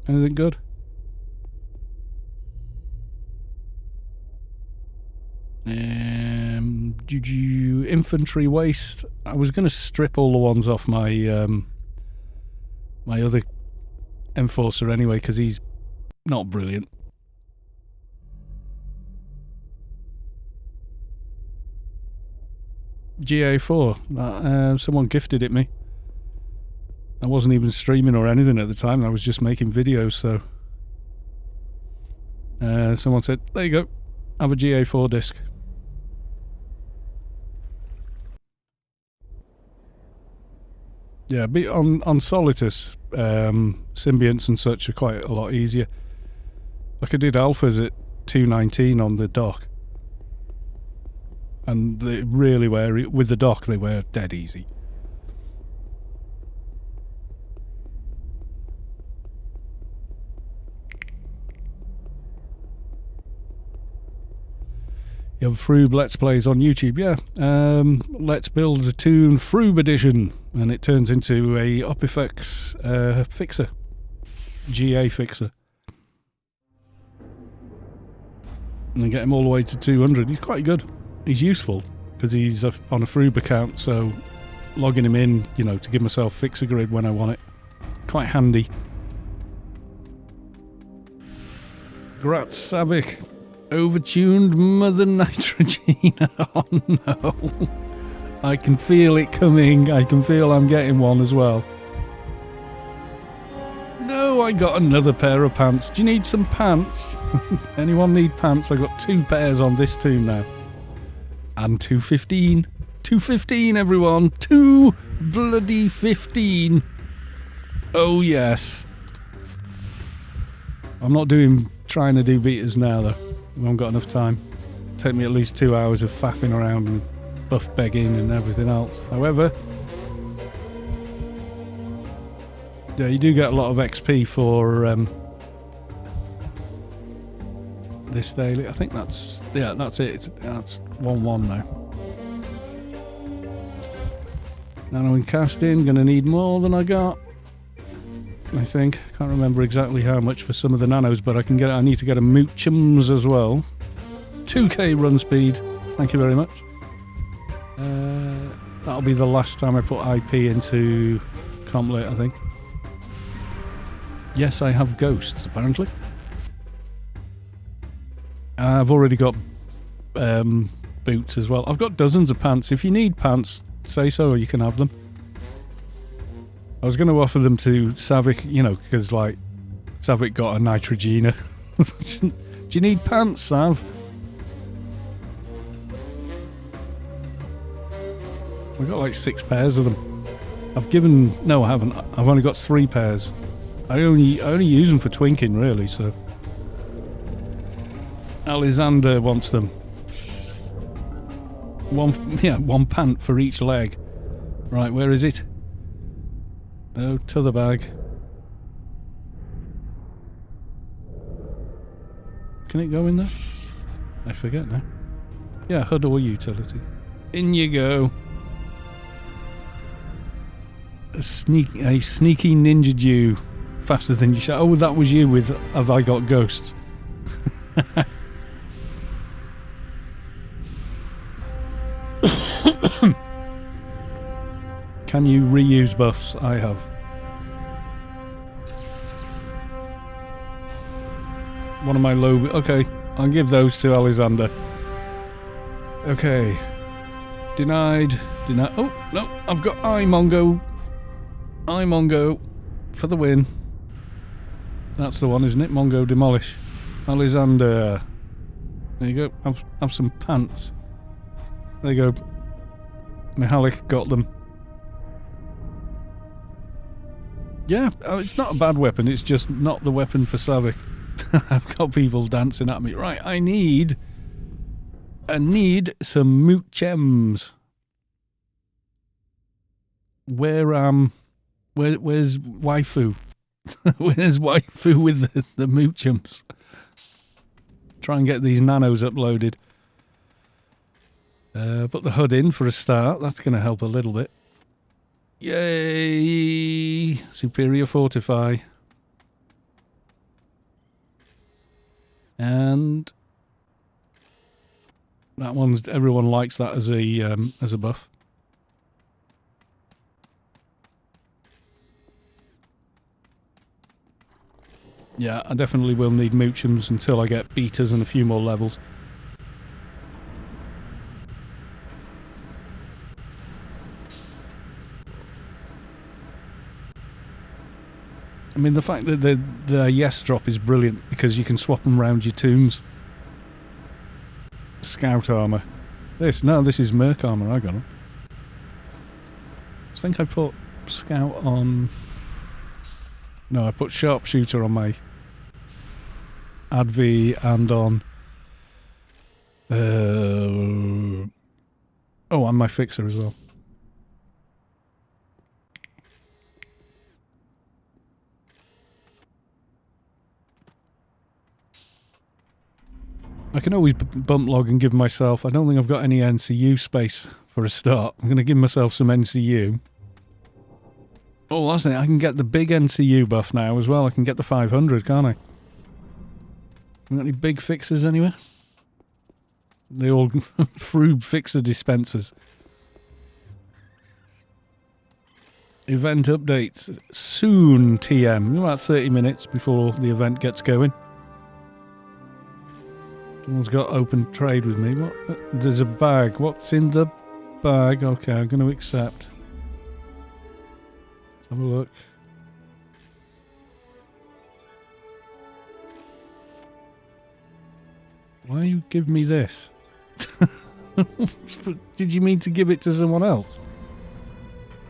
Anything good? Infantry waste. I was going to strip all the ones off my my other Enforcer anyway, because he's not brilliant. GA4. Someone gifted it me. I wasn't even streaming or anything at the time. I was just making videos, so... someone said, there you go. Have a GA4 disc. Yeah, on Solitus, symbionts and such are quite a lot easier. Like I did alphas at 2.19 on the dock. And they really were, with the dock, they were dead easy. You have Froob Let's Plays on YouTube, yeah. Let's build a toon Froob edition, and it turns into a Opifex fixer. GA fixer. And then get him all the way to 200. He's quite good. He's useful because he's on a Froob account, so logging him in, you know, to give myself fixer grid when I want it. Quite handy. Grat Savick. Overtuned Mother Nitrogen. Oh no. I can feel it coming. I can feel I'm getting one as well. No, I got another pair of pants. Do you need some pants? Anyone need pants? I got 2 pairs on this toon now. And 2.15. 2.15, everyone. 2 bloody 15. Oh, yes. I'm not doing trying to do betas now, though. We haven't got enough time. Take me at least 2 hours of faffing around and buff begging and everything else. However, yeah, you do get a lot of XP for this daily. I think that's it. That's 1-1 now. Nano and casting, gonna need more than I got. I think. Can't remember exactly how much for some of the nanos, but I need to get a Moochums as well. 2k run speed. Thank you very much. That'll be the last time I put IP into Complet, I think. Yes, I have ghosts, apparently. I've already got boots as well. I've got dozens of pants. If you need pants, say so, or you can have them. I was going to offer them to Savik, you know, because, like, Savik got a Nitrogena. Do you need pants, Sav? We've got, like, 6 pairs of them. No, I haven't. I've only got 3 pairs. I only use them for twinking, really, so... Alexander wants them. One pant for each leg. Right, where is it? No, to the bag. Can it go in there? I forget now. Yeah, Hodor utility. In you go. A sneaky ninja Jew. Faster than you shout. Oh, that was you with Have I Got Ghosts? Can you reuse buffs? I have. One of my low... Okay, I'll give those to Alexander. Okay. Denied. Oh, no, I've got Imongo. Imongo for the win. That's the one, isn't it? Mongo Demolish. Alexander. There you go. Have some pants. There you go. Mihalik got them. Yeah, it's not a bad weapon, it's just not the weapon for Savik. I've got people dancing at me. Right, I need some Moochems. Where's waifu? Where's waifu with the Moochems? Try and get these nanos uploaded. Put the HUD in for a start, that's going to help a little bit. Yay! Superior Fortify. And that one's, everyone likes that as a buff. Yeah, I definitely will need Moochems until I get betas and a few more levels. I mean, the fact that the yes drop is brilliant because you can swap them around your toons. Scout armor. This is Merc armor. I got it. I think I put Scout on. No, I put Sharpshooter on my Adv and on. Oh, and my Fixer as well. I can always bump log and give myself... I don't think I've got any NCU space for a start. I'm going to give myself some NCU. Oh, that's it. I can get the big NCU buff now as well. I can get the 500, can't I? Got any big fixers anywhere? They all... Froob fixer dispensers. Event updates. Soon, TM. About 30 minutes before the event gets going. Someone's got open trade with me. What? There's a bag. What's in the bag? Okay, I'm going to accept. Let's have a look. Why you give me this? Did you mean to give it to someone else?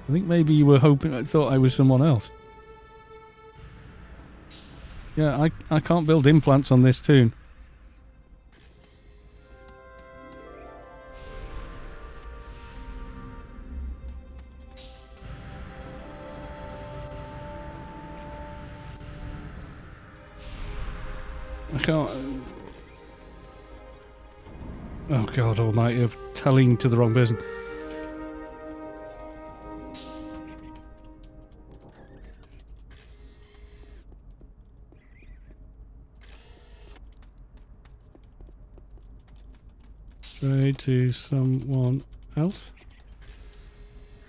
I think maybe you were hoping... I thought I was someone else. Yeah, I can't build implants on this toon. I can't... Oh God almighty, I'm telling to the wrong person. Trade to someone else.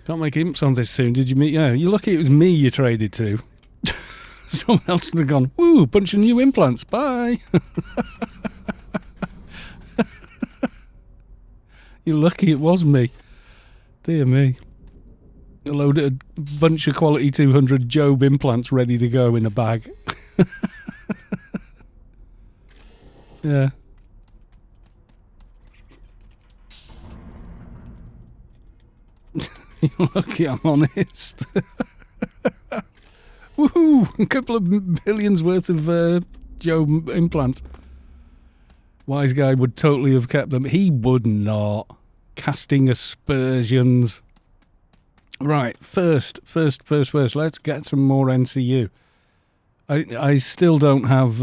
Can't make imps on this soon, did you meet? Yeah, you're lucky it was me you traded to. Someone else would have gone, woo, bunch of new implants, bye. You're lucky it was me. Dear me. A bunch of quality 200 Job implants ready to go in a bag. Yeah. You're lucky I'm honest. Woohoo! A couple of billions worth of Job implants. Wise guy would totally have kept them. He would not. Casting aspersions. Right, first. Let's get some more NCU. I still don't have...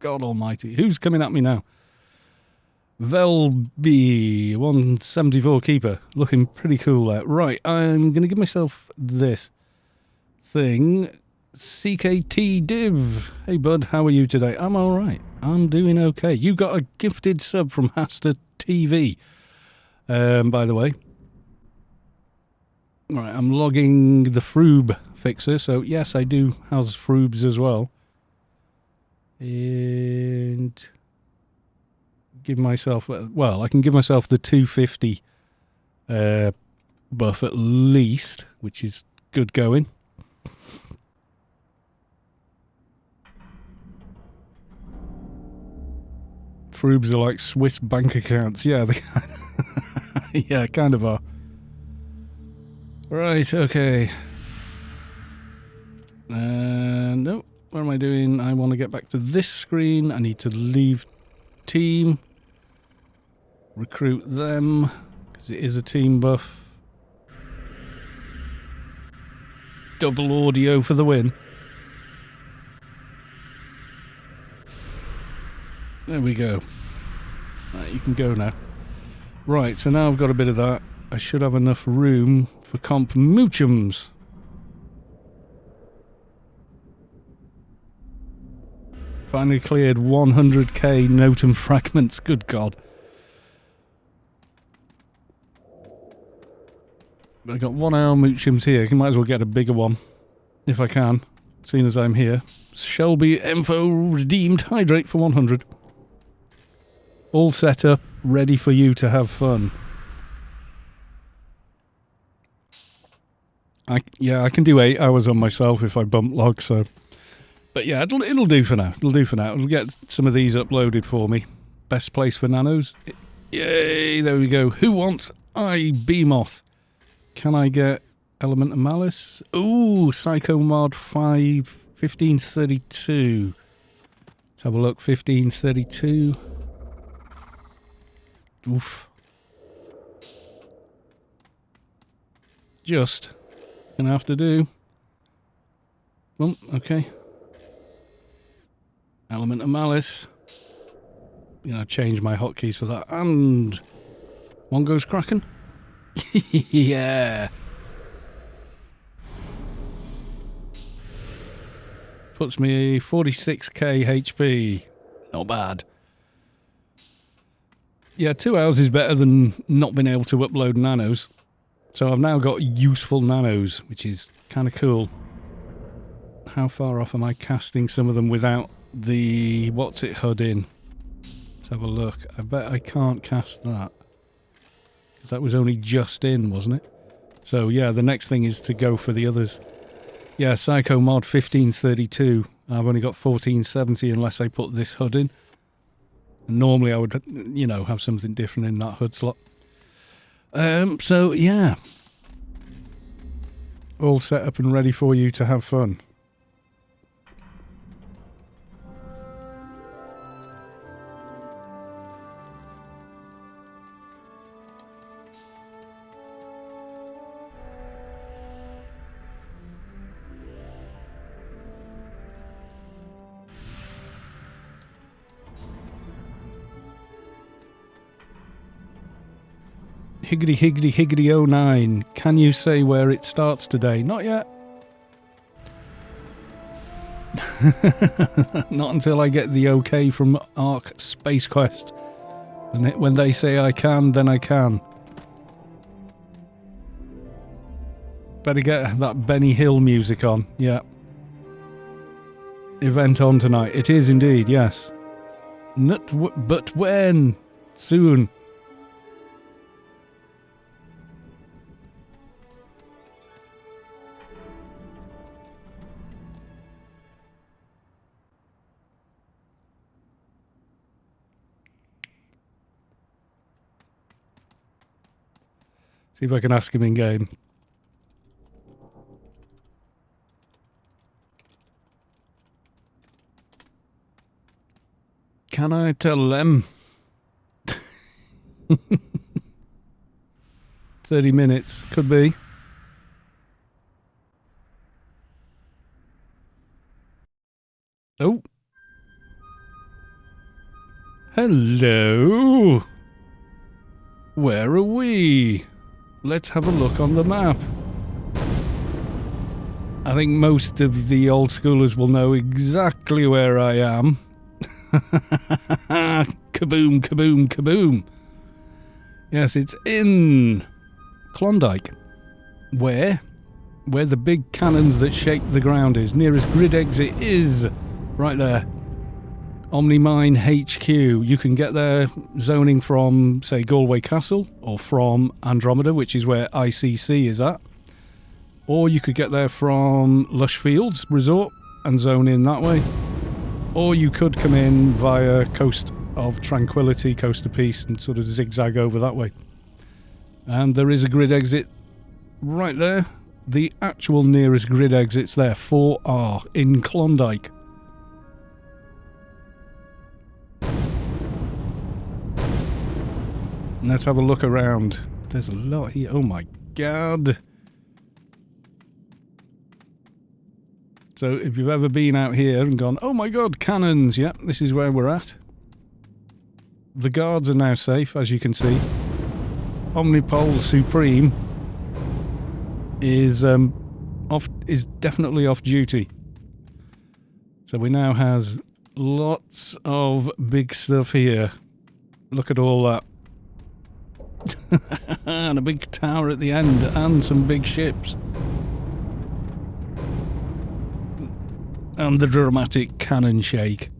God almighty. Who's coming at me now? Velby 174 keeper. Looking pretty cool there. Right, I'm going to give myself this thing. CKT Div. Hey bud, how are you today? I'm alright. I'm doing okay. You got a gifted sub from Hasta TV. By the way. Right, I'm logging the Froob fixer. So yes, I do house Froobs as well. And... give myself, well, I can give myself the 250 buff at least, which is good going. Froobs are like Swiss bank accounts. Yeah, they yeah, kind of are. Right, okay. No, what am I doing? I want to get back to this screen. I need to leave team. Recruit them, because it is a team buff. Double audio for the win. There we go. Right, you can go now. Right, so now I've got a bit of that. I should have enough room for comp moochums. Finally cleared 100k Notum fragments. Good God. I got 1 hour moochums here. I might as well get a bigger one if I can, seeing as I'm here. Shelby Info redeemed. Hydrate for 100. All set up, ready for you to have fun. I can do 8 hours on myself if I bump log, so... But yeah, it'll do for now. It'll get some of these uploaded for me. Best place for nanos. Yay, there we go. Who wants Beamoth? Can I get Element of Malice? Ooh, Psycho Mod 5, 1532. Let's have a look. 1532. Oof. Just gonna have to do. Oh, okay. Element of Malice. Gonna change my hotkeys for that. And one goes Kraken. Yeah. Puts me 46k HP. Not bad. Yeah, 2 hours is better than not being able to upload nanos. So I've now got useful nanos, which is kind of cool. How far off am I casting some of them without the... what's it HUD in? Let's have a look. I bet I can't cast that. Because that was only just in, wasn't it? So yeah, the next thing is to go for the others. Yeah, Psycho Mod 1532. I've only got 1470 unless I put this HUD in. And normally I would, you know, have something different in that HUD slot. So yeah. All set up and ready for you to have fun. Higgity higgity higgity 09. Can you say where it starts today? Not yet. Not until I get the okay from Arc Spacequest. And when they say I can, then I can. Better get that Benny Hill music on. Yeah. Event on tonight. It is indeed, yes. But when? Soon. See if I can ask him in game. Can I tell them? 30 minutes, could be. Oh. Hello. Where are we? Let's have a look on the map. I think most of the old schoolers will know exactly where I am. Kaboom, kaboom, kaboom. Yes, it's in Clondyke. Where the big cannons that shake the ground is. Nearest grid exit is right there. Omni-Mine HQ. You can get there zoning from, say, Galway Castle or from Andromeda, which is where ICC is at. Or you could get there from Lush Fields Resort and zone in that way. Or you could come in via Coast of Tranquility, Coast of Peace, and sort of zigzag over that way. And there is a grid exit right there. The actual nearest grid exit's there, 4R in Clondyke. Let's have a look around. There's a lot here. Oh my god. So if you've ever been out here and gone, oh my god, cannons, yep, this is where we're at. The guards are now safe, as you can see. Omnipole Supreme is definitely off duty. So we now has lots of big stuff here. Look at all that. And a big tower at the end and some big ships. And the dramatic cannon shake.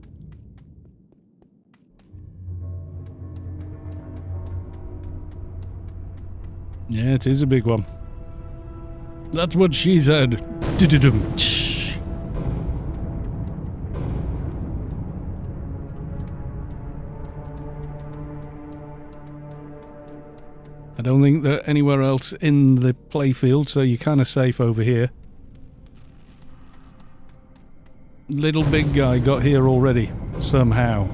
Yeah, it is a big one. That's what she said. I don't think they're anywhere else in the playfield, so you're kind of safe over here. Little big guy got here already, somehow.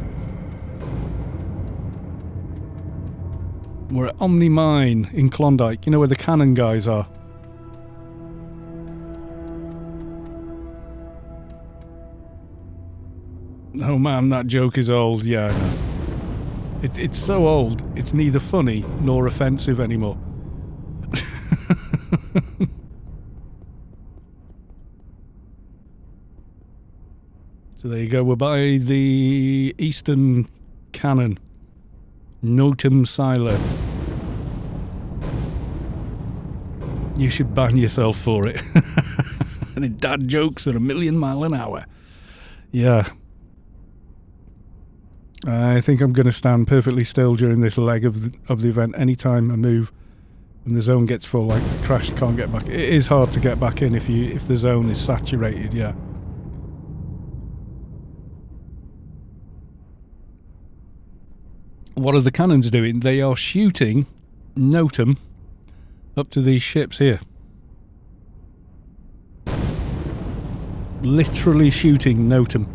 We're at Omni-Mine in Clondyke. You know where the cannon guys are? Oh man, that joke is old. Yeah, I know. It's so old, it's neither funny nor offensive anymore. So there you go, we're by the Eastern Cannon. Notum Silo. You should ban yourself for it. And the dad jokes are 1,000,000 miles an hour. Yeah. I think I'm going to stand perfectly still during this leg of the event. Anytime I move and the zone gets full, like crash, can't get back. It is hard to get back in if the zone is saturated. Yeah. What are the cannons doing? They are shooting Notum up to these ships here. Literally shooting Notum.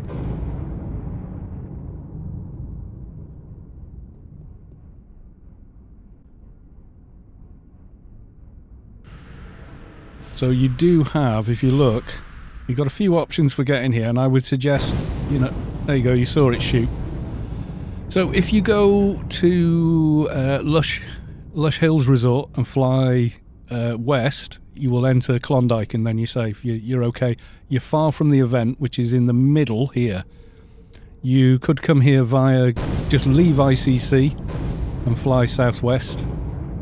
So you do have, if you look, you've got a few options for getting here, and I would suggest, you know, there you go, you saw it shoot. So if you go to Lush Lush Hills Resort and fly west, you will enter Clondyke and then you're safe. You're okay. You're far from the event, which is in the middle here. You could come here via, just leave ICC and fly southwest,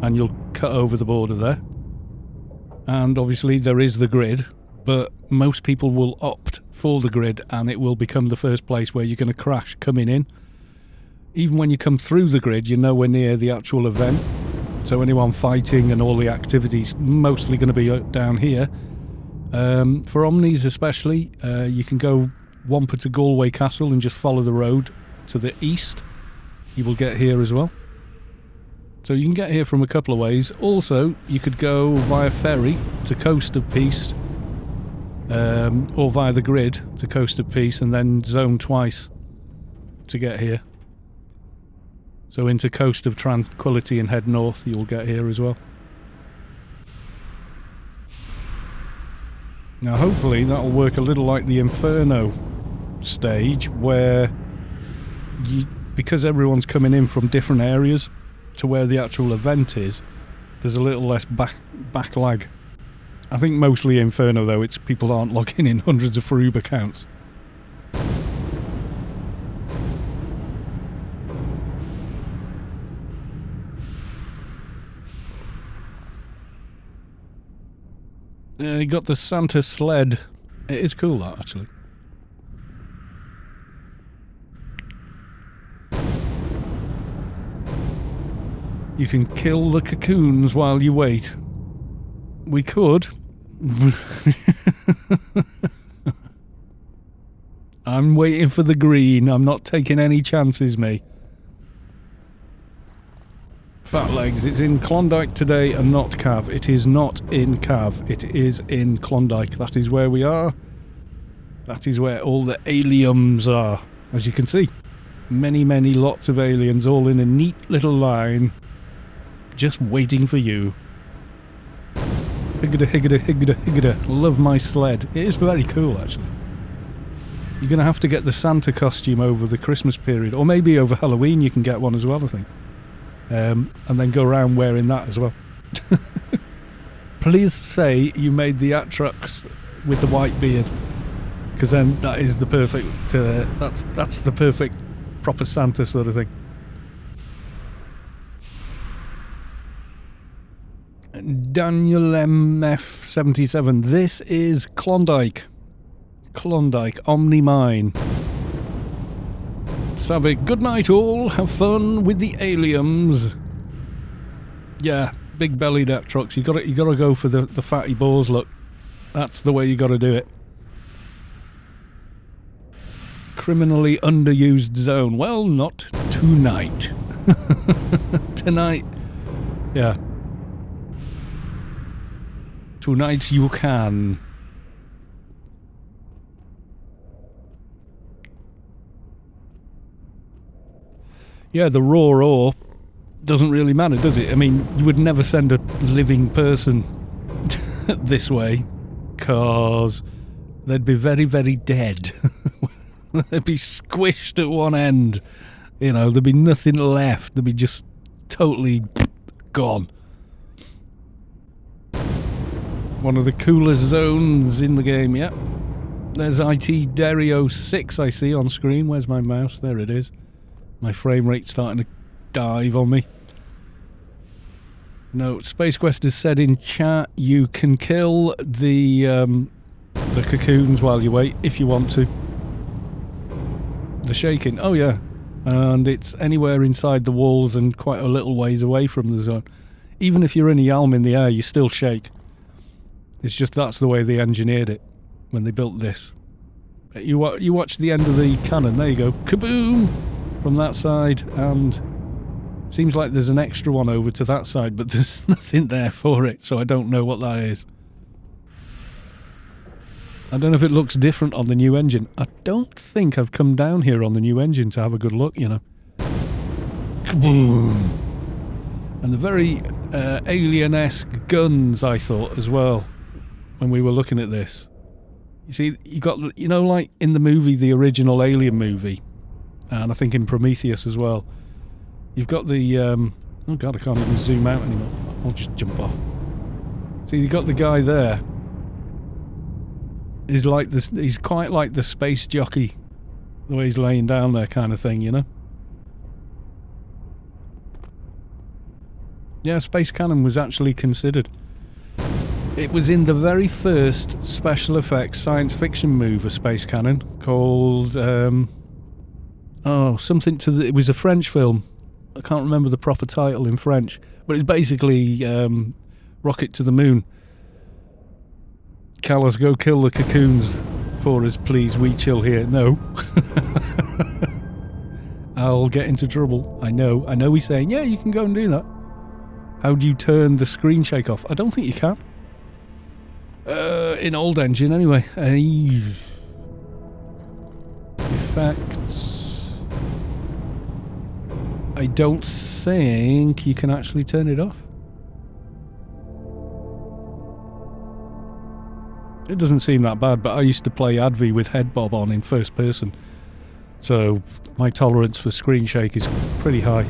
and you'll cut over the border there. And obviously there is the grid, but most people will opt for the grid, and it will become the first place where you're going to crash coming in. Even when you come through the grid, you're nowhere near the actual event. So anyone fighting and all the activities mostly going to be down here. For Omnis especially, you can go Wampa to Galway Castle and just follow the road to the east. You will get here as well. So you can get here from a couple of ways. Also, you could go via ferry to Coast of Peace, or via the grid to Coast of Peace, and then zone twice to get here. So into Coast of Tranquility and head north, you'll get here as well. Now hopefully that'll work a little like the Inferno stage, where because everyone's coming in from different areas to where the actual event is, there's a little less back lag. I think mostly Inferno though, it's people aren't logging in hundreds of Froob accounts. You got the Santa sled. It is cool, that, actually. You can kill the cocoons while you wait. We could. I'm waiting for the green. I'm not taking any chances, me. Fat Legs, it's in Clondyke today and not Cav. It is not in Cav, it is in Clondyke. That is where we are. That is where all the aliens are. As you can see, many lots of aliens all in a neat little line, just waiting for you. Higgada, higgada, higgada, higgada. Love my sled. It is very cool, actually. You're going to have to get the Santa costume over the Christmas period, or maybe over Halloween you can get one as well, I think. And then go around wearing that as well. Please say you made the Atrox with the white beard, because then that is the perfect. That's the perfect proper Santa sort of thing. Daniel MF77. This is Clondyke. Clondyke Omni Mine. Savick, good night all, have fun with the aliens. Yeah, big bellied Atrox. You gotta go for the fatty balls look. That's the way you gotta do it. Criminally underused zone. Well, not tonight. Tonight. Yeah. Tonight you can. Yeah, the raw ore doesn't really matter, does it? I mean, you would never send a living person this way, because they'd be very dead. They'd be squished at one end. You know, there'd be nothing left. They'd be just totally gone. One of the coolest zones in the game, yeah. There's IT DIO 6 I see on screen. Where's my mouse? There it is. My frame rate's starting to dive on me. No, SpaceQuest has said in chat you can kill the cocoons while you wait, if you want to. The shaking, oh yeah. And it's anywhere inside the walls and quite a little ways away from the zone. Even if you're in a Yalm in the air, you still shake. It's just that's the way they engineered it when they built this. You watch the end of the cannon, there you go. Kaboom! From that side, and seems like there's an extra one over to that side, but there's nothing there for it, so I don't know what that is. I don't know if it looks different on the new engine. I don't think I've come down here on the new engine to have a good look, you know. Kaboom! And the very alien-esque guns, I thought, as well, when we were looking at this. You see, you got, you know, like in the movie, the original Alien movie, and I think in Prometheus as well, you've got the Oh god, I can't even zoom out anymore. I'll just jump off. See, you got the guy there. He's like this. He's quite like the space jockey, the way he's laying down there, kind of thing, you know. Yeah, Space Cannon was actually considered. It was in the very first special effects science fiction movie, Space Cannon, called something to the. It was a French film. I can't remember the proper title in French, but it's basically Rocket to the Moon. Callis, go kill the cocoons for us, please. We chill here. No. I'll get into trouble. I know he's saying, yeah, you can go and do that. How do you turn the screen shake off? I don't think you can. In old engine, anyway. Effects. I don't think you can actually turn it off. It doesn't seem that bad, but I used to play Advi with head bob on in first person. So my tolerance for screen shake is pretty high.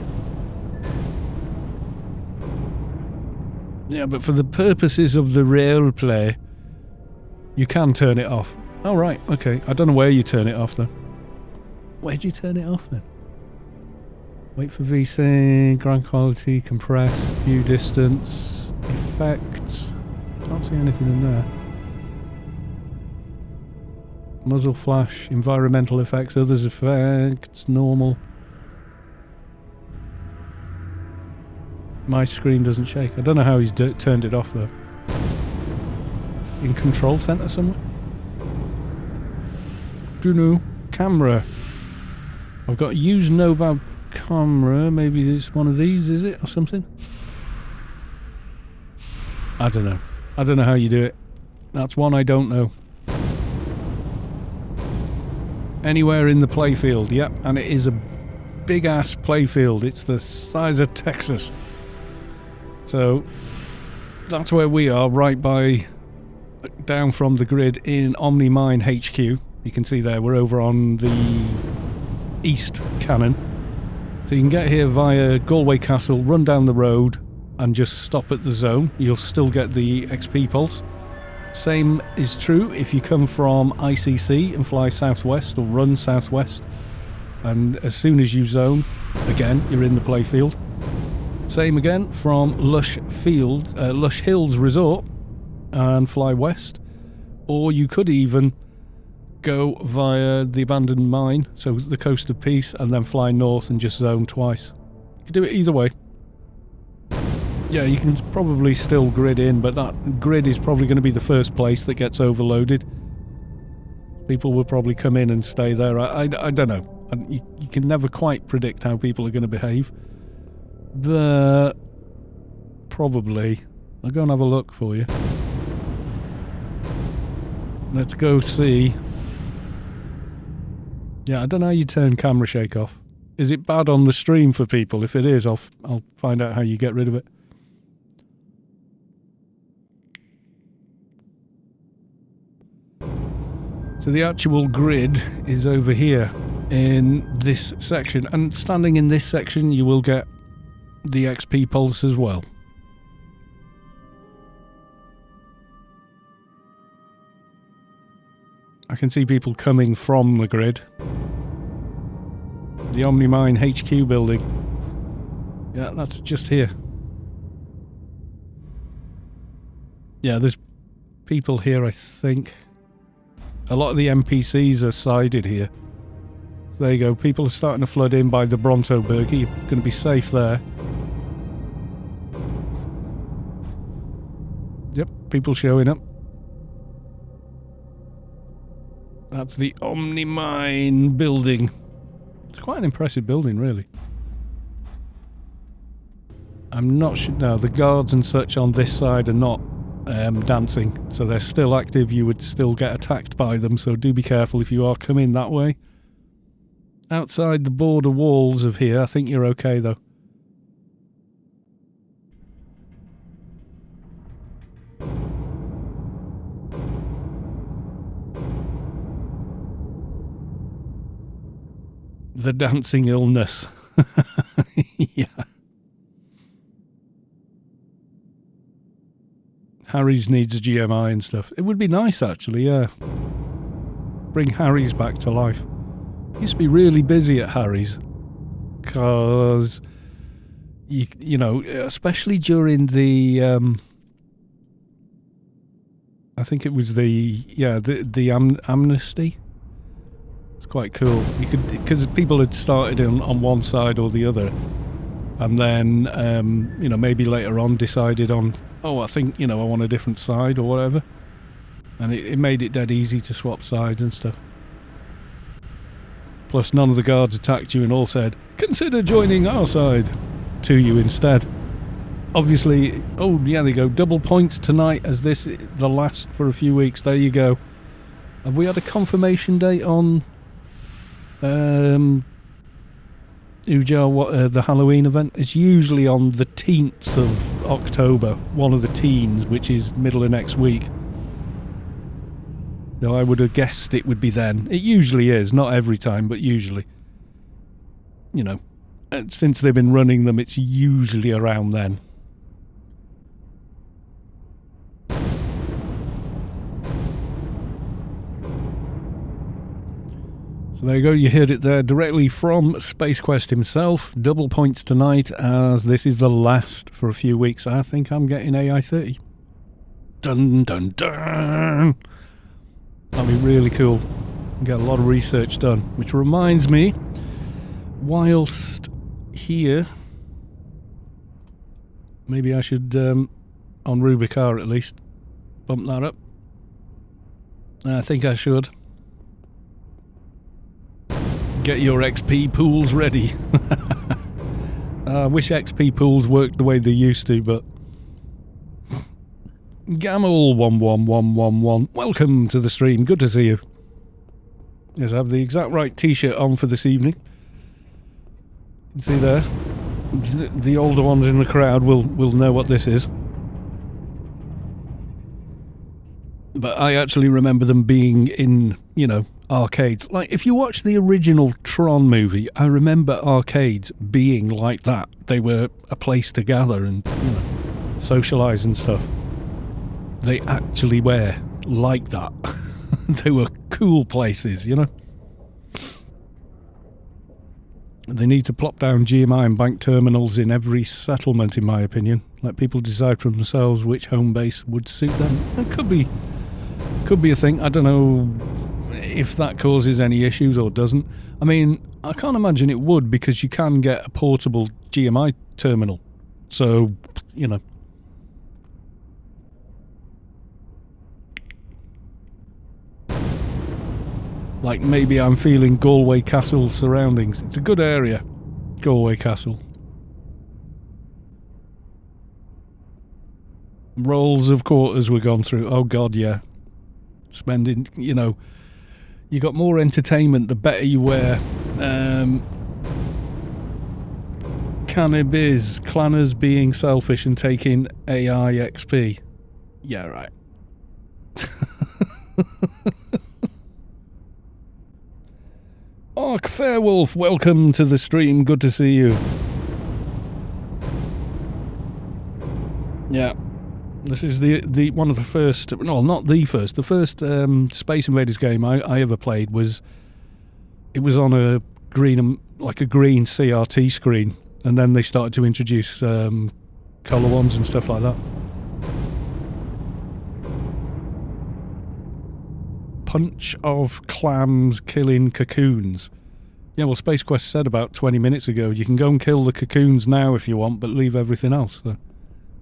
Yeah, but for the purposes of the real play, you can turn it off. Oh, right, okay. I don't know where you turn it off, though. Where'd you turn it off, then? Wait for VSync, ground quality, compress, view distance, effects. Can't see anything in there. Muzzle flash, environmental effects, others effects, normal. My screen doesn't shake. I don't know how he's turned it off though. In control center somewhere? Dunno. Camera. I've got use Nobab camera. Maybe it's one of these, is it? Or something? I don't know. I don't know how you do it. That's one I don't know. Anywhere in the playfield, yep, and it is a big ass playfield. It's the size of Texas. So that's where we are, right by down from the grid in Omni Mine HQ. You can see there we're over on the east cannon. So you can get here via Galway Castle, run down the road and just stop at the zone. You'll still get the XP pulse. Same is true if you come from ICC and fly southwest or run southwest, and as soon as you zone, again, you're in the playfield. Same again from Lush Hills Resort and fly west, or you could even go via the abandoned mine, so the Coast of Peace, and then fly north and just zone twice. You can do it either way. Yeah, you can probably still grid in, but that grid is probably going to be the first place that gets overloaded. People will probably come in and stay there. I don't know. You can never quite predict how people are going to behave. But probably. I'll go and have a look for you. Let's go see. Yeah, I don't know how you turn camera shake off. Is it bad on the stream for people? If it is, I'll find out how you get rid of it. So the actual grid is over here in this section, and standing in this section you will get the XP pulse as well. I can see people coming from the grid. The Omni Mine HQ building. Yeah, that's just here. Yeah, there's people here, I think. A lot of the NPCs are sided here. There you go. People are starting to flood in by the Bronto Burger. You're going to be safe there. Yep, people showing up. That's the Omni Mine building. It's quite an impressive building, really. I'm not sure. No, the guards and such on this side are not dancing, so they're still active. You would still get attacked by them, so do be careful if you are coming that way. Outside the border walls of here, I think you're okay though. The dancing illness. Yeah. Harry's needs a GMI and stuff. It would be nice, actually, yeah. Bring Harry's back to life. Used to be really busy at Harry's. Because, you know, especially during the... I think it was the amnesty. It's quite cool. You could, because people had started on one side or the other, and then you know, maybe later on decided on, oh, I think, you know, I want a different side or whatever, and it made it dead easy to swap sides and stuff. Plus, none of the guards attacked you and all said, "Consider joining our side," to you instead. Obviously, oh yeah, there you go. Double points tonight as this the last for a few weeks. There you go. Have we had a confirmation date on Ujar, what the Halloween event? It's usually on the 10th of October, one of the teens, which is middle of next week. Though I would have guessed it would be then. It usually is, not every time, but usually. You know, since they've been running them, it's usually around then. So there you go, you heard it there directly from SpaceQuest himself. Double points tonight, as this is the last for a few weeks. I think I'm getting AI-30. Dun dun dun! That'll be really cool. Get a lot of research done. Which reminds me, whilst here, maybe I should, on Rubicar at least, bump that up. I think I should. Get your XP pools ready. I wish XP pools worked the way they used to, but... Gamel11111, welcome to the stream, good to see you. Yes, I have the exact right t-shirt on for this evening. You can see there, the older ones in the crowd will know what this is. But I actually remember them being in, you know, arcades. Like, if you watch the original Tron movie, I remember arcades being like that. They were a place to gather and, you know, socialise and stuff. They actually were like that. They were cool places, you know. They need to plop down GMI and bank terminals in every settlement, in my opinion. Let people decide for themselves which home base would suit them. It could be a thing. I don't know if that causes any issues or doesn't. I mean, I can't imagine it would, because you can get a portable GMI terminal. So, you know. Like, maybe I'm feeling Galway Castle surroundings. It's a good area, Galway Castle. Rolls of quarters were gone through. Oh god, yeah. Spending, you know, you got more entertainment the better you wear. Cannabis, clanners being selfish and taking AI XP. Yeah, right. Ark Fairwolf, welcome to the stream. Good to see you. Yeah. This is the one of the first, no, not the first. The first Space Invaders game I ever played was, it was on a green, like a green CRT screen, and then they started to introduce colour ones and stuff like that. Punch of clams killing cocoons. Yeah, well, SpaceQuest said about 20 minutes ago, you can go and kill the cocoons now if you want, but leave everything else. So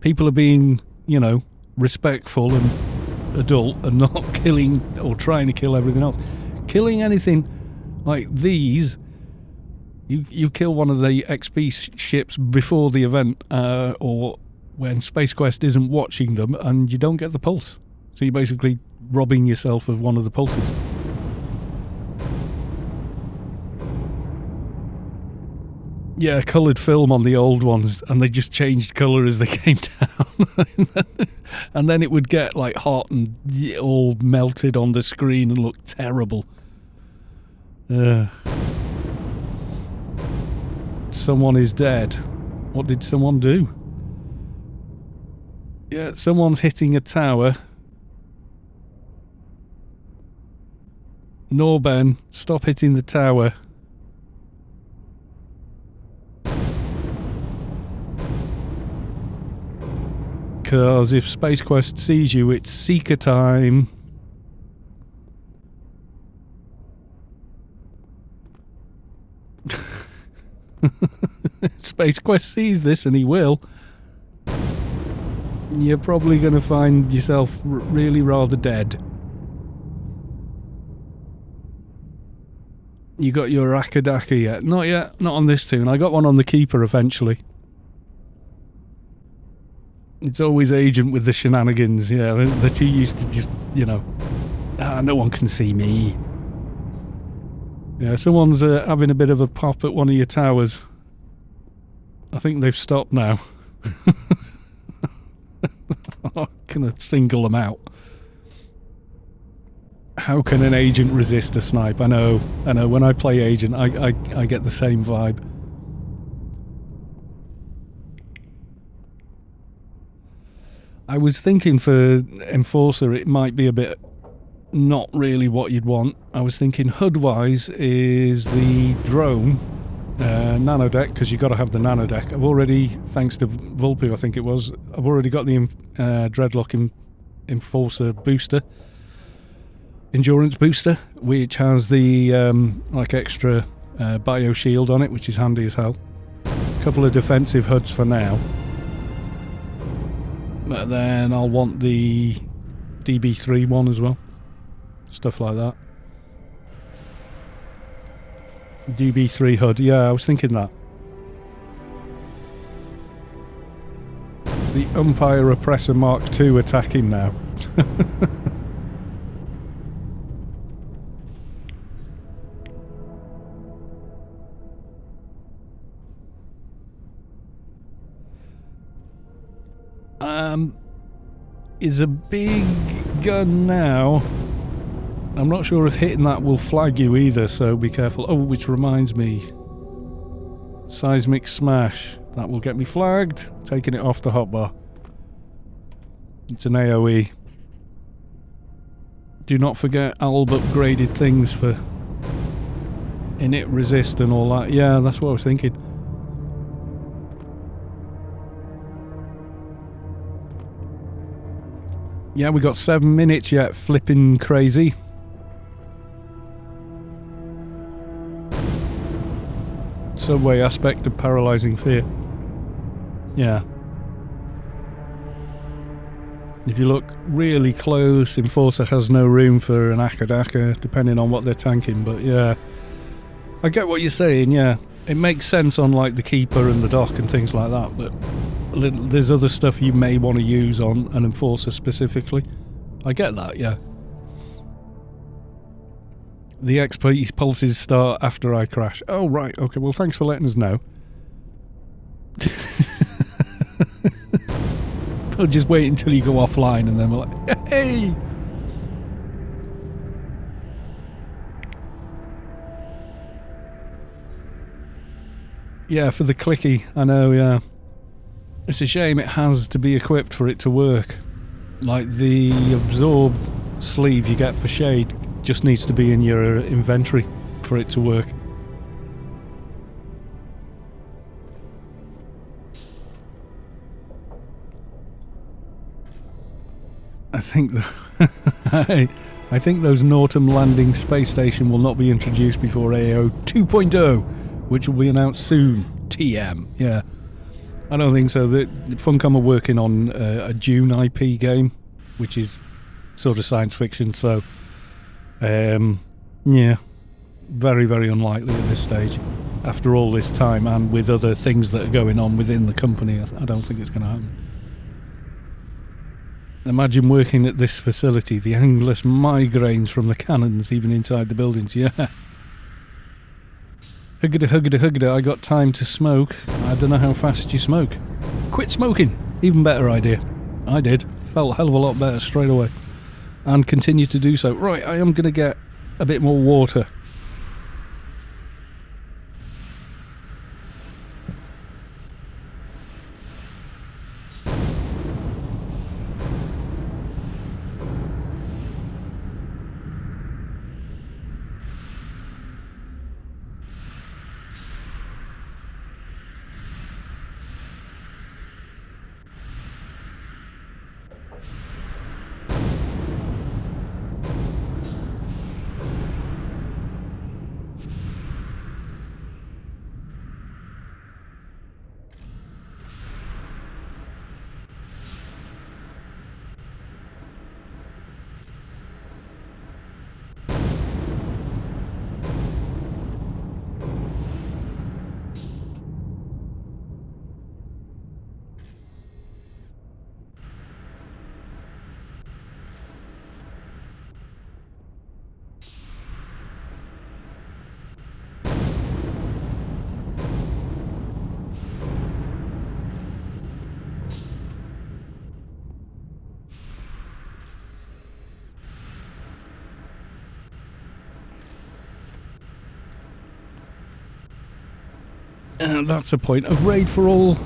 people are being, you know, respectful and adult and not killing or trying to kill everything else. Killing anything like these, you kill one of the XP ships before the event, or when SpaceQuest isn't watching them, and you don't get the pulse. So you're basically robbing yourself of one of the pulses. Yeah, coloured film on the old ones, and they just changed colour as they came down. And then it would get like hot and all melted on the screen and look terrible. Someone is dead. What did someone do? Yeah, someone's hitting a tower. Norben, stop hitting the tower. Because if SpaceQuest sees you, it's seeker time. SpaceQuest sees this, and he will. You're probably going to find yourself really rather dead. You got your Akadaka yet? Not yet. Not on this toon. I got one on the Keeper eventually. It's always Agent with the shenanigans. Yeah, the two used to just, you know, no one can see me. Yeah, someone's having a bit of a pop at one of your towers. I think they've stopped now. I'm gonna single them out. How can an agent resist a snipe? I know. When I play agent, I get the same vibe. I was thinking for Enforcer, it might be a bit not really what you'd want. I was thinking HUD-wise is the drone, Nano-deck, because you've got to have the Nano-deck. I've already, thanks to Vulpu, I think it was, I've already got the Dreadlock Enforcer booster. Endurance booster, which has the like extra bio shield on it, which is handy as hell. A couple of defensive HUDs for now. But then I'll want the DB3 one as well. Stuff like that. DB3 HUD, yeah, I was thinking that. The Umpire Oppressor Mark II attacking now. Is a big gun now. I'm not sure if hitting that will flag you either, so be careful. Oh, which reminds me. Seismic Smash. That will get me flagged. Taking it off the hotbar. It's an AoE. Do not forget Alb upgraded things for init resist and all that. Yeah, that's what I was thinking. Yeah, we got 7 minutes yet, flipping crazy. Subway aspect of paralysing fear. Yeah. If you look really close, Enforcer has no room for an Akadaka, depending on what they're tanking, but yeah. I get what you're saying, yeah. It makes sense on like the Keeper and the Dock and things like that, but there's other stuff you may want to use on an Enforcer specifically. I get that, yeah. The XP pulses start after I crash. Oh, right, okay, well thanks for letting us know. I'll just wait until you go offline and then we're like, hey! Yeah, for the clicky, I know, yeah. It's a shame it has to be equipped for it to work. Like the absorb sleeve you get for shade just needs to be in your inventory for it to work. I think I think those Norton Landing Space Station will not be introduced before AO 2.0, which will be announced soon. TM, yeah. I don't think so. Funcom are working on a Dune IP game, which is sort of science fiction, so yeah, very, very unlikely at this stage. After all this time, and with other things that are going on within the company, I don't think it's going to happen. Imagine working at this facility, the endless migraines from the cannons even inside the buildings, yeah. Huggada, huggada, huggada, I got time to smoke. I don't know how fast you smoke. Quit smoking! Even better idea. I did. Felt a hell of a lot better straight away. And continue to do so. Right, I am going to get a bit more water. And that's a point. A raid for all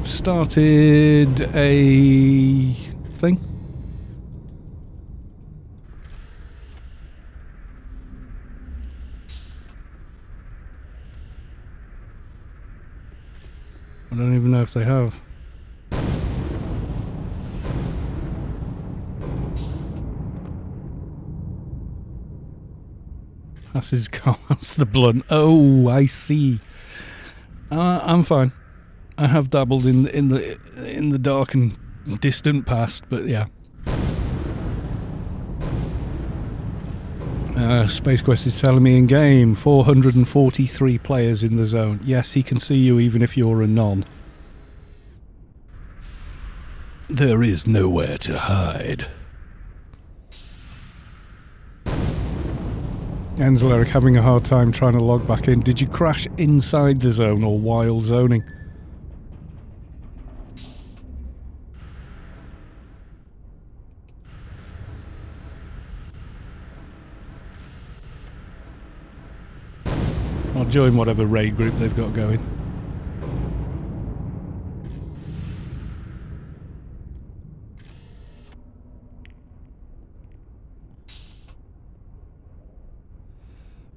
started a thing. I don't even know if they have. Passes cars the blunt. Oh, I see. I'm fine. I have dabbled in the dark and distant past, but yeah. SpaceQuest is telling me in game 443 players in the zone. Yes, he can see you even if you're a non. There is nowhere to hide. Enzleric having a hard time trying to log back in. Did you crash inside the zone or while zoning? I'll join whatever raid group they've got going.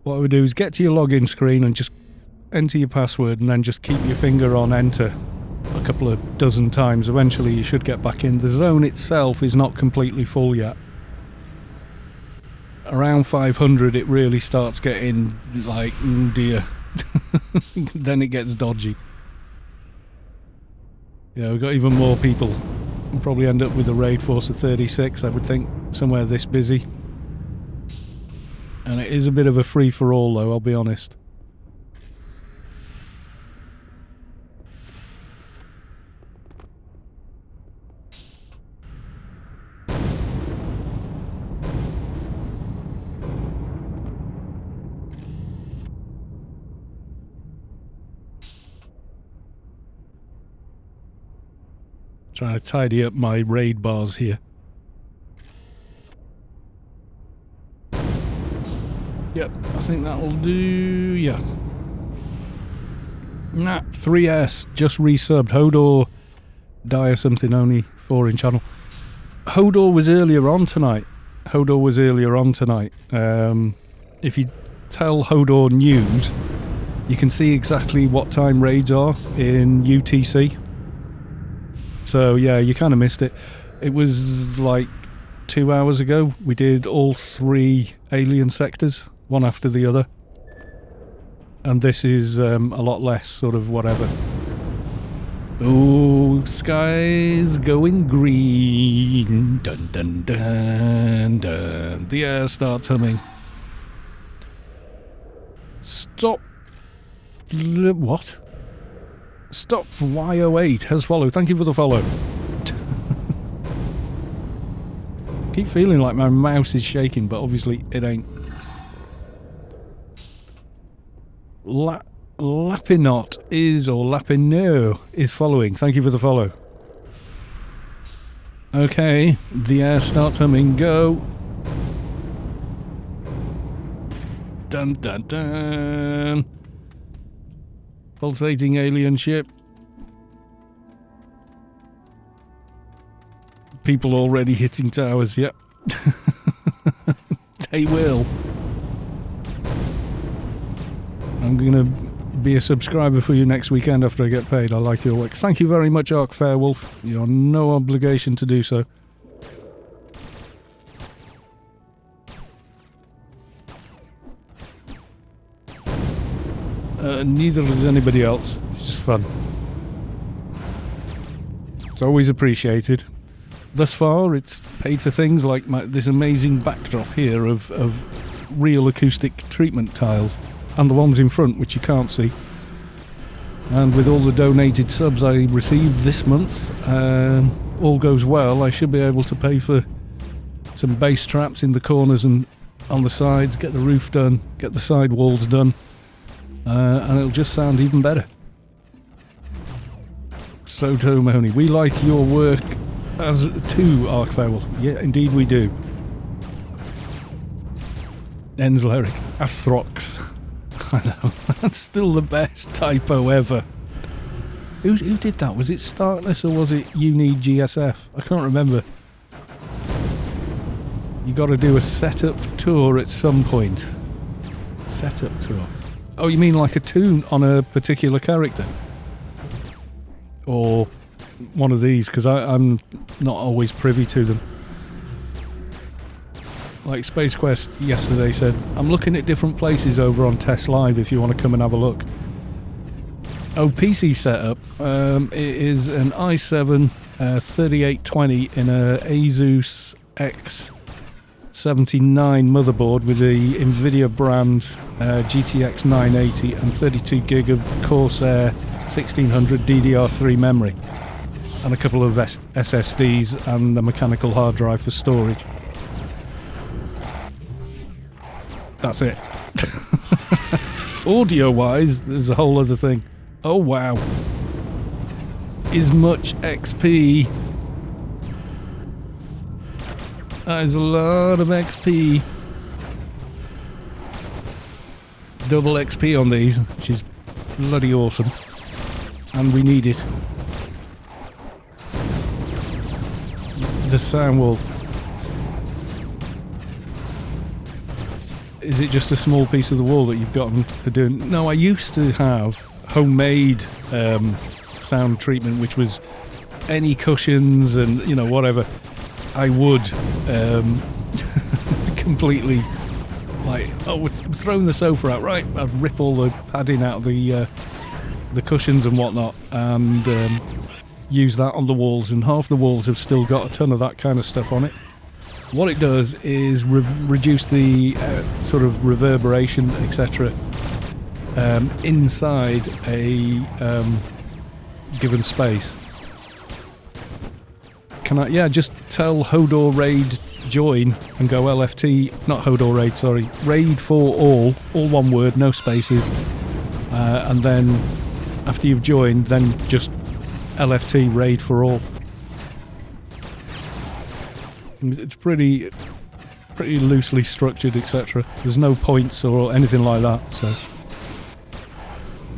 What I would do is get to your login screen and just enter your password and then just keep your finger on enter a couple of dozen times. Eventually you should get back in. The zone itself is not completely full yet. Around 500 it really starts getting like, oh dear. Then it gets dodgy. Yeah, we've got even more people. We'll probably end up with a raid force of 36, I would think, somewhere this busy. And it is a bit of a free-for-all though, I'll be honest. Trying to tidy up my raid bars here. Yep, I think that'll do, yeah. Nat 3S just resubbed. Hodor, DIO something only 4 in channel. Hodor was earlier on tonight. If you tell Hodor news, you can see exactly what time raids are in UTC. So yeah, you kind of missed it. It was like 2 hours ago. We did all 3 alien sectors, one after the other. And this is a lot less sort of whatever. Oh, sky's going green. Dun dun dun dun. The air starts humming. Stop. What? Stop Y08 has followed. Thank you for the follow. Keep feeling like my mouse is shaking, but obviously it ain't. Lapinot is, or Lapino is following. Thank you for the follow. Okay, the air starts humming. Go. Dun dun dun. Pulsating alien ship. People already hitting towers, yep. They will. I'm going to be a subscriber for you next weekend after I get paid. I like your work. Thank you very much, Ark Fairwolf. You're no obligation to do so. Neither is anybody else. It's just fun. It's always appreciated. Thus far, it's paid for things like this amazing backdrop here of real acoustic treatment tiles. And the ones in front, which you can't see. And with all the donated subs I received this month, all goes well, I should be able to pay for some bass traps in the corners and on the sides, get the roof done, get the side walls done. And it'll just sound even better. So Tomoni, we like your work as too, Ark Fairwolf. Yeah, indeed we do. Enzleric, Athrox. I know. That's still the best typo ever. Who did that? Was it Starkness or was it You Need GSF? I can't remember. You got to do a setup tour at some point. Setup tour. Oh, you mean like a toon on a particular character? Or one of these, because I'm not always privy to them. Like Space Quest yesterday said, I'm looking at different places over on Test Live if you want to come and have a look. Oh, PC setup. It is an i7 3820 in a Asus X79 motherboard with the Nvidia brand GTX 980 and 32 gig of Corsair 1600 DDR3 memory, and a couple of SSDs and a mechanical hard drive for storage. That's it. Audio wise, there's a whole other thing. Oh wow. Is much XP. That is a lot of XP. Double XP on these, which is bloody awesome. And we need it. The sound will... Is it just a small piece of the wall that you've gotten to do? No, I used to have homemade sound treatment, which was any cushions and, you know, whatever. I would completely, like, oh, we're throwing the sofa out, right? I'd rip all the padding out of the cushions and whatnot, and use that on the walls, and half the walls have still got a ton of that kind of stuff on it. What it does is reduce the sort of reverberation, etc. Inside a given space. Can I? Yeah, just tell Hodor raid join and go LFT. Not Hodor raid, sorry. Raid for all one word, no spaces. And then after you've joined, then just LFT raid for all. It's pretty loosely structured, etc. There's no points or anything like that, so.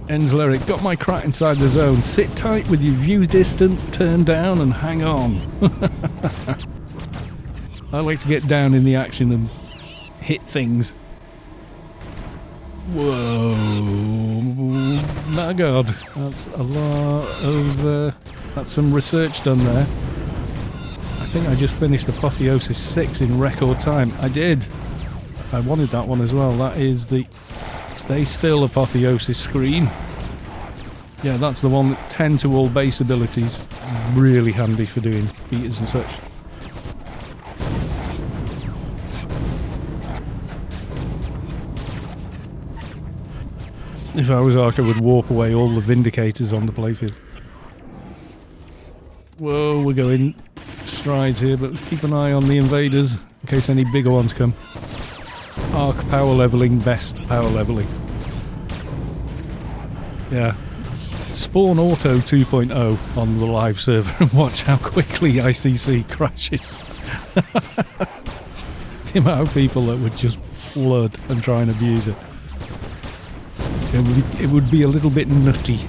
Ends lyric, got my crat inside the zone. Sit tight with your view distance turned down and hang on. I like to get down in the action and hit things. Whoa. My God. That's a lot of... that's some research done there. I think I just finished Apotheosis 6 in record time. I did. I wanted that one as well. That is the Stay Still Apotheosis screen. Yeah, that's the one that 10 to all base abilities. Really handy for doing beaters and such. If I was Ark, I would warp away all the Vindicators on the playfield. Whoa, we're going strides here, but keep an eye on the invaders in case any bigger ones come. Ark power leveling, best power leveling. Yeah. Spawn Auto 2.0 on the live server and watch how quickly ICC crashes. The amount of people that would just flood and try and abuse it. It would be a little bit nutty.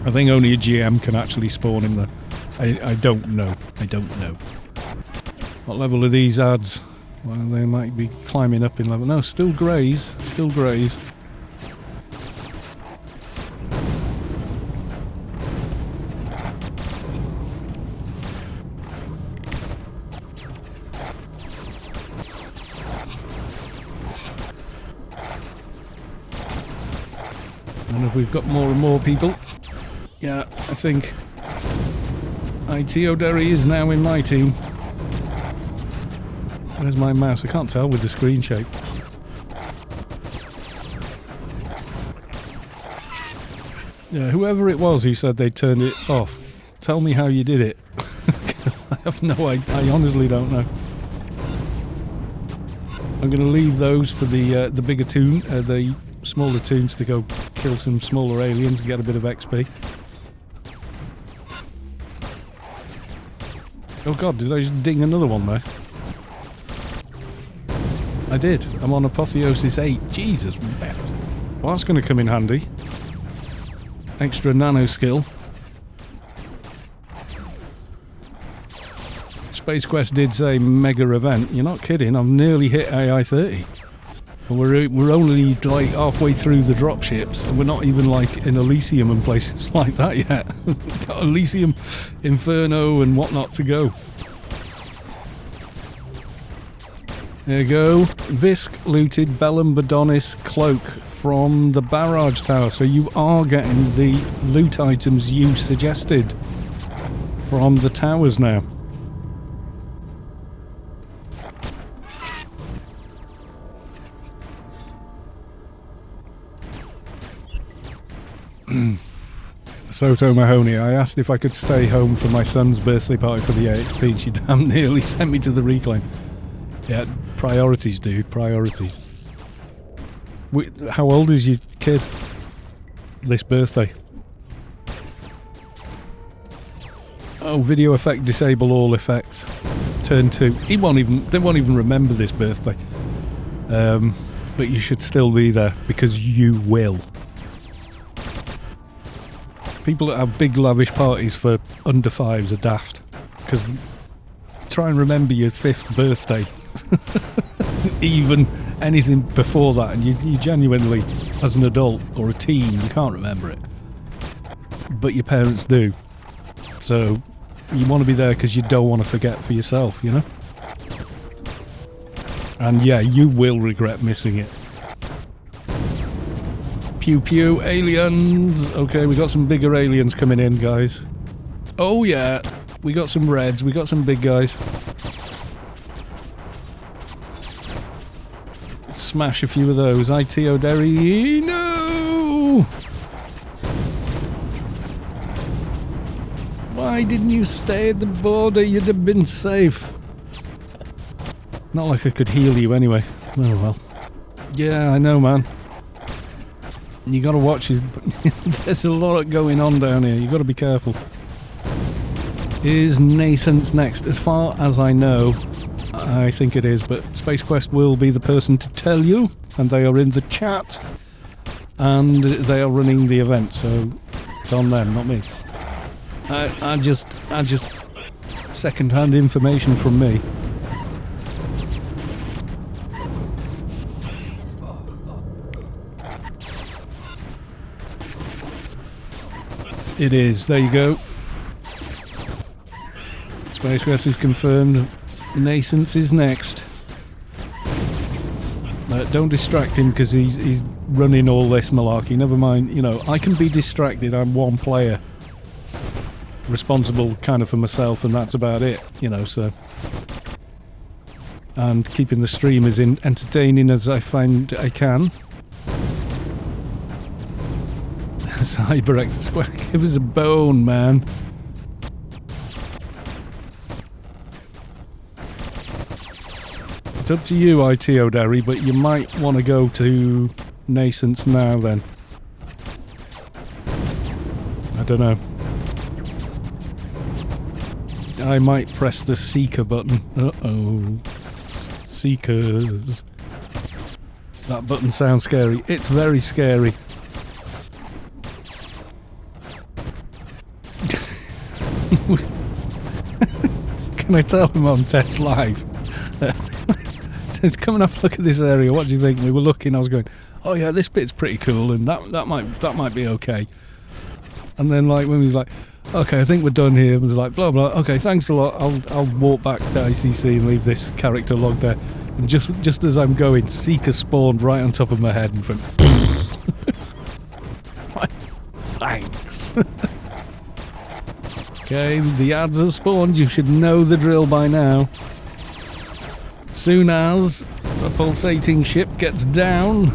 I think only a GM can actually spawn him though. I don't know. I don't know. What level are these ads? Well, they might be climbing up in level. No, still greys. Still greys. And if we've got more and more people, yeah, I think ITO Derry is now in my team. Where's my mouse? I can't tell with the screen shape. Yeah, whoever it was who said they turned it off, tell me how you did it. I have no idea. I honestly don't know. I'm going to leave those for the bigger toon, the smaller toons to go kill some smaller aliens and get a bit of XP. Oh god, did I just ding another one there? I did. I'm on Apotheosis 8. Jesus. Well, that's going to come in handy. Extra nano skill. SpaceQuest did say mega event. You're not kidding. I've nearly hit AI 30. We're only like halfway through the dropships, and we're not even like in Elysium and places like that yet. Got Elysium, Inferno, and whatnot to go. There you go. Visk looted Bellum Badonis cloak from the barrage tower, so you are getting the loot items you suggested from the towers now. Soto Mahoney, I asked if I could stay home for my son's birthday party for the AXP, and she damn nearly sent me to the reclaim. Yeah, priorities, dude, priorities. How old is your kid this birthday? Oh, video effect, disable all effects. Turn 2. They won't even remember this birthday. But you should still be there, because you will. People that have big lavish parties for under 5s are daft. Because try and remember your 5th birthday. Even anything before that, and you genuinely, as an adult or a teen, you can't remember it. But your parents do. So you want to be there because you don't want to forget for yourself, you know? And yeah, you will regret missing it. Pew pew, aliens! Okay, we got some bigger aliens coming in, guys. Oh yeah, we got some reds, we got some big guys. Smash a few of those. ITO Derry, no! Why didn't you stay at the border? You'd have been safe. Not like I could heal you anyway. Oh well. Yeah, I know, man. You gotta watch his... There's a lot going on down here. You gotta be careful. Is Nascence next? As far as I know, I think it is, but SpaceQuest will be the person to tell you, and they are in the chat, and they are running the event, so it's on them, not me. I just second-hand information from me. It is, there you go. SpaceQuest is confirmed. Nascence is next. Don't distract him because he's running all this malarkey. Never mind, you know, I can be distracted. I'm one player. Responsible kind of for myself, and that's about it, you know, so. And keeping the stream as entertaining as I find I can. CyberX Square, give us a bone, man. It's up to you, ITO Derry, but you might want to go to Nascence now then. I don't know. I might press the Seeker button. Uh-oh. Seekers. That button sounds scary. It's very scary. Can I tell him on test live? Says, come and have a look at this area. What do you think? We were looking. I was going, oh yeah, this bit's pretty cool, and that might be okay. And then like when we was like, okay, I think we're done here. It was like blah blah. Okay, thanks a lot. I'll walk back to ICC and leave this character log there. And just as I'm going, Seeker spawned right on top of my head and went. Thanks. Okay, the ads have spawned. You should know the drill by now. Soon as a pulsating ship gets down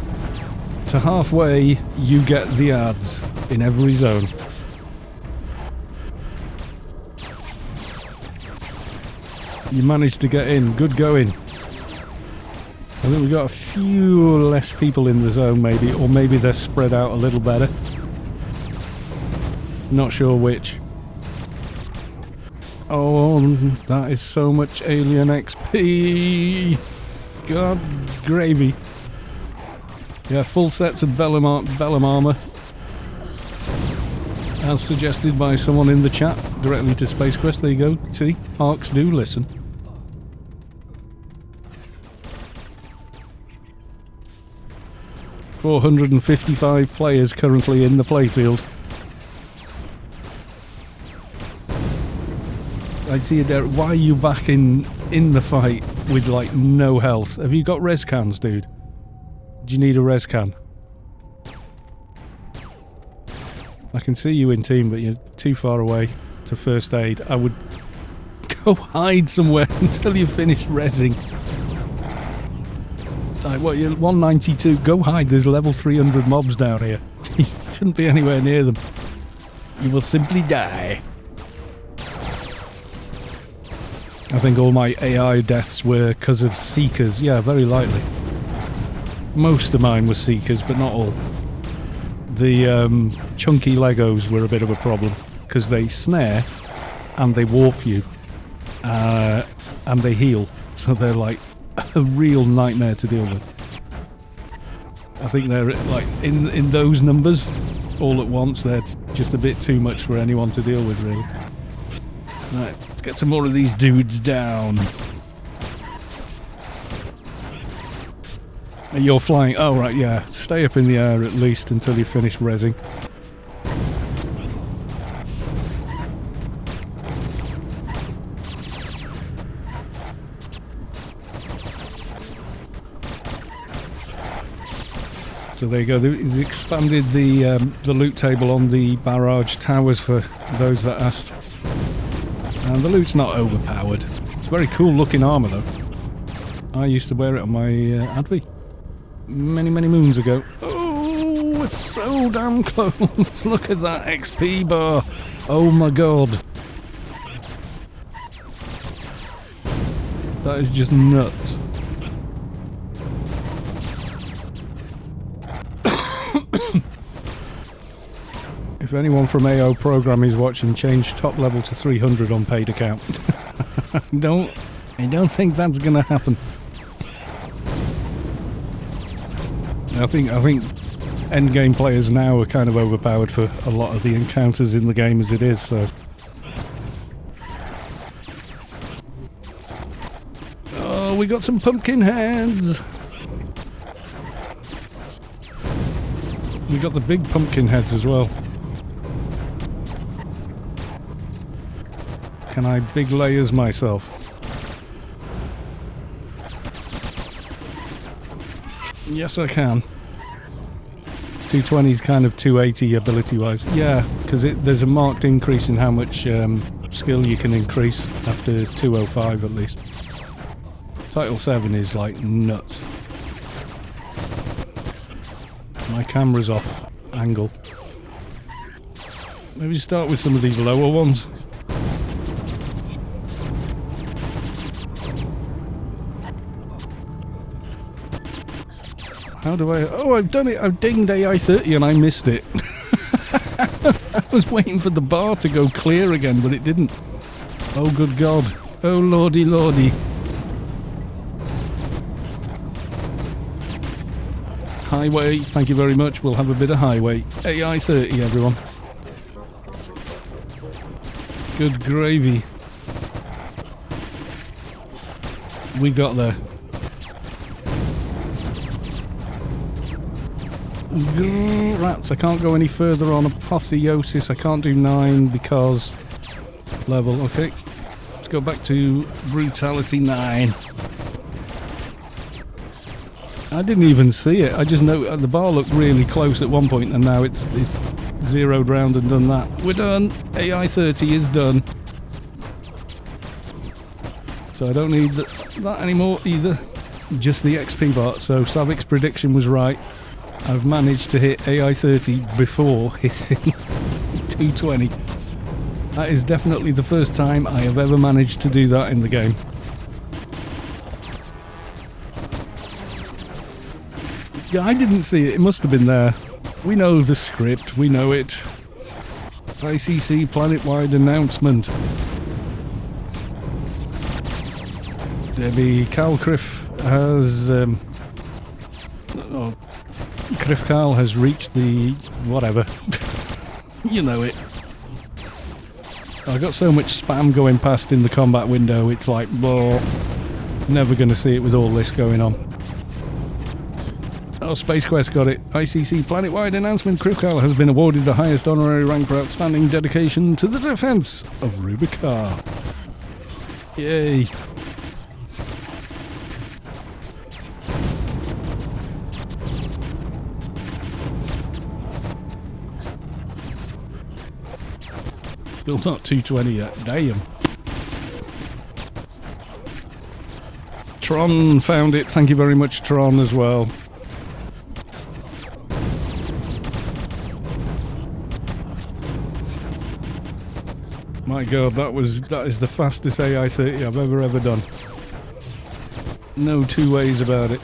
to halfway, you get the ads in every zone. You managed to get in. Good going. I think we've got a few less people in the zone maybe, or maybe they're spread out a little better. Not sure which. Oh, that is so much alien XP. God gravy. Yeah, full sets of Bellum armour. As suggested by someone in the chat, directly to SpaceQuest. There you go. See? Arcs do listen. .455 players currently in the playfield. I see you, Derek. Why are you back in the fight with like no health? Have you got res cans, dude? Do you need a res can? I can see you in team, but you're too far away to first aid. I would go hide somewhere until you finish resing. Like, what, you're 192? Go hide, there's level 300 mobs down here. You shouldn't be anywhere near them. You will simply die. I think all my AI deaths were because of Seekers. Yeah, very likely. Most of mine were Seekers, but not all. The chunky Legos were a bit of a problem, because they snare, and they warp you, and they heal. So they're like a real nightmare to deal with. I think they're like in those numbers all at once, they're just a bit too much for anyone to deal with, really. Right, let's get some more of these dudes down. You're flying. Oh right, yeah, stay up in the air at least until you finish rezzing. So there you go. He's expanded the loot table on the barrage towers for those that asked. And the loot's not overpowered. It's very cool looking armour though. I used to wear it on my Advi many moons ago. Oh, it's so damn close. Look at that XP bar. Oh my god. That is just nuts. If anyone from AO Program is watching, change top level to 300 on paid account. I don't think that's gonna happen. I think endgame players now are kind of overpowered for a lot of the encounters in the game as it is, so. Oh, we got some pumpkin heads! We got the big pumpkin heads as well. Can I big layers myself? Yes, I can. 220 is kind of 280 ability-wise. Yeah, because there's a marked increase in how much skill you can increase after 205 at least. Title 7 is like nuts. My camera's off angle. Maybe start with some of these lower ones. How do I... Oh, I've done it! I've dinged AI-30 and I missed it. I was waiting for the bar to go clear again, but it didn't. Oh, good God. Oh, lordy, lordy. Highway, thank you very much. We'll have a bit of highway. AI-30, everyone. Good gravy. We got there. Rats, I can't go any further on Apotheosis. I can't do 9 because level. Okay, let's go back to Brutality 9. I didn't even see it. I just know the bar looked really close at one point, and now it's zeroed round and done that. We're done. AI-30 is done. So I don't need that anymore either. Just the XP bar. So Savik's prediction was right. I've managed to hit AI-30 before hitting 220. That is definitely the first time I have ever managed to do that in the game. Yeah, I didn't see it. It must have been there. We know the script. We know it. ICC planet-wide announcement. Debbie Calcriff has Oh, Krifkal has reached the... whatever. You know it. I got so much spam going past in the combat window, it's like, whoa, never going to see it with all this going on. Oh, Space Quest got it. ICC planet-wide announcement. Krifkal has been awarded the highest honorary rank for outstanding dedication to the defense of Rubikar. Yay. Still not 220 yet. Damn. Tron found it. Thank you very much, Tron, as well. My god, that is the fastest AI-30 I've ever done. No two ways about it.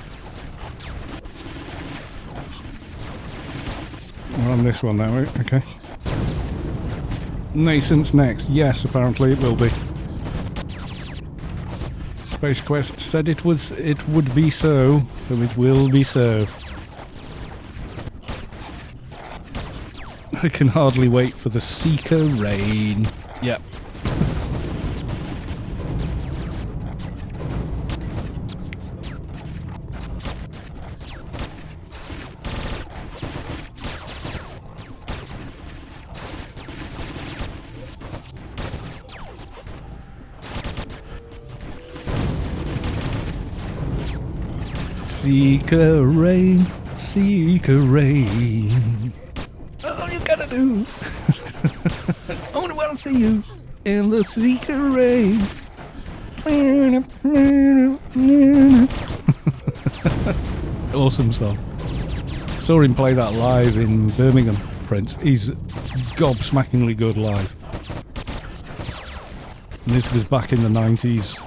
We're on this one now, right? Okay. Nascent's next. Yes, apparently it will be. Space Quest said it would be so it will be so. I can hardly wait for the Seeker rain. Yep. Seeker rain, Seeker rain. All you gotta do. Only wanna see you in the Seeker rain. Awesome song. Saw him play that live in Birmingham, Prince. He's gobsmackingly good live. And this was back in the 90s.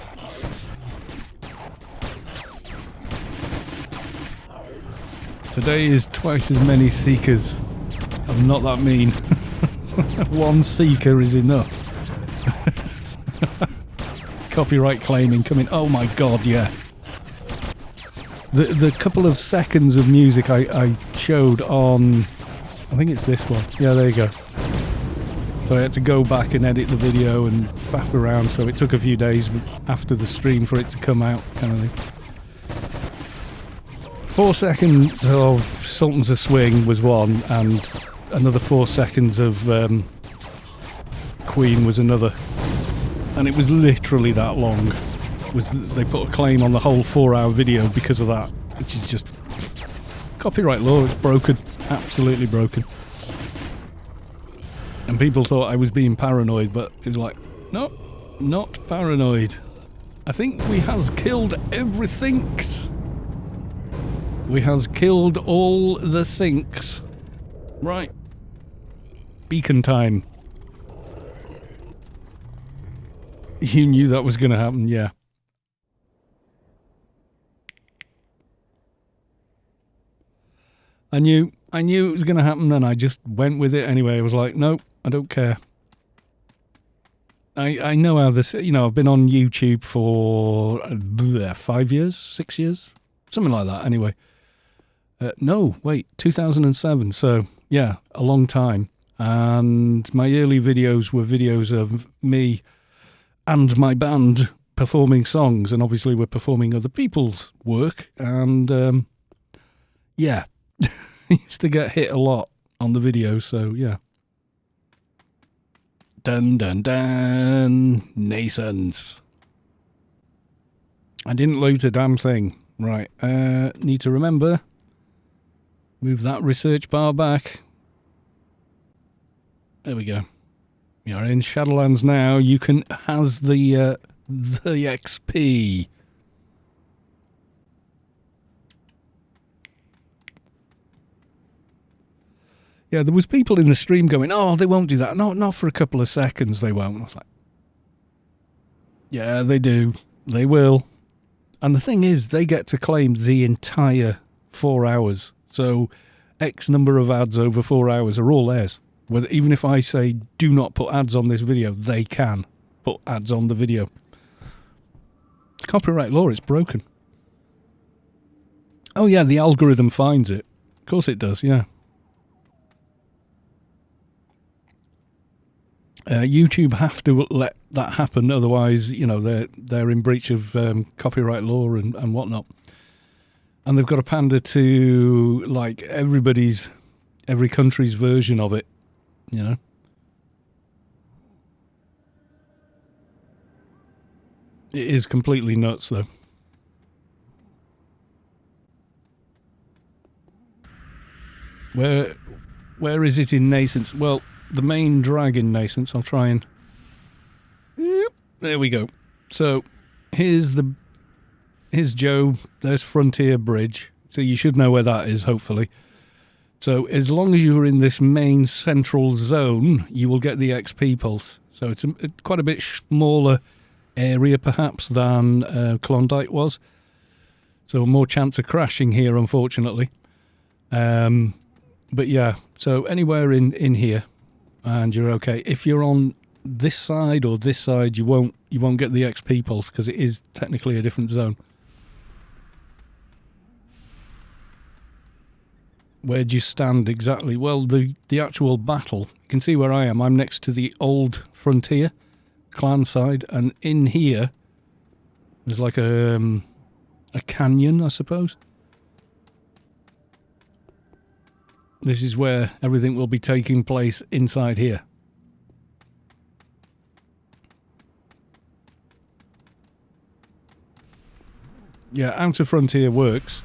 Today is twice as many Seekers. I'm not that mean. One Seeker is enough. Copyright claiming coming. Oh my god, yeah. The couple of seconds of music I showed on... I think it's this one. Yeah, there you go. So I had to go back and edit the video and faff around, so it took a few days after the stream for it to come out, kind of thing. 4 seconds of Sultans of Swing was one, and another 4 seconds of Queen was another. And it was literally that long. They put a claim on the whole 4-hour video because of that, which is just... Copyright law, it's broken. Absolutely broken. And people thought I was being paranoid, but it's like, no, not paranoid. I think we has killed everythinks. We has killed all the thinks. Right. Beacon time. You knew that was going to happen, yeah. I knew it was going to happen, and I just went with it anyway. I was like, no, I don't care. I know how this, I've been on YouTube for 5 years, 6 years, something like that anyway. No, wait, 2007, so yeah, a long time. And my early videos were videos of me and my band performing songs, and obviously we're performing other people's work, and yeah, used to get hit a lot on the videos, so yeah. Dun dun dun, nascence. I didn't loot a damn thing. Right, need to remember. Move that research bar back. There we go. You're in Shadowlands now. You can has the XP. Yeah, there was people in the stream going, "Oh, they won't do that. No, not for a couple of seconds. They won't." I was like, "Yeah, they do. They will." And the thing is, they get to claim the entire 4 hours. So X number of ads over 4 hours are all theirs. Whether, even if I say, do not put ads on this video, they can put ads on the video. Copyright law, it's broken. Oh yeah, the algorithm finds it. Of course it does, yeah. YouTube have to let that happen, otherwise, you know, they're in breach of copyright law and whatnot. And they've got to pander to like every country's version of it, you know. It is completely nuts, though. Where is it in nascence? Well, the main drag in nascence. I'll try and... Yep, there we go. So, here's Joe. There's Frontier Bridge. So you should know where that is, hopefully. So as long as you're in this main central zone, you will get the XP pulse. So it's quite a bit smaller area, perhaps, than Clondyke was. So more chance of crashing here, unfortunately. But yeah, so anywhere in here, and you're okay. If you're on this side or this side, you won't get the XP pulse because it is technically a different zone. Where do you stand exactly? Well, the actual battle, you can see where I am. I'm next to the old Frontier clan side, and in here there's like a canyon, I suppose. This is where everything will be taking place inside here. Yeah, Outer Frontier works,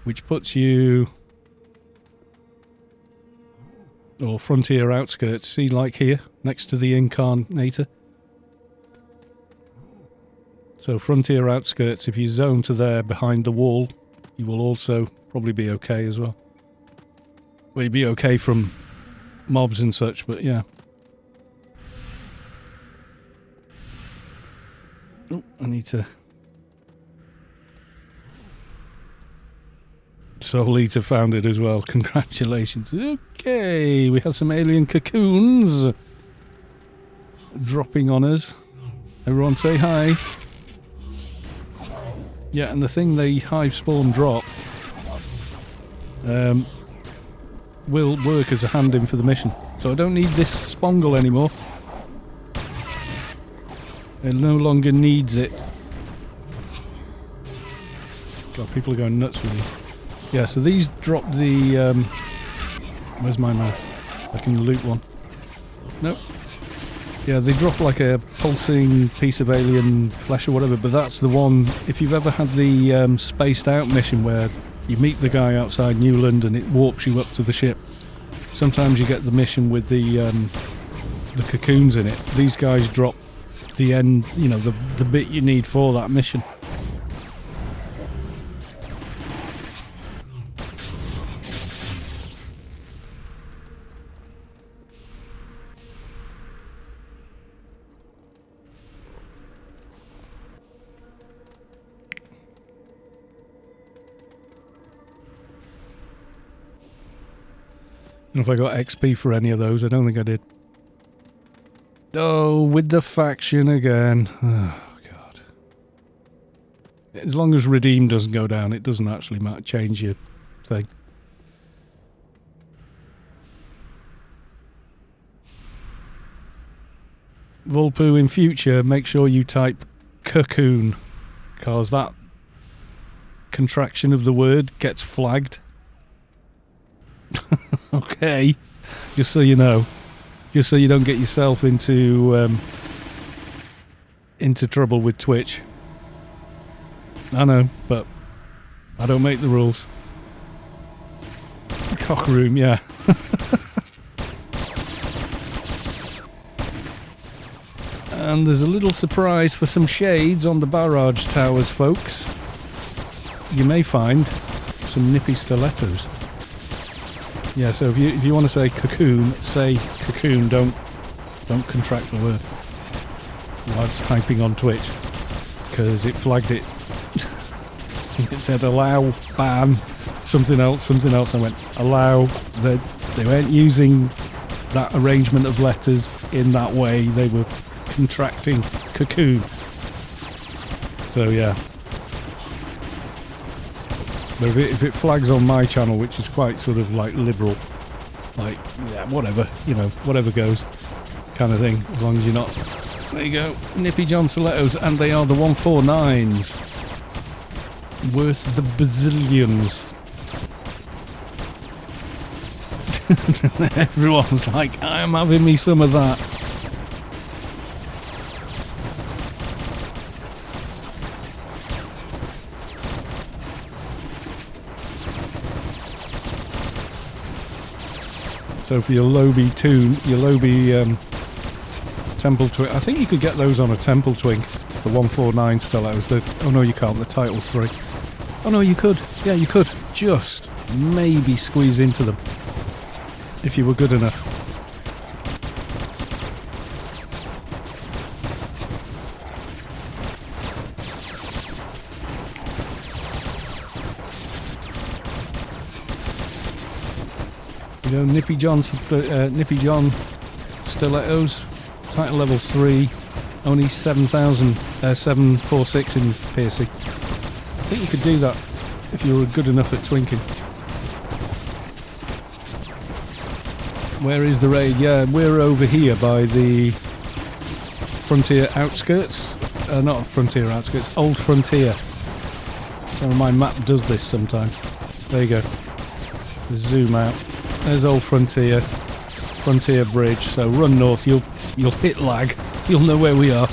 which puts you... or Frontier outskirts, see, like here, next to the Incarnator. So Frontier outskirts, if you zone to there behind the wall, you will also probably be okay as well. Well, you'd be okay from mobs and such, but yeah. Oh, I need to... Soul Eater found it as well. Congratulations. Okay, we have some alien cocoons dropping on us. Everyone say hi. Yeah, and the thing the hive spawn drop will work as a hand-in for the mission. So I don't need this spongle anymore. It no longer needs it. God, people are going nuts with these. Yeah, so these drop the... where's my mouse? I can loot one. Nope. Yeah, they drop like a pulsing piece of alien flesh or whatever, but that's the one... If you've ever had the spaced out mission where you meet the guy outside Newland and it warps you up to the ship, sometimes you get the mission with the cocoons in it. These guys drop the end, you know, the bit you need for that mission. I don't know if I got XP for any of those. I don't think I did. Oh, with the faction again. Oh, God. As long as Redeem doesn't go down, it doesn't actually change your thing. Volpoo, in future, make sure you type cocoon, because that contraction of the word gets flagged. Okay, just so you know, just so you don't get yourself into trouble with Twitch. I know, but I don't make the rules. Cock room, yeah. And there's a little surprise for some shades on the barrage towers, folks. You may find some nippy stilettos. Yeah, so if you want to say cocoon, say cocoon. Don't contract the word while it's typing on Twitch, because it flagged it. It said allow, ban, something else. I went allow. They weren't using that arrangement of letters in that way. They were contracting cocoon. So yeah. But if it flags on my channel, which is quite sort of like liberal, like, yeah, whatever, you know, whatever goes kind of thing, as long as you're not... There you go, Nippy John stilettos, and they are the 149s. Worth the bazillions. Everyone's like, I'm having me some of that. So for your Lobby toon, your Lobby Temple Twink, I think you could get those on a Temple Twink, the 149 stilettos. Oh no, you can't, the Title 3. Oh no, you could. Yeah, you could. Just maybe squeeze into them if you were good enough. You know, Nippy John stilettos, title level 3, only 746 in piercing. I think you could do that if you were good enough at twinking. Where is the raid? Yeah, we're over here by the Frontier outskirts. Not Frontier outskirts, Old Frontier. So my map does this sometimes. There you go. Zoom out. There's Old Frontier. Frontier Bridge. So run north, you'll hit lag. You'll know where we are.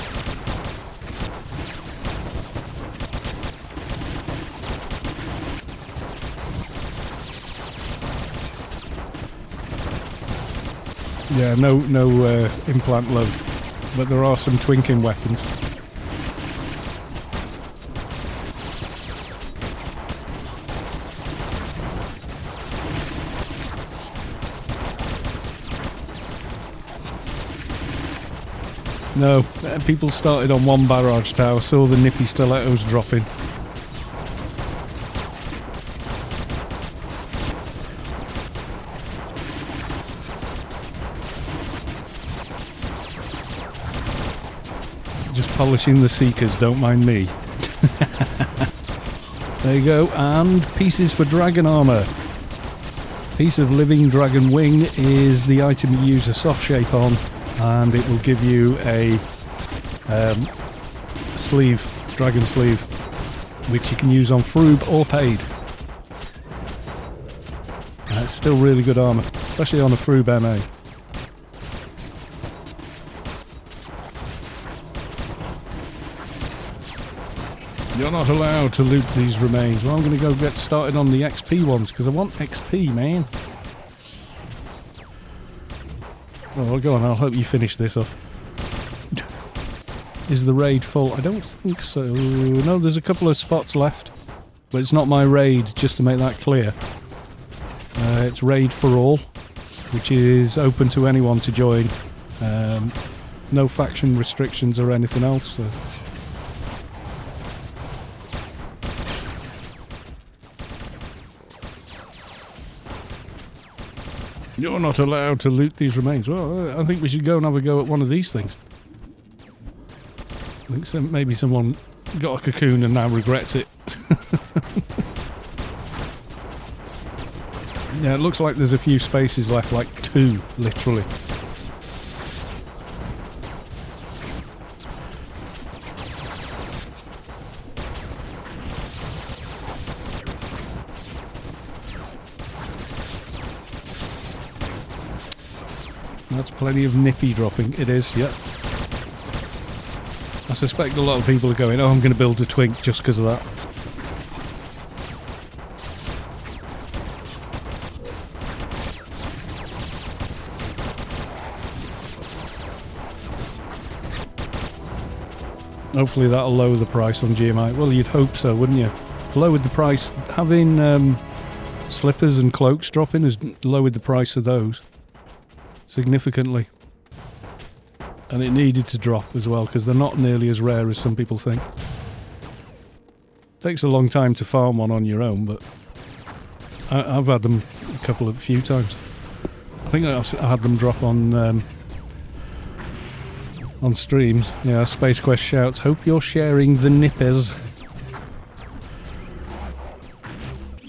Yeah, no implant load, but there are some twinking weapons. No, people started on one barrage tower, saw the Nippy stilettos dropping. Just polishing the Seekers, don't mind me. There you go, and pieces for dragon armour. Piece of living dragon wing is the item you use a soft shape on, and it will give you a sleeve, dragon sleeve, which you can use on Froob or paid. It's still really good armour, especially on a Froob MA. You're not allowed to loot these remains. Well, I'm going to go get started on the XP ones, because I want XP, man. Oh, well, go on, I'll help you finish this off. Is the raid full? I don't think so. No, there's a couple of spots left. But it's not my raid, just to make that clear. It's raid for all, which is open to anyone to join. No faction restrictions or anything else. So. You're not allowed to loot these remains. Well, I think we should go and have a go at one of these things. I think maybe someone got a cocoon and now regrets it. Yeah, it looks like there's a few spaces left, like 2, literally. That's plenty of Nippy dropping. It is, yep. I suspect a lot of people are going, oh, I'm going to build a twink just because of that. Hopefully that'll lower the price on GMI. Well, you'd hope so, wouldn't you? It's lowered the price. Having slippers and cloaks dropping has lowered the price of those significantly. And it needed to drop as well, because they're not nearly as rare as some people think. Takes a long time to farm one on your own, but I've had them a few times. I think I had them drop on streams. Yeah, SpaceQuest shouts, hope you're sharing the nippers.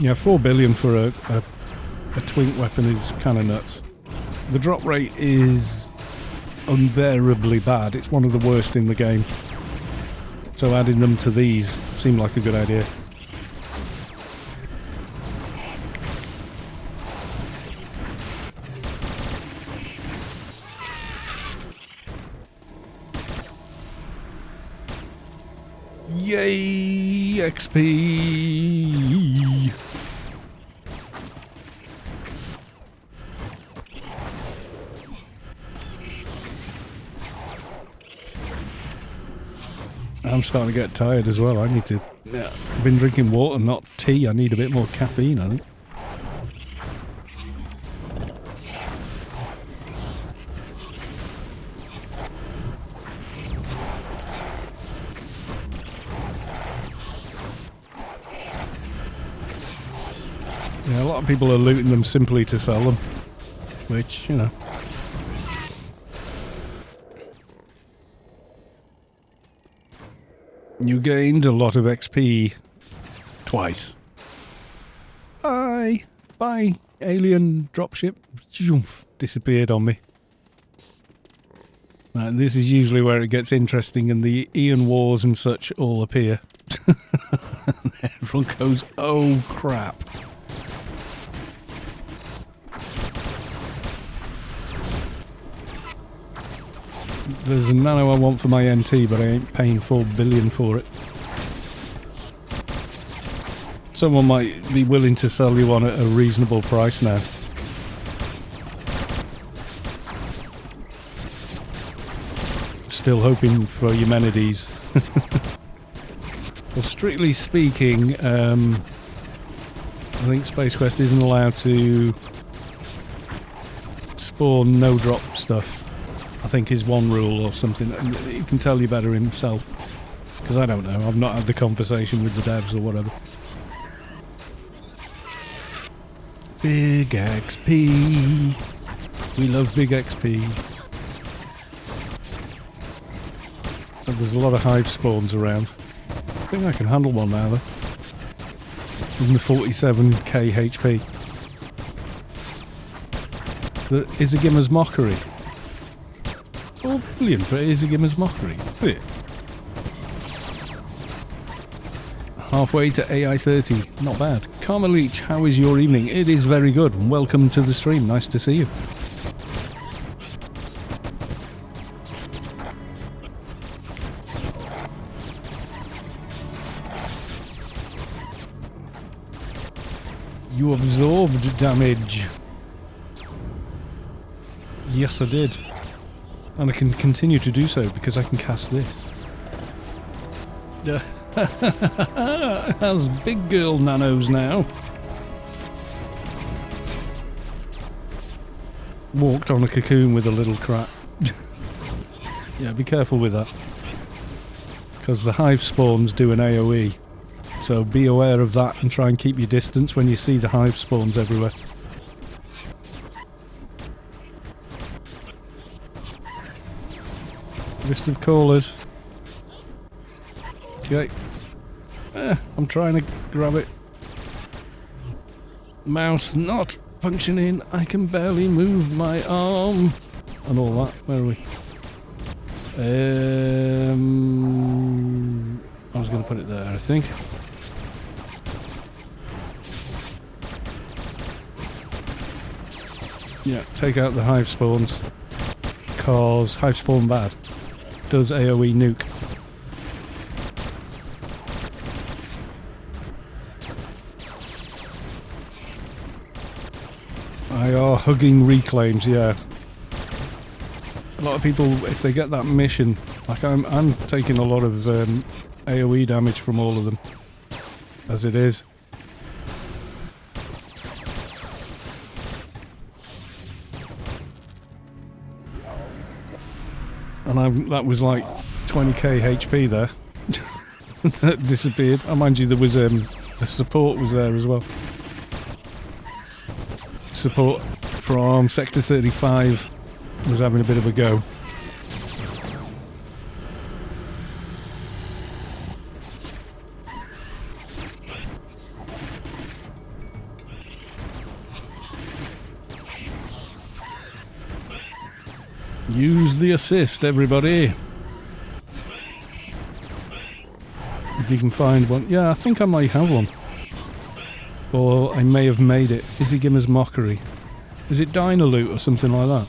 Yeah, 4 billion for a twink weapon is kind of nuts. The drop rate is unbearably bad. It's one of the worst in the game. So adding them to these seemed like a good idea. Yay! XP! I'm starting to get tired as well. I need to... Yeah, I've been drinking water, not tea. I need a bit more caffeine, I think. Yeah, a lot of people are looting them simply to sell them. Which, you know... You gained a lot of XP twice. Bye! Bye, alien dropship. Disappeared on me. And this is usually where it gets interesting and the Aeon Wars and such all appear. Everyone goes, oh crap. There's a nano I want for my NT, but I ain't paying 4 billion for it. Someone might be willing to sell you one at a reasonable price now. Still hoping for Eumenides. Well, strictly speaking, I think SpaceQuest isn't allowed to spawn no-drop stuff. I think is one rule or something. He can tell you better himself. Because I don't know. I've not had the conversation with the devs or whatever. Big XP. We love big XP. And there's a lot of hive spawns around. I think I can handle one now though. From the 47k HP. The Izagima's Mockery. 4 billion for Izagima's Mockery. Look at it. Halfway to AI 30. Not bad. Karma Leech, how is your evening? It is very good. And welcome to the stream. Nice to see you. You absorbed damage. Yes, I did. And I can continue to do so because I can cast this. It has big girl nanos now. Walked on a cocoon with a little crap. Yeah, be careful with that. Because the hive spawns do an AoE. So be aware of that and try and keep your distance when you see the hive spawns everywhere. List of callers. Okay. I'm trying to grab it. Mouse not functioning. I can barely move my arm. And all that. Where are we? I was going to put it there, I think. Yeah, take out the hive spawns. Cause hive spawn bad. Does AoE nuke. I are hugging reclaims, yeah. A lot of people, if they get that mission, like I'm taking a lot of AoE damage from all of them, as it is. And that was like 20k HP there. That disappeared. Oh, mind you, there was the support was there as well. Support from Sector 35 was having a bit of a go. Use the assist, everybody. If you can find one. Yeah, I think I might have one. Or I may have made it. Izzygima's Mockery. Is it Dino Loot or something like that?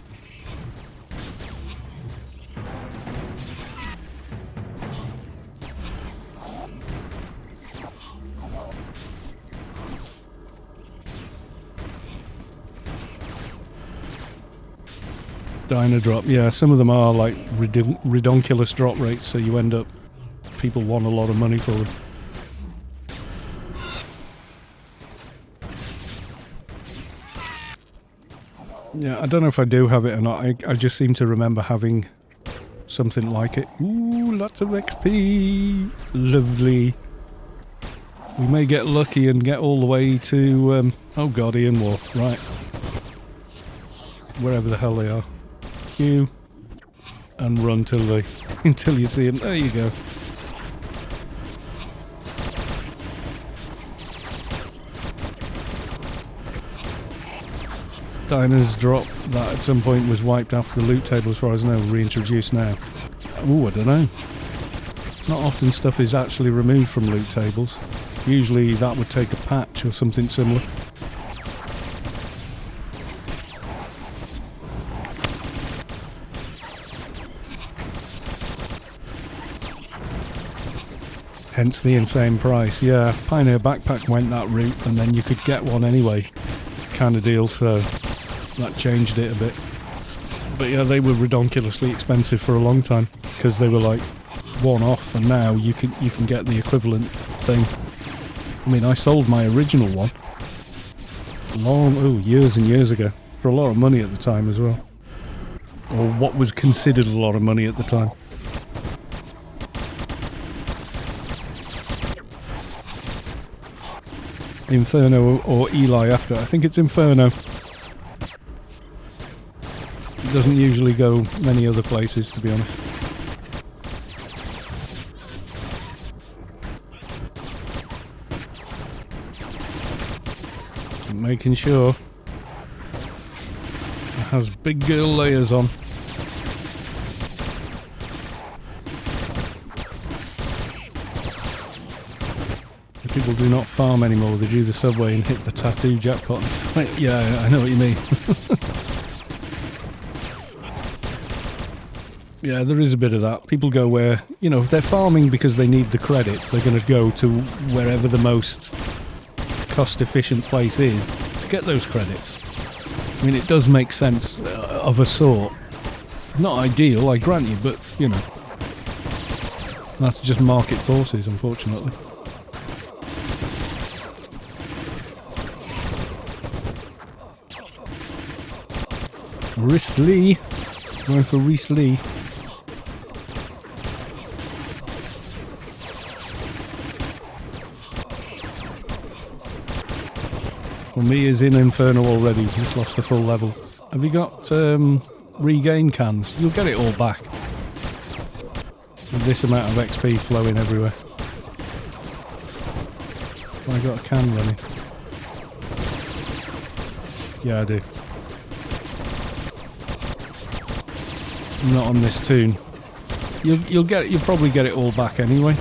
Dino drop, yeah, some of them are like redonkulous drop rates, so you end up, people want a lot of money for them. Yeah, I don't know if I do have it or not, I just seem to remember having something like it. Ooh, lots of XP, lovely. We may get lucky and get all the way to, oh god, Ian War, right. Wherever the hell they are. Q and run till they until you see them. There you go. Diners drop that at some point was wiped after the loot table, as far as I know, reintroduced now. Oh, I don't know. Not often stuff is actually removed from loot tables. Usually that would take a patch or something similar. Hence the insane price. Yeah, Pioneer Backpack went that route and then you could get one anyway kind of deal, so that changed it a bit. But yeah, they were redonkulously expensive for a long time because they were like one off, and now you can get the equivalent thing. I mean, I sold my original one years and years ago for a lot of money at the time as well. Or what was considered a lot of money at the time. Inferno or Eli after. I think it's Inferno. It doesn't usually go many other places, to be honest. Making sure it has big girl layers on. People do not farm anymore, they do the subway and hit the tattoo jackpots. Yeah, I know what you mean. Yeah, there is a bit of that. People go where, you know, if they're farming because they need the credits, they're going to go to wherever the most cost-efficient place is to get those credits. I mean, it does make sense of a sort. Not ideal, I grant you, but, you know, that's just market forces, unfortunately. Risley. Going for Risley. Well, me is in Inferno already. Just lost the full level. Have you got regain cans? You'll get it all back. With this amount of XP flowing everywhere. Have I got a can running? Yeah, I do. Not on this toon. You'll probably get it all back anyway.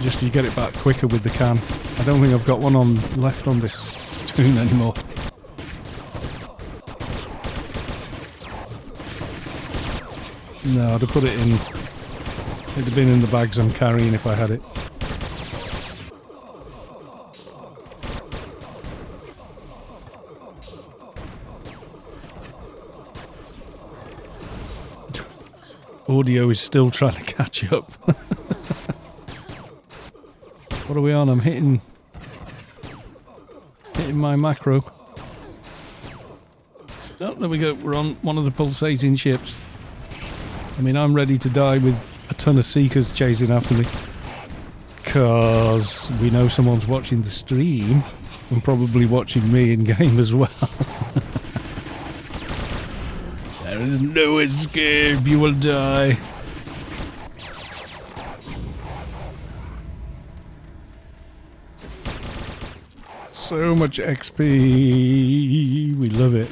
Just you get it back quicker with the can. I don't think I've got one on left on this toon anymore. No, I'd have put it in. It'd have been in the bags I'm carrying if I had it. Audio is still trying to catch up. What are we on? I'm hitting my macro. Oh, there we go. We're on one of the pulsating ships. I mean, I'm ready to die with a ton of seekers chasing after me. Because we know someone's watching the stream and probably watching me in game as well. There is no escape, you will die. So much XP, we love it.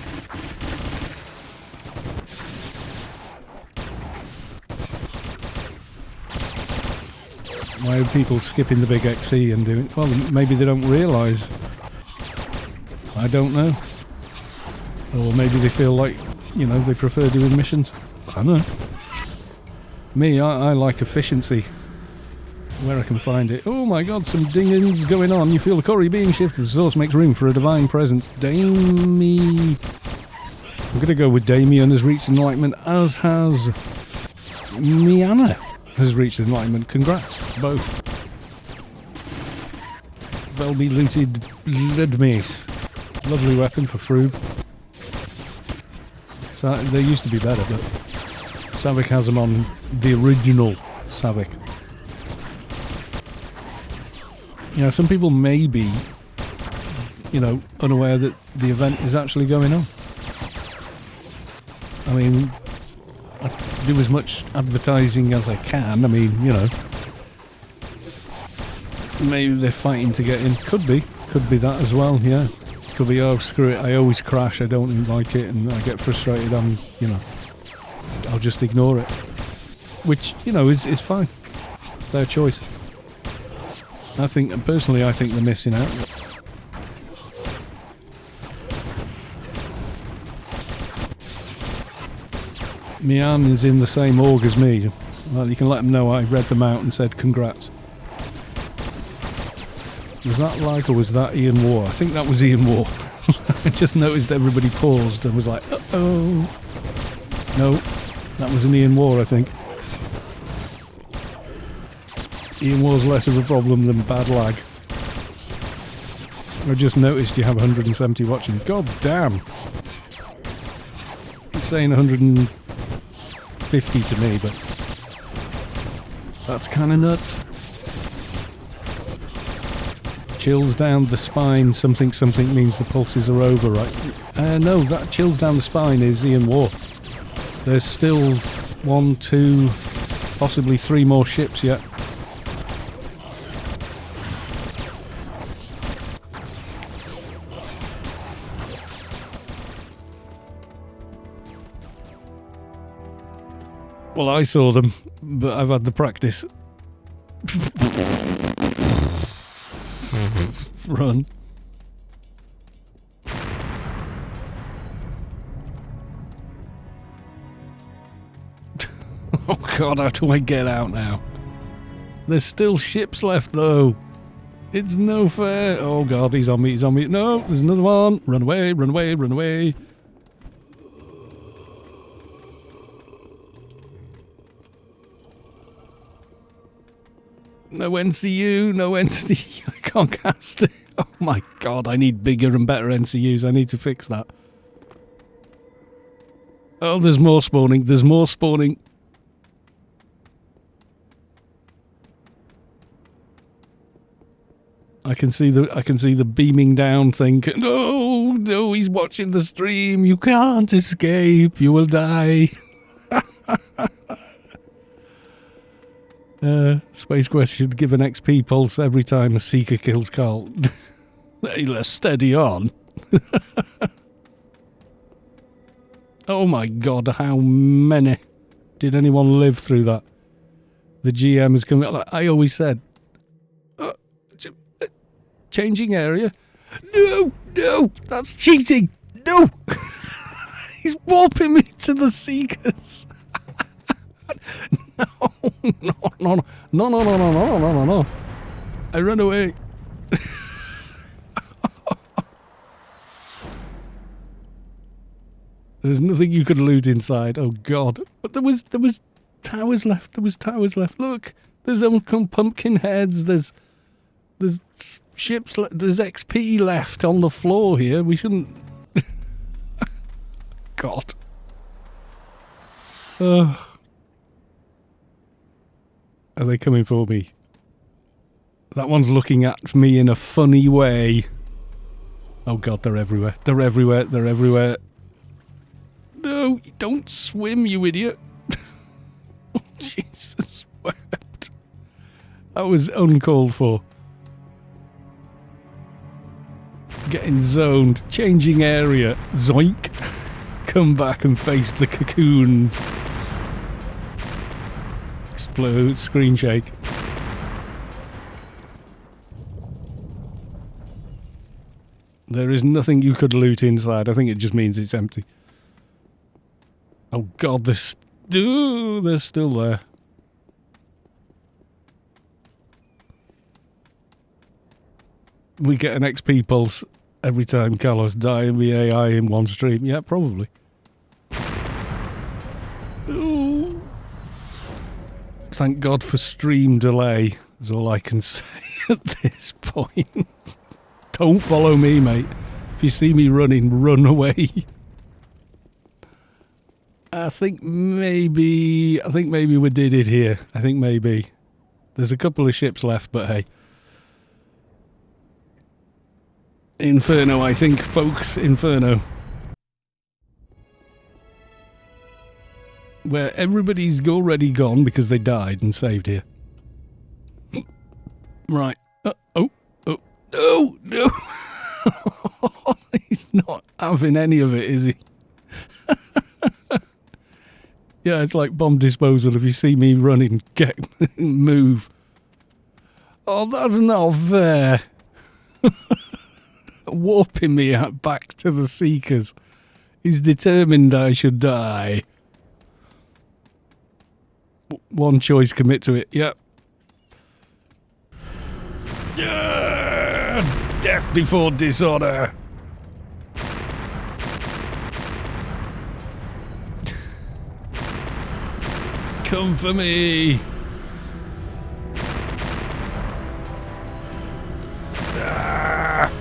Why are people skipping the big XE and doing... Well, maybe they don't realise. I don't know. Or maybe they feel like, you know, they prefer doing missions. I don't know. Me, I like efficiency. Where I can find it. Oh my god, some dingings going on. You feel the core being shifted. The source makes room for a divine presence. Damie... I'm going to go with Damien has reached enlightenment, as has Miana has reached enlightenment. Congrats, both. They'll be looted lead mace. Lovely weapon for Froob. So, they used to be better, but Savik has them on the original Savik. Yeah, some people may be, you know, unaware that the event is actually going on. I mean, I do as much advertising as I can. I mean, you know, maybe they're fighting to get in. Could be that as well, yeah. Could be, oh, screw it, I always crash, I don't like it, and I get frustrated, you know, I'll just ignore it. Which, you know, is fine. It's their choice. Personally, I think they're missing out. Mian is in the same org as me. Well, you can let them know I read them out and said congrats. Was that like, or was that Ian War? I think that was Ian War. I just noticed everybody paused and was like, uh-oh. No, that was an Ian War, I think. Ian War's less of a problem than bad lag. I just noticed you have 170 watching. God damn. I'm saying 150 to me, but that's kind of nuts. Chills down the spine, something means the pulses are over, right? No, that chills down the spine is Ian War. There's still 1, 2, possibly 3 more ships yet. Well, I saw them, but I've had the practice. Run. Oh god, how do I get out now? There's still ships left though. It's no fair. Oh god, he's on me, he's on me. No, there's another one. Run away, run away, run away. No NCU, no NCU. I can't cast it. Oh my god, I need bigger and better NCUs. I need to fix that. Oh, there's more spawning. There's more spawning. I can see the beaming down thing. No, no, he's watching the stream. You can't escape. You will die. SpaceQuest should give an XP pulse every time a Seeker kills Carl. Hey, let's steady on. Oh my god, how many did anyone live through that? The GM is coming. Like I always said, changing area. No, no, that's cheating. No, he's warping me to the Seekers. No. I run away. There's nothing you could loot inside. Oh god. But there was towers left. There was towers left. Look, there's pumpkin heads. There's ships. There's XP left on the floor here. We shouldn't. God. Ugh. Are they coming for me? That one's looking at me in a funny way. Oh god, they're everywhere. They're everywhere. They're everywhere. No, don't swim, you idiot. Oh, Jesus wept. That was uncalled for. Getting zoned. Changing area. Zoink. Come back and face the cocoons. Explode, screen shake. There is nothing you could loot inside. I think it just means it's empty. Oh god, they're still there. We get an XP pulse every time Kalos die and the AI in one stream. Yeah, probably. Ooh. Thank God for stream delay, is all I can say at this point. Don't follow me, mate. If you see me running, run away. I think maybe we did it here. I think maybe. There's a couple of ships left, but hey. Inferno, I think, folks. Inferno. Where everybody's already gone because they died and saved here. Right. No! He's not having any of it, is he? Yeah, it's like bomb disposal. If you see me running, move. Oh, that's not fair. Warping me back to the Seekers. He's determined I should die. One choice, commit to it. Yep. Yeah! Death before dishonor. Come for me. Ah!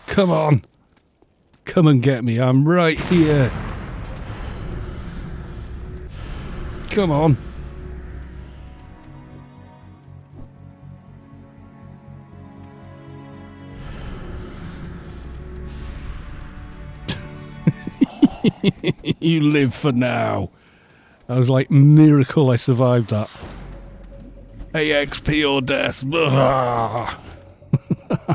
Come on. Come and get me. I'm right here. Come on. You live for now. I was like, miracle I survived that. AXP or death.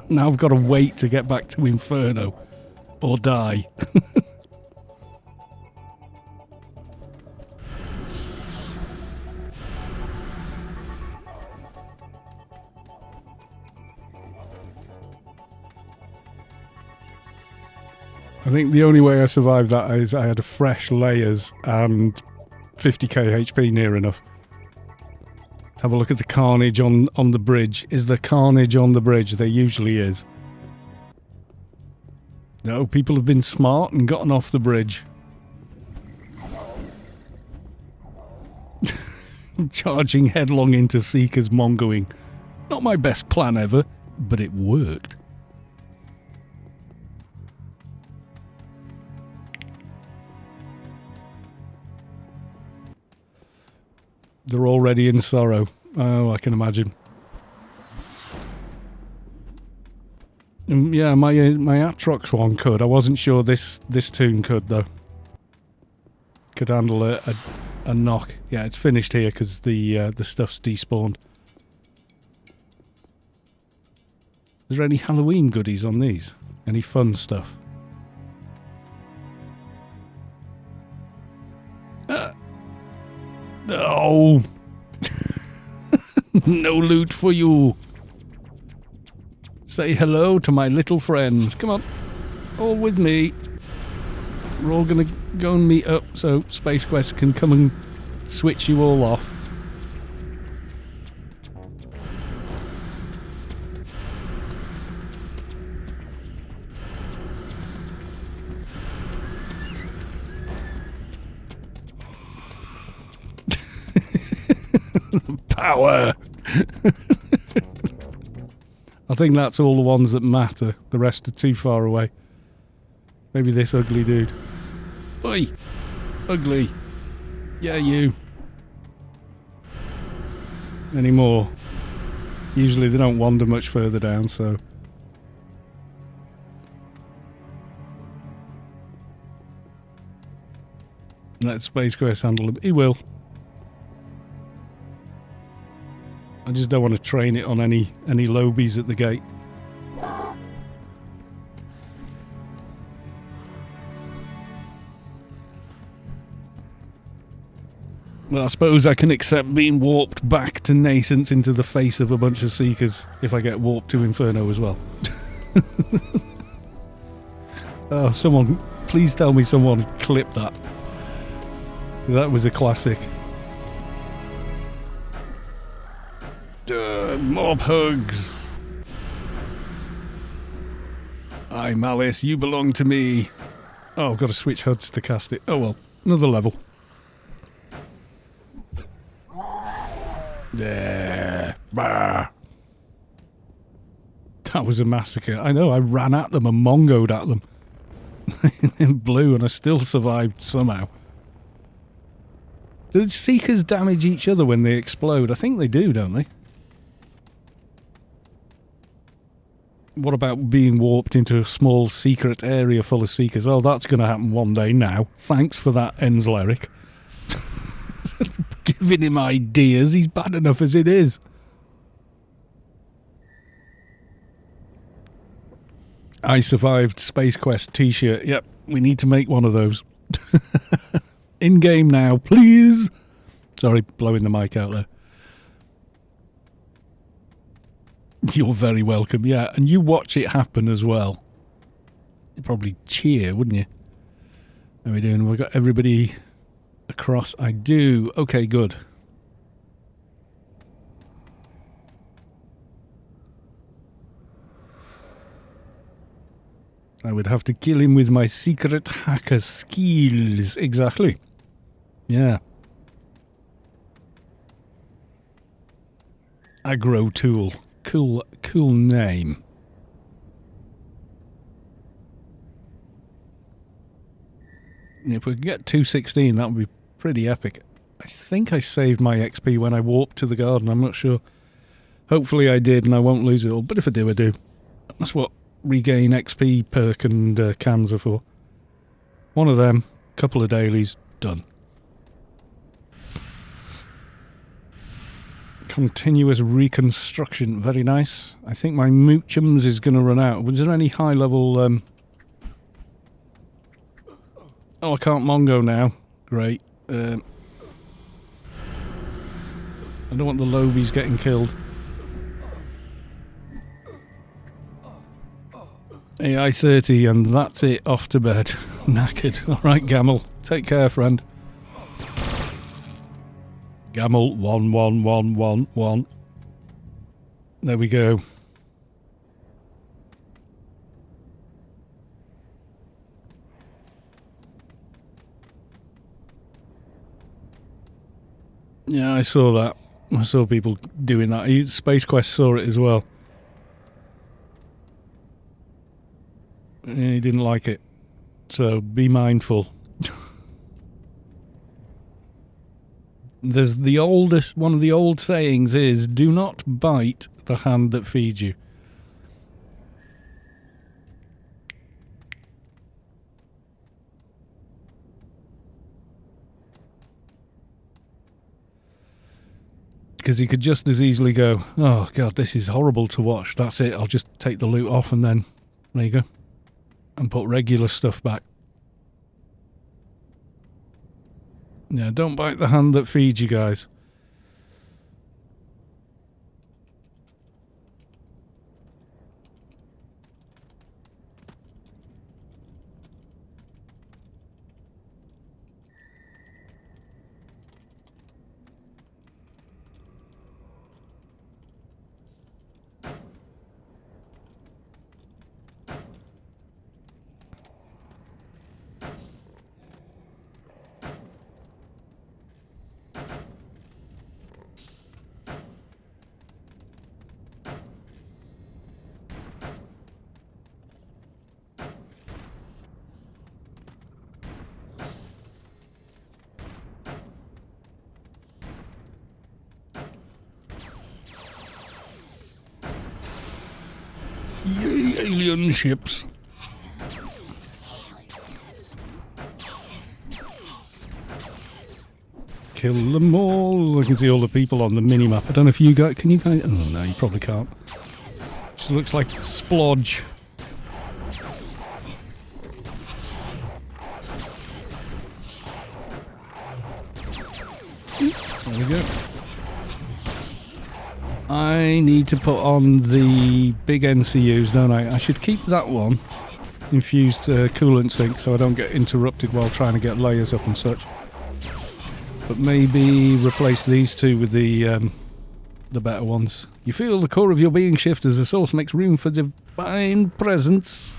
Now I've got to wait to get back to Inferno. Or die. I think the only way I survived that is I had a fresh layers and 50k HP near enough. Let's have a look at the carnage on the bridge. Is there carnage on the bridge? There usually is. No, people have been smart and gotten off the bridge. Charging headlong into Seekers mongoing. Not my best plan ever, but it worked. They're already in sorrow. Oh, I can imagine. Yeah, my Atrox one could. I wasn't sure this toon could though. Could handle a knock. Yeah, it's finished here because the stuff's despawned. Is there any Halloween goodies on these? Any fun stuff? No! No loot for you! Say hello to my little friends. Come on. All with me. We're all going to go and meet up so SpaceQuest can come and switch you all off. Power! I think that's all the ones that matter. The rest are too far away. Maybe this ugly dude. Oi! Ugly! Yeah, you! Any more? Usually they don't wander much further down, so... Let SpaceQuest handle him. He will. I just don't want to train it on any lobies at the gate. Well, I suppose I can accept being warped back to nascence into the face of a bunch of Seekers if I get warped to Inferno as well. Oh, someone... Please tell me someone clipped that. That was a classic. Mob hugs. Aye, Malice, you belong to me. Oh, I've got to switch HUDs to cast it. Oh well, another level. There. Bah. That was a massacre. I know, I ran at them and mongoed at them. In blue, and I still survived somehow. Do Seekers damage each other when they explode? I think they do, don't they? What about being warped into a small secret area full of Seekers? Oh, that's going to happen one day now. Thanks for that, Enzleric. Giving him ideas. He's bad enough as it is. I survived Space Quest t-shirt. Yep, we need to make one of those. In-game now, please. Sorry, blowing the mic out there. You're very welcome, yeah. And you watch it happen as well. You'd probably cheer, wouldn't you? How are we doing? We've got everybody across. I do. Okay, good. I would have to kill him with my secret hacker skills. Exactly. Yeah. Aggro tool. Cool name. If we could get 216, that would be pretty epic. I think I saved my XP when I warped to the garden. I'm not sure. Hopefully I did and I won't lose it all. But if I do, I do. That's what regain XP perk and cans are for. One of them, couple of dailies, done. Continuous reconstruction, very nice. I think my Moochums is going to run out. Was there any high level... Oh, I can't Mongo now. Great. I don't want the Lobies getting killed. AI 30 and that's it, off to bed. Knackered. Alright, Gamel. Take care, friend. Gamel 11111. There we go. Yeah, I saw that. I saw people doing that. Space Quest saw it as well. He didn't like it. So be mindful. There's the oldest, one of the old sayings is, do not bite the hand that feeds you. Because you could just as easily go, oh god, this is horrible to watch. That's it, I'll just take the loot off and then, there you go. And put regular stuff back. Yeah, don't bite the hand that feeds you, guys. Yay, alien ships. Kill them all. I can see all the people on the mini-map. I don't know if you guys... Can you guys... Oh, no, you probably can't. Just looks like splodge. go. I need to put on the big NCUs, don't I? I should keep that one. Infused coolant sink so I don't get interrupted while trying to get layers up and such. But maybe replace these two with the better ones. You feel the core of your being shift as the source makes room for divine presence.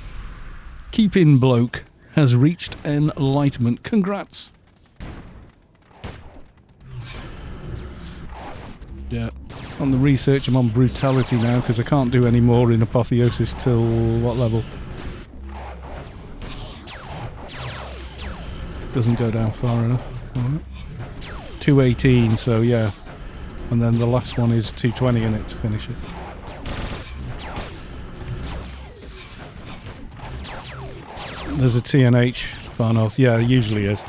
Keeping bloke has reached enlightenment. Congrats. Yeah. On the research I'm on brutality now because I can't do any more in apotheosis till what level? Doesn't go down far enough. Right. 218, so yeah. And then the last one is 220 in it to finish it. There's a TNH far north. Yeah, there usually is.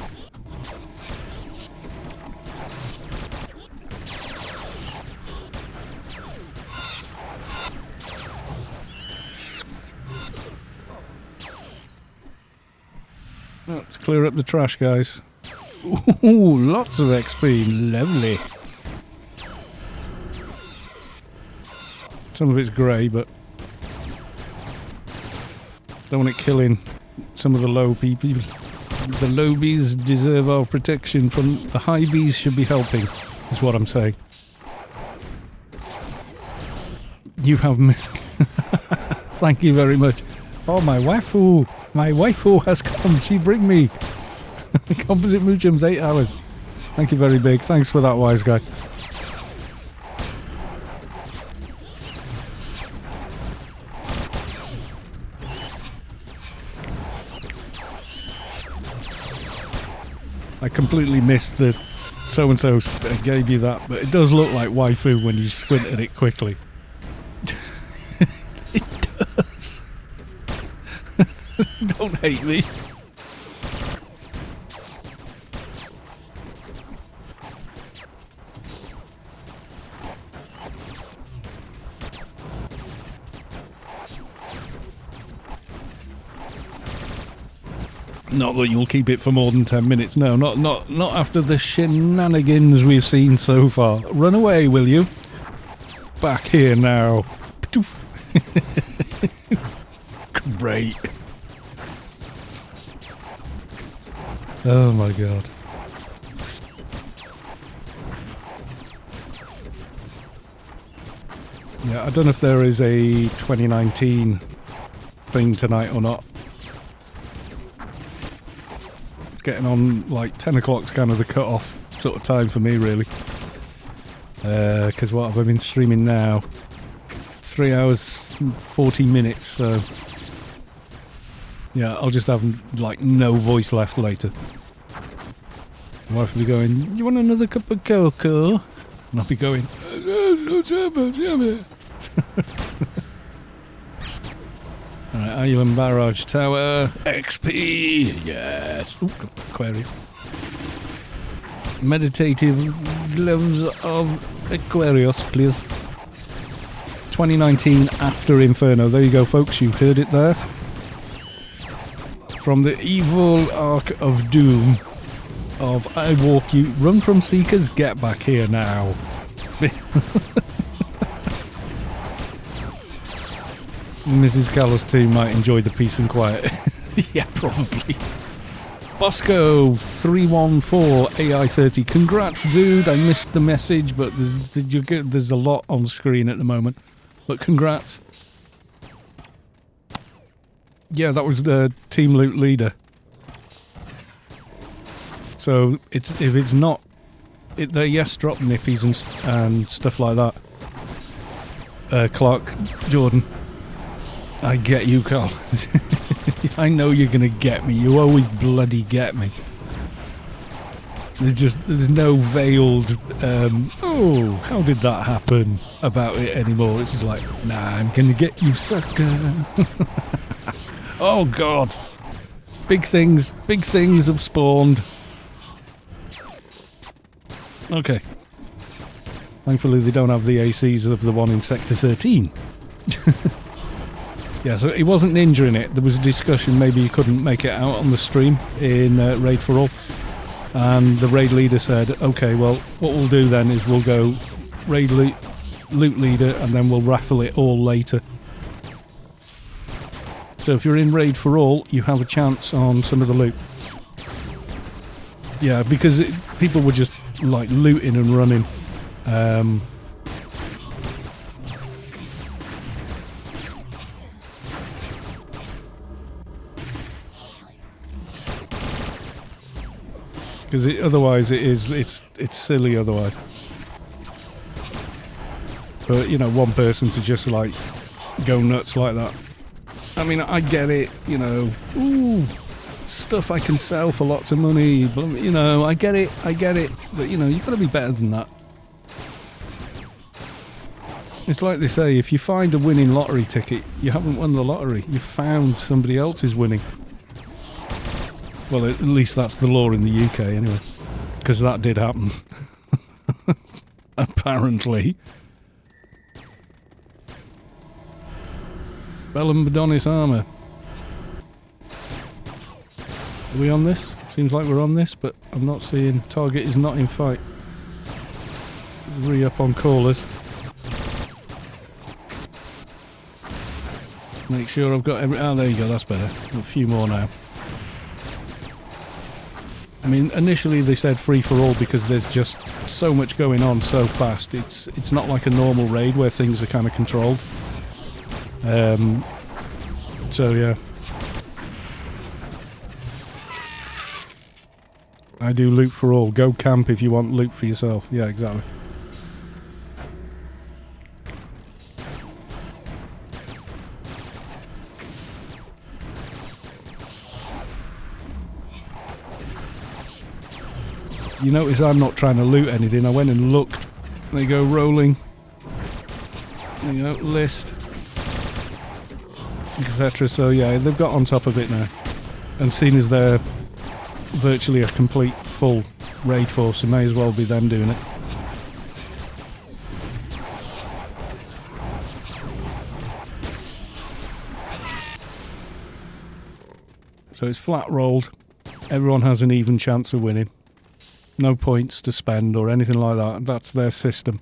Let's clear up the trash, guys. Ooh, lots of XP. Lovely. Some of it's grey, but don't want it killing some of the low people. The low bees deserve our protection from the high bees should be helping, is what I'm saying. You have me. Thank you very much. Oh, my waifu. My waifu has come. She bring me. Composite Moochums, 8 hours. Thank you very big. Thanks for that, wise guy. I completely missed the so-and-so gave you that, but it does look like waifu when you squint at it quickly. It does. Don't hate me. Not that you'll keep it for more than 10 minutes. No, not after the shenanigans we've seen so far. Run away, will you? Back here now. Great. Oh my god. Yeah, I don't know if there is a 2019 thing tonight or not. Getting on like 10 o'clock's kind of the cut-off sort of time for me, really. Because what have I been streaming now? 3 hours 40 minutes, so yeah, I'll just have like no voice left later. My wife will be going, "You want another cup of cocoa?" And I'll be going, Alright, Island Barrage Tower. XP! Yes! Ooh, Aquarius. Meditative Gloves of Aquarius, please. 2019 after Inferno. There you go, folks. You heard it there. From the evil Ark of Doom of I walk you. Run from Seekers, get back here now. Mrs. Callo's team might enjoy the peace and quiet. Yeah, probably. Bosco 314 AI30. Congrats, dude. I missed the message, but there's a lot on screen at the moment. But congrats. Yeah, that was the team loot leader. So if it's not, they're yes drop nippies and stuff like that. Clark Jordan. I get you, Carl. I know you're gonna get me. You always bloody get me. There's no veiled, oh, how did that happen about it anymore. It's just like, nah, I'm gonna get you, sucker. Oh, God. Big things have spawned. Okay. Thankfully, they don't have the ACs of the one in Sector 13. Yeah, so he wasn't ninja in it. There was a discussion maybe he couldn't make it out on the stream in Raid for All. And the raid leader said, okay, well, what we'll do then is we'll go raid loot leader, and then we'll raffle it all later. So if you're in raid for all, you have a chance on some of the loot. Yeah, because people were just like looting and running. Because otherwise it's silly otherwise. But you know, one person to just like go nuts like that. I mean, I get it, you know. Ooh, stuff I can sell for lots of money, but you know, I get it. But you know, you've got to be better than that. It's like they say, if you find a winning lottery ticket, you haven't won the lottery. You found somebody else's winning. Well, at least that's the law in the UK anyway. Because that did happen. Apparently. Bellum Badonis armour. Are we on this? Seems like we're on this, but I'm not seeing... Target is not in fight. Re-up on callers. Make sure I've got every... Oh, there you go, that's better. A few more now. I mean, initially they said free for all because there's just so much going on so fast. It's not like a normal raid where things are kind of controlled. So yeah. I do loot for all. Go camp if you want loot for yourself. Yeah, exactly. You notice I'm not trying to loot anything. I went and looked. There you go, rolling. There you go, list. Etc. So yeah, they've got on top of it now. And seeing as they're virtually a complete full raid force, it may as well be them doing it. So it's flat rolled. Everyone has an even chance of winning. No points to spend or anything like that. That's their system.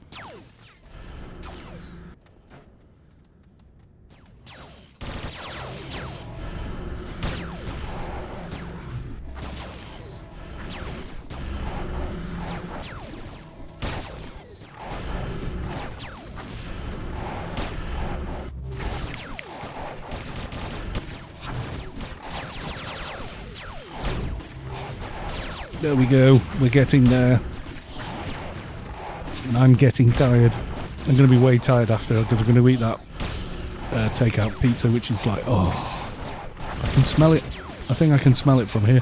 There we go, we're getting there. And I'm getting tired. I'm going to be way tired after, because I'm going to eat that takeout pizza, which is like, oh, I can smell it. I think I can smell it from here.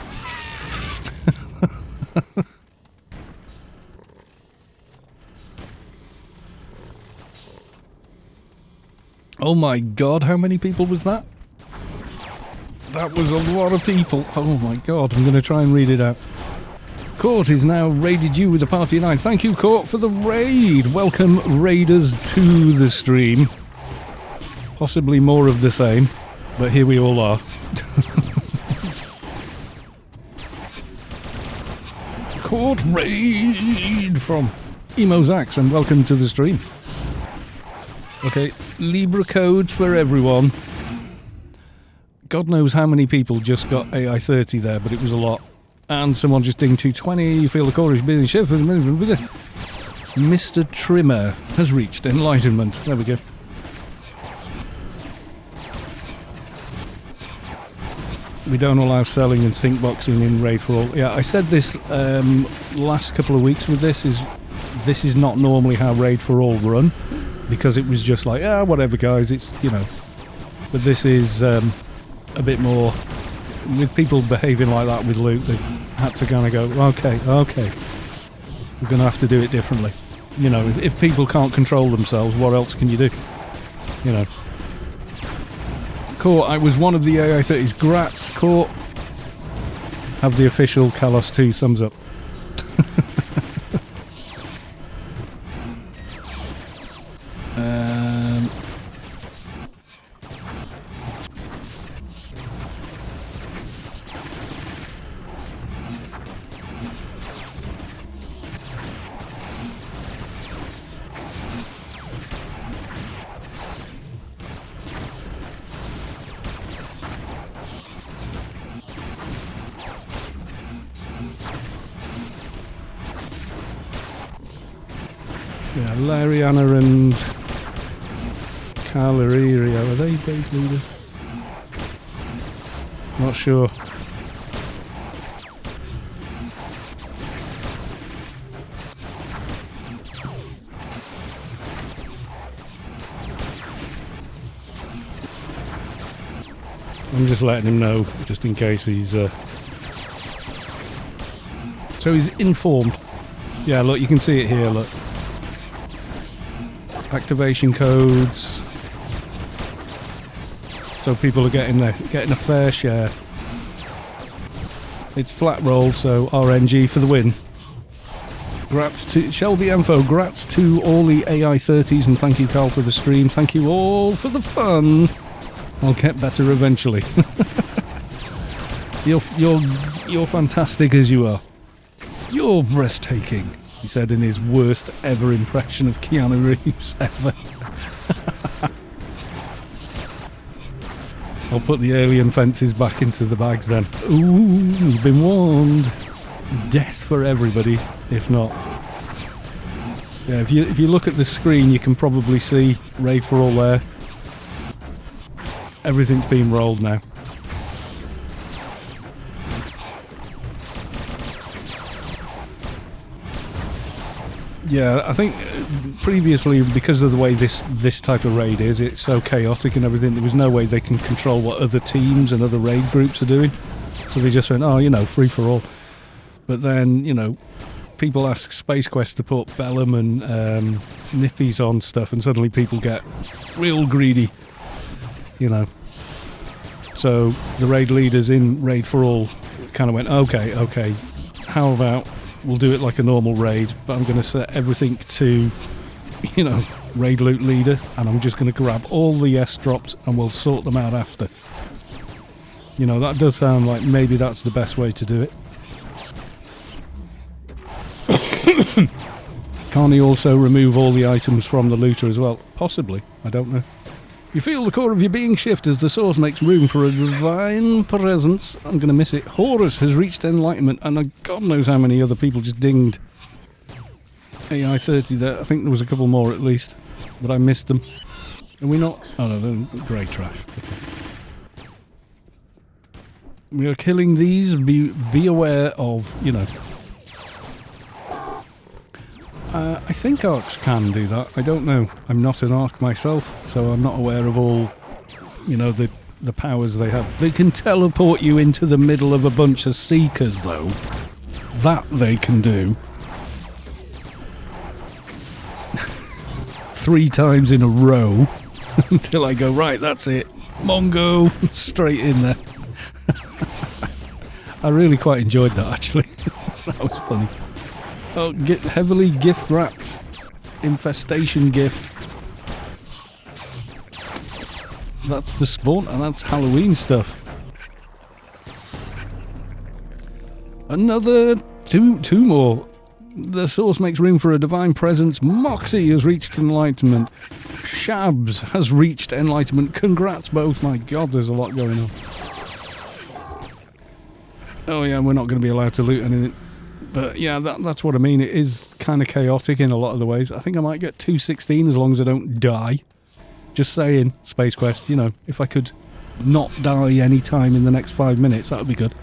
Oh my god, how many people was that? That was a lot of people. Oh my god, I'm going to try and read it out. Court is now raided you with a party 9. Thank you, Court, for the raid. Welcome, raiders, to the stream. Possibly more of the same, but here we all are. Court raid from Emozax, and welcome to the stream. Okay, Libra codes for everyone. God knows how many people just got AI30 there, but it was a lot. And someone just dinged 220. You feel the core is being shift. Mr. Trimmer has reached enlightenment. There we go. We don't allow selling and sync boxing in Raid for All. Yeah, I said this last couple of weeks with this is not normally how Raid for All run, because it was just like, ah, whatever guys, it's, you know. But this is a bit more... With people behaving like that with loot, they had to kind of go, okay, we're going to have to do it differently. You know, if people can't control themselves, what else can you do? You know. Court, I was one of the AI30s. Grats, Court. Have the official Kalos 2 thumbs up. Yeah, Lariana and Caleria, are they base leaders? Not sure. I'm just letting him know, just in case he's... So he's informed. Yeah, look, you can see it here, look. Activation codes. So people are getting a fair share. It's flat rolled, so RNG for the win. Grats to Shelby Info, grats to all the AI30s, and thank you, Carl, for the stream. Thank you all for the fun. I'll get better eventually. You're fantastic as you are. You're breathtaking, he said in his worst ever impression of Keanu Reeves ever. I'll put the alien fences back into the bags then. Ooh, you've been warned. Death for everybody, if not. Yeah, if you look at the screen, you can probably see Raid for All there. Everything's been rolled now. Yeah, I think previously, because of the way this type of raid is, it's so chaotic and everything, there was no way they can control what other teams and other raid groups are doing. So they just went, oh, you know, free for all. But then, you know, people ask SpaceQuest to put Bellum and Nippies on stuff, and suddenly people get real greedy, you know. So the raid leaders in Raid for All kind of went, okay, how about we'll do it like a normal raid, but I'm going to set everything to, you know, raid loot leader, and I'm just going to grab all the S drops and we'll sort them out after. You know, that does sound like maybe that's the best way to do it. Can't he also remove all the items from the looter as well? Possibly, I don't know. You feel the core of your being shift as the source makes room for a divine presence. I'm going to miss it. Horus has reached enlightenment, and God knows how many other people just dinged AI30 there. I think there was a couple more at least, but I missed them. Are we not? Oh no, they're grey trash. Okay. We are killing these. Be aware of, you know. I think arcs can do that. I don't know. I'm not an arc myself, so I'm not aware of all, you know, the powers they have. They can teleport you into the middle of a bunch of seekers, though. That they can do. 3 times in a row until I go, right, that's it. Mongo, straight in there. I really quite enjoyed that, actually. That was funny. Oh, heavily gift wrapped. Infestation gift. That's the spawn, and that's Halloween stuff. Another two more. The source makes room for a divine presence. Moxie has reached enlightenment. Shabs has reached enlightenment. Congrats both. My God, there's a lot going on. Oh yeah, we're not going to be allowed to loot anything. But yeah, that's what I mean. It is kind of chaotic in a lot of the ways. I think I might get 216 as long as I don't die. Just saying, SpaceQuest, you know, if I could not die any time in the next 5 minutes, that would be good.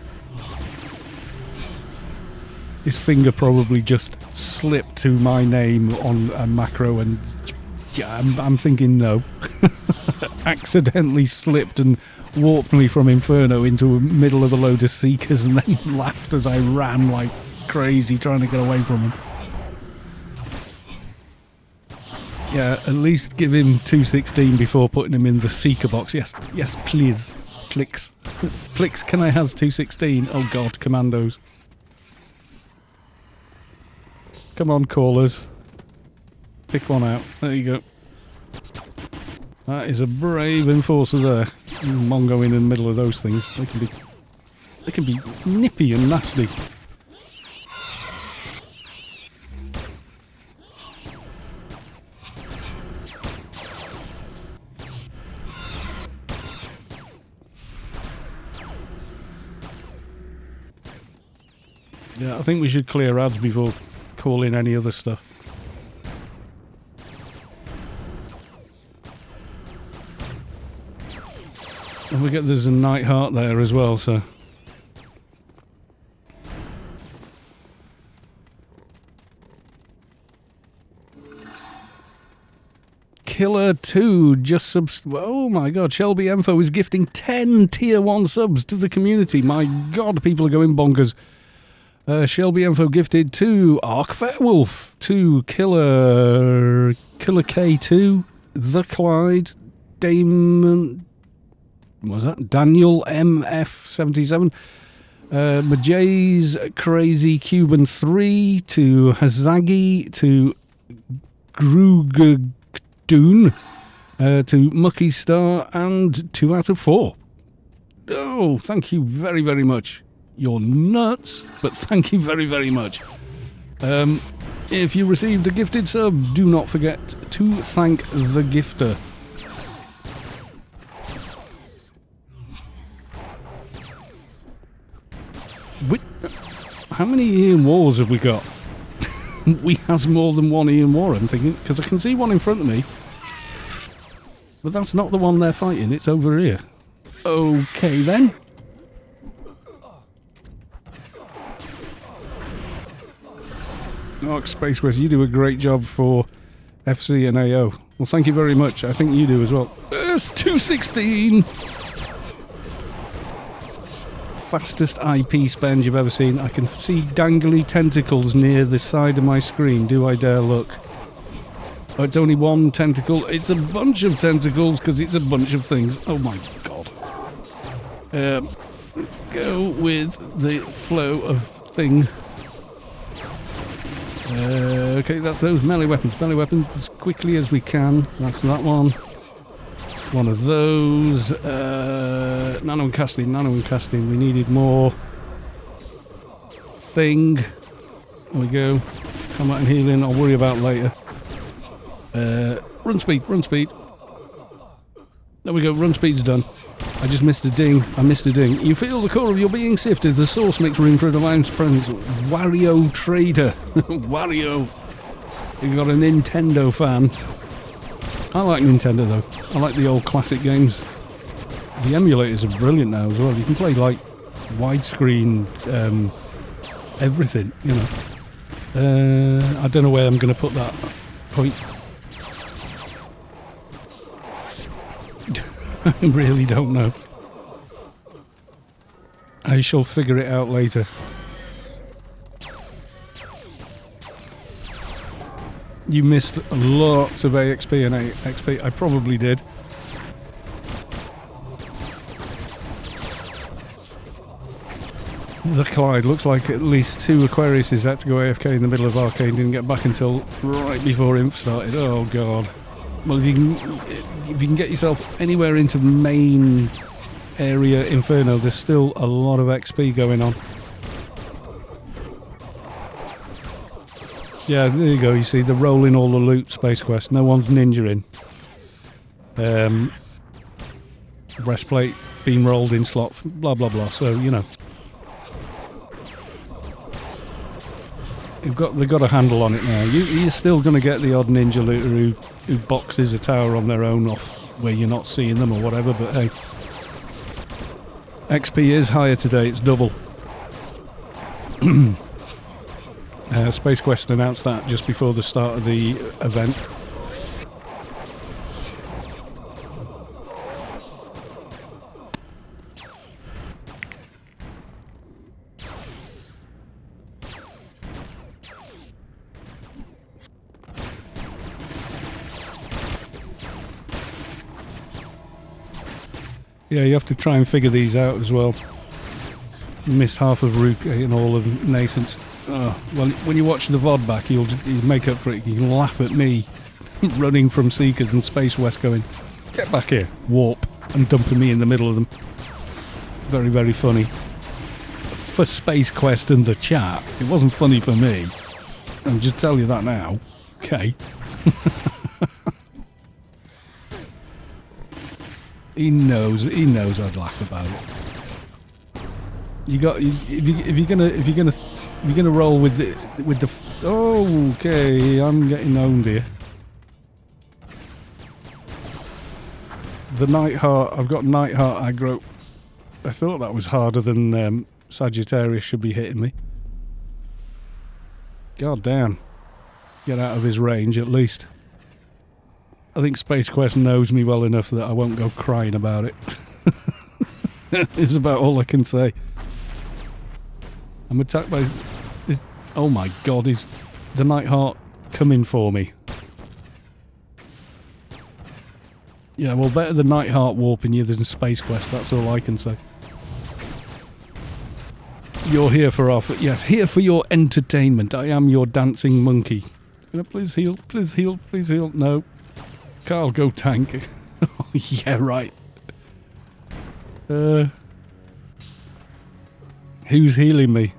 His finger probably just slipped to my name on a macro, and yeah, I'm thinking no. Accidentally slipped and warped me from Inferno into the middle of a load of seekers, and then laughed as I ran like crazy trying to get away from him. Yeah, at least give him 216 before putting him in the seeker box. Yes, please. Clicks. Clicks, can I has 216? Oh God, commandos. Come on, callers. Pick one out. There you go. That is a brave enforcer there. Mongo in the middle of those things. They can be nippy and nasty. Yeah, I think we should clear ads before calling any other stuff. And there's a Night Heart there as well, so... Killer 2 just subs... Oh my god, Shelby Enfo is gifting 10 tier 1 subs to the community. My god, people are going bonkers. Shelby Enfo gifted 2 Arc Fairwolf, 2 Killer K2, The Clyde, Damon... What was that? Daniel MF77, Majay's Crazy Cuban 3, to Hazagi, to Grugagdoon, to Mucky Star, and 2 out of 4. Oh, thank you very, very much. You're nuts, but thank you very, very much. If you received a gifted sub, do not forget to thank the gifter. How many Ian Wars have we got? We has more than one Ian War, I'm thinking, because I can see one in front of me. But that's not the one they're fighting, it's over here. Okay then. Arc Spacequest, you do a great job for FC and AO. Well, thank you very much. I think you do as well. S216! Fastest IP spend you've ever seen. I can see dangly tentacles near the side of my screen. Do I dare look? Oh, it's only one tentacle. It's a bunch of tentacles because it's a bunch of things. Oh my god. Let's go with the flow of thing. Okay, that's those melee weapons. Melee weapons as quickly as we can. That's that one. One of those. Nano and casting. We needed more. Thing. There we go. Combat and healing, I'll worry about later. Run speed. There we go, run speed's done. I just missed a ding. You feel the core of your being sifted. The source makes room for a divine presence. Wario Trader. Wario. You got a Nintendo fan. I like Nintendo though. I like the old classic games. The emulators are brilliant now as well. You can play like widescreen everything, you know. I don't know where I'm going to put that point. I really don't know. I shall figure it out later. You missed lots of AXP and AXP. I probably did. The Clyde looks like at least 2 Aquariuses had to go AFK in the middle of arcade, didn't get back until right before Inf started. Oh god. Well, if you can get yourself anywhere into main area Inferno, there's still a lot of XP going on. Yeah, there you go, you see, they're rolling all the loot, Space Quest. No one's ninja in. Breastplate being rolled in slot, blah blah blah, so, you know. They've got a handle on it now. You're still going to get the odd ninja looter who boxes a tower on their own off where you're not seeing them or whatever, but hey. XP is higher today, it's double. Space Quest announced that just before the start of the event. Yeah, you have to try and figure these out as well. Missed half of Rook and all of Nascents. Well, when you watch the VOD back, you'll make up for it. You can laugh at me running from Seekers and Space West going, get back here, warp, and dumping me in the middle of them. Very, very funny. For Space Quest and the chat, it wasn't funny for me. I'll just tell you that now. Okay. He knows I'd laugh about it. You got if you're gonna roll with the oh, okay, I'm getting owned here. The Night Heart, I've got Night Heart aggro. I thought that was harder than Sagittarius should be hitting me. God damn. Get out of his range at least. I think SpaceQuest knows me well enough that I won't go crying about it. It's about all I can say. I'm attacked by... oh my god, is the Night Heart coming for me? Yeah, well, better the Night Heart warping you than SpaceQuest, that's all I can say. You're here for our... yes, here for your entertainment. I am your dancing monkey. Can I please heal? Please heal? Please heal? No. Carl, go tank. Oh, yeah, right. Who's healing me?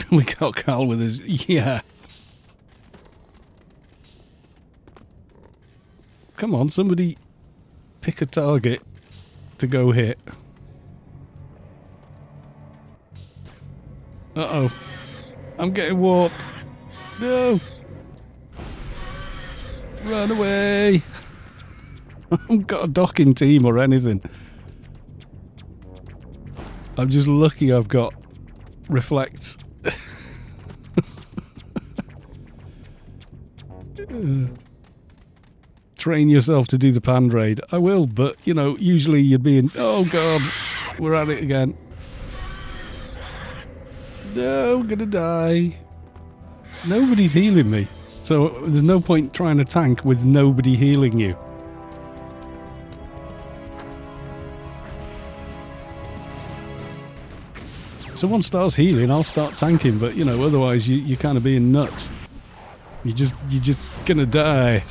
We got Carl with his... yeah. Come on, somebody pick a target to go hit. Uh-oh. I'm getting warped. No! Run away! I haven't got a docking team or anything. I'm just lucky I've got reflects. Train yourself to do the pan raid. I will, but, you know, usually you'd be in... oh, God. We're at it again. No, I'm gonna die. Nobody's healing me. So there's no point trying to tank with nobody healing you. Someone starts healing, I'll start tanking, but, you know, otherwise you're kind of being nuts. You're just gonna die.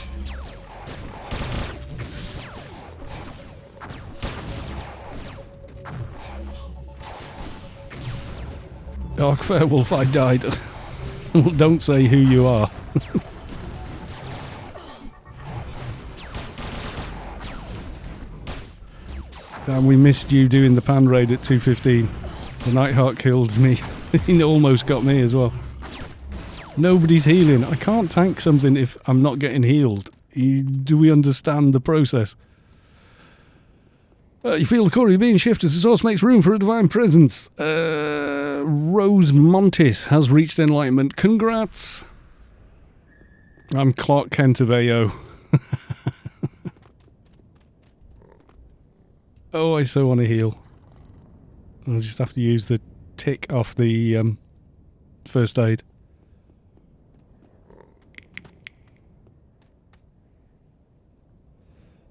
Dark Fairwolf, I died. Don't say who you are. Damn, we missed you doing the pan raid at 2:15. The Nightheart killed me. He almost got me as well. Nobody's healing. I can't tank something if I'm not getting healed. Do we understand the process? You feel the core of being shifted. The source makes room for a divine presence. Rose Montis has reached enlightenment. Congrats. I'm Clark Kent of AO. Oh, I so want to heal. I'll just have to use the tick off the first aid.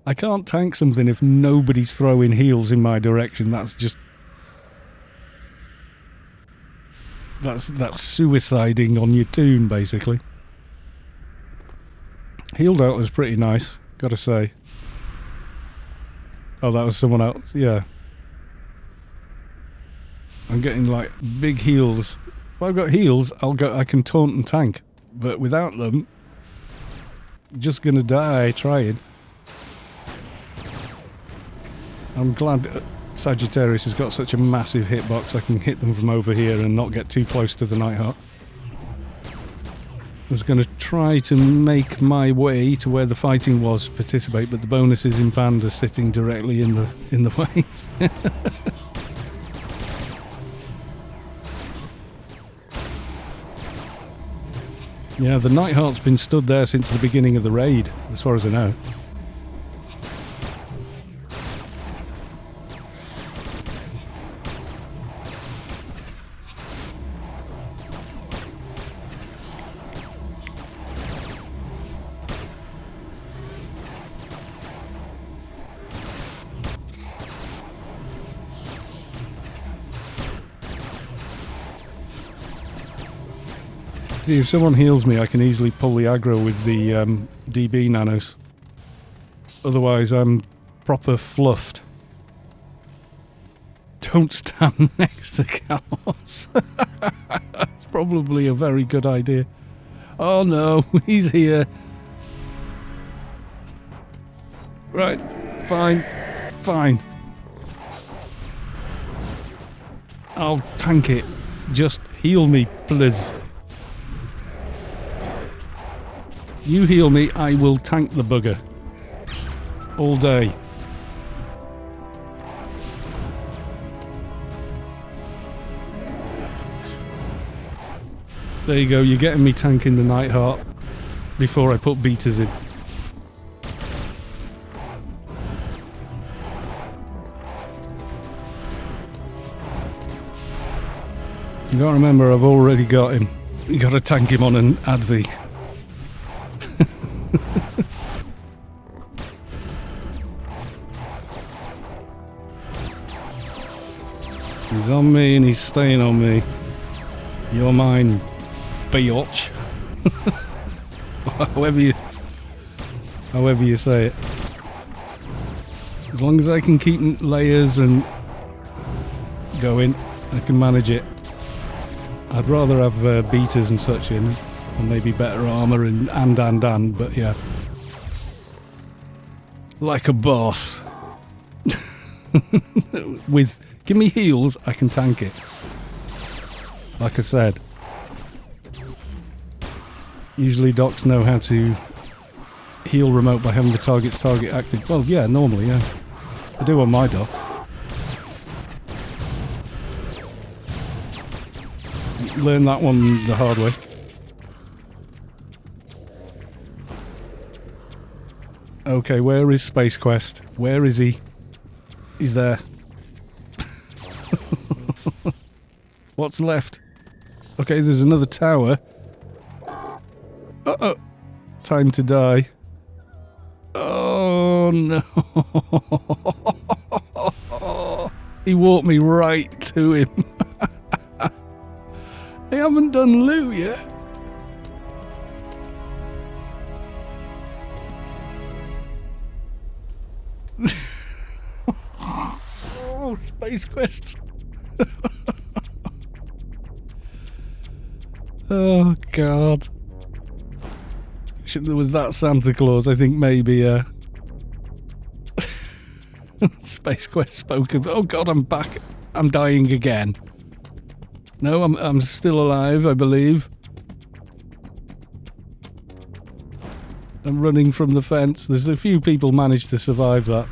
I can't tank something if nobody's throwing heals in my direction. That's just... That's suiciding on your toon, basically. Healed out was pretty nice, gotta say. Oh, that was someone else, yeah. I'm getting, like, big heals. If I've got heals, I can taunt and tank. But without them, I'm just gonna die trying. I'm glad Sagittarius has got such a massive hitbox. I can hit them from over here and not get too close to the Nightheart. I was going to try to make my way to where the fighting was, participate, but the bonuses in Panda are sitting directly in the way. Yeah, the Nightheart's been stood there since the beginning of the raid, as far as I know. If someone heals me, I can easily pull the aggro with the DB nanos. Otherwise, I'm proper fluffed. Don't stand next to Kalos. That's probably a very good idea. Oh no, he's here. Right, fine, fine. I'll tank it. Just heal me, please. You heal me, I will tank the bugger. All day. There you go, you're getting me tanking the Nightheart before I put beaters in. You gotta remember, I've already got him. You gotta tank him on an Advi. He's on me and he's staying on me. You're mine, biatch. however you say it. As long as I can keep layers and going, I can manage it. I'd rather have beaters and such in, and maybe better armour and, but yeah. Like a boss. Give me heals, I can tank it. Like I said. Usually docs know how to heal remote by having the target's target active. Well, yeah, normally, yeah. I do on my doc. Learn that one the hard way. Okay, where is Space Quest? Where is he? He's there. What's left? Okay, there's another tower. Uh-oh. Time to die. Oh, no. He walked me right to him. I haven't done loot yet. Oh, Space Quest. Oh, God. There was that Santa Claus, I think maybe Space Quest spoke of. Oh God, I'm back. I'm dying again. No, I'm still alive, I believe. I'm running from the fence. There's a few people managed to survive that.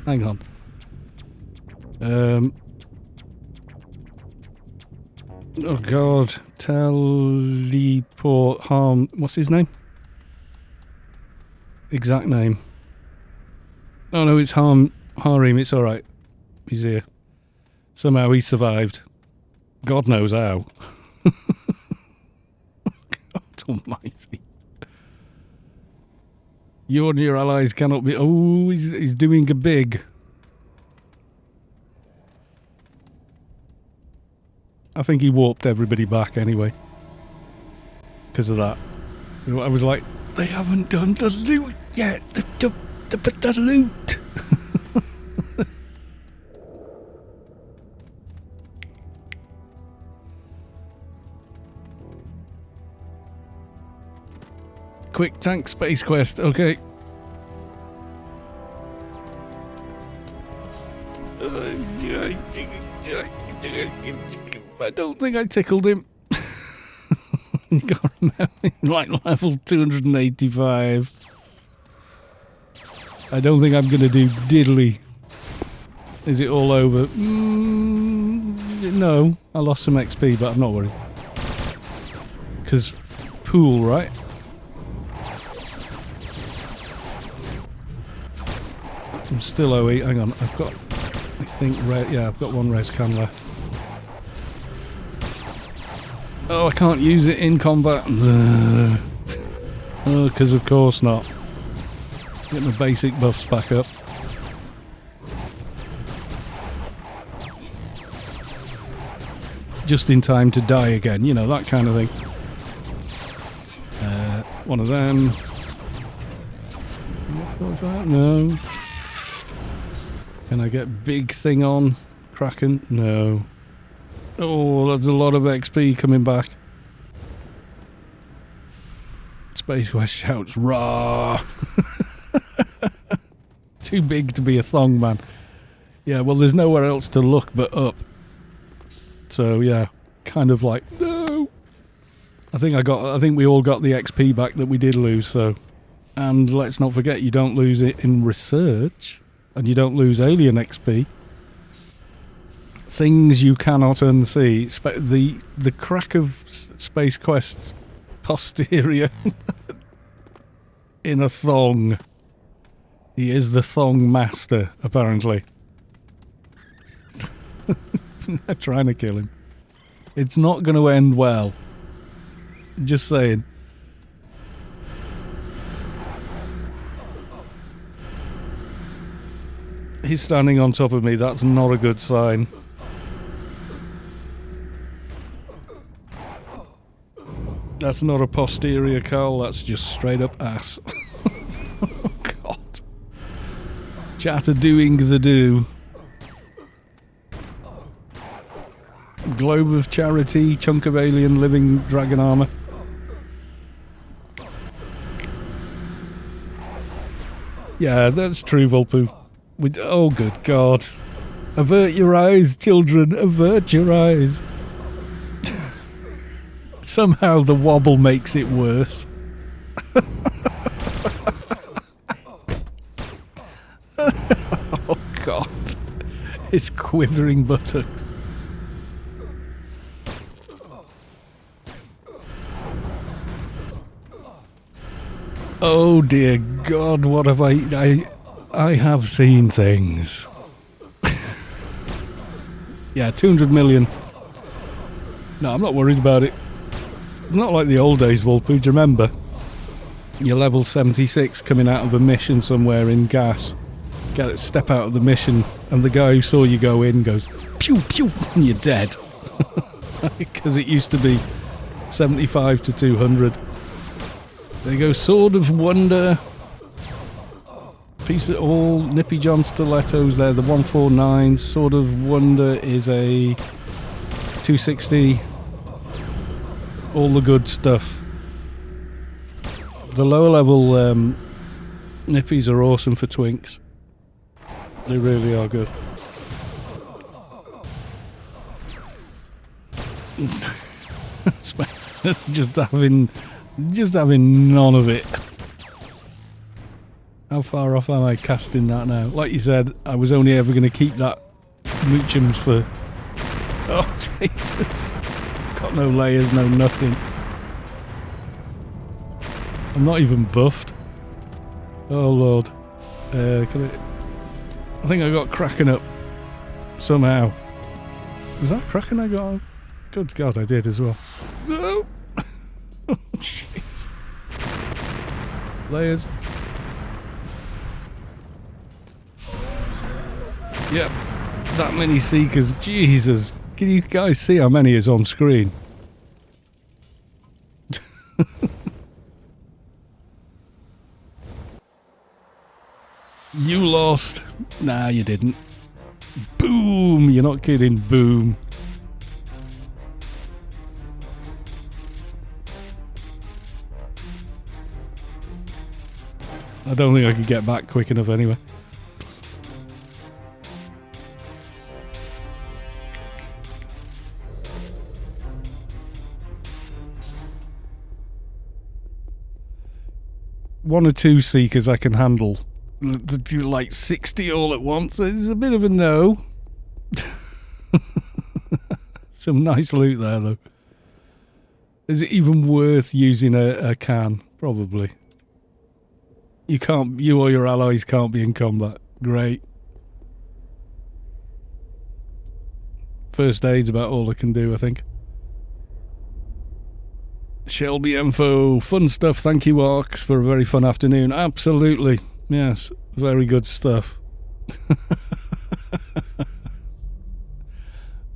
Hang on. Oh God. Teleport harm. What's his name? Exact name. Oh no, it's Harim. It's alright. He's here. Somehow he survived. God knows how. God almighty. You and your allies cannot be... Oh, he's doing a big... I think he warped everybody back anyway. Because of that. I was like, they haven't done the loot yet. The loot. Quick tank Space Quest, okay. I don't think I tickled him. You gotta remember, like level 285. I don't think I'm gonna do diddly. Is it all over? No, I lost some XP, but I'm not worried. Because pool, right? I'm still OE. Hang on, I've got, I think, yeah, I've got one res can left. Oh, I can't use it in combat. Oh, because of course not. Get my basic buffs back up. Just in time to die again, you know, that kind of thing. One of them. No. Can I get big thing on? Kraken? No. Oh, that's a lot of XP coming back. Spacequest shouts, "Rah!" Too big to be a thong man. Yeah, well, there's nowhere else to look but up. So yeah, kind of like, no. I think we all got the XP back that we did lose. So, and let's not forget, you don't lose it in research, and you don't lose alien XP. Things you cannot unsee. The crack of Spacequest's posterior in a thong. He is the thong master, apparently. They're trying to kill him. It's not going to end well. Just saying. He's standing on top of me. That's not a good sign. That's not a posterior cowl. That's just straight up ass. Oh, God. Chat are doing the do. Globe of charity, chunk of alien, living dragon armor. Yeah, that's true, Volpu. Oh, good God. Avert your eyes, children. Avert your eyes. Somehow the wobble makes it worse. Oh, God. His quivering buttocks. Oh dear God, what have I have seen things. Yeah, 200 million. No, I'm not worried about it. It's not like the old days, Volpu. Do you remember? You're level 76 coming out of a mission somewhere in gas. Step out of the mission, and the guy who saw you go in goes, pew, pew, and you're dead. Because it used to be 75 to 200. There you go, Sword of Wonder. Piece of all Nippy John stilettos there, the 149. Sword of Wonder is a 260. All the good stuff. The lower level Nippies are awesome for twinks. They really are good. It's just having none of it. How far off am I casting that now? Like you said, I was only ever going to keep that Moochums for... Oh, Jesus. Got no layers, no nothing. I'm not even buffed. Oh, Lord. I think I got Kraken up somehow. Was that Kraken I got up? Good God, I did as well. No! Oh, jeez. Layers. Yep. That many Seekers. Jesus. Can you guys see how many is on screen? You lost. Nah, you didn't. Boom! You're not kidding. Boom. I don't think I could get back quick enough anyway. One or two Seekers I can handle. Like 60 all at once. It's a bit of a no. Some nice loot there, though. Is it even worth using a can? Probably. You or your allies can't be in combat. Great. First aid's about all I can do, I think. Shelby Info, fun stuff. Thank you, Orcs, for a very fun afternoon. Absolutely. Yes, very good stuff.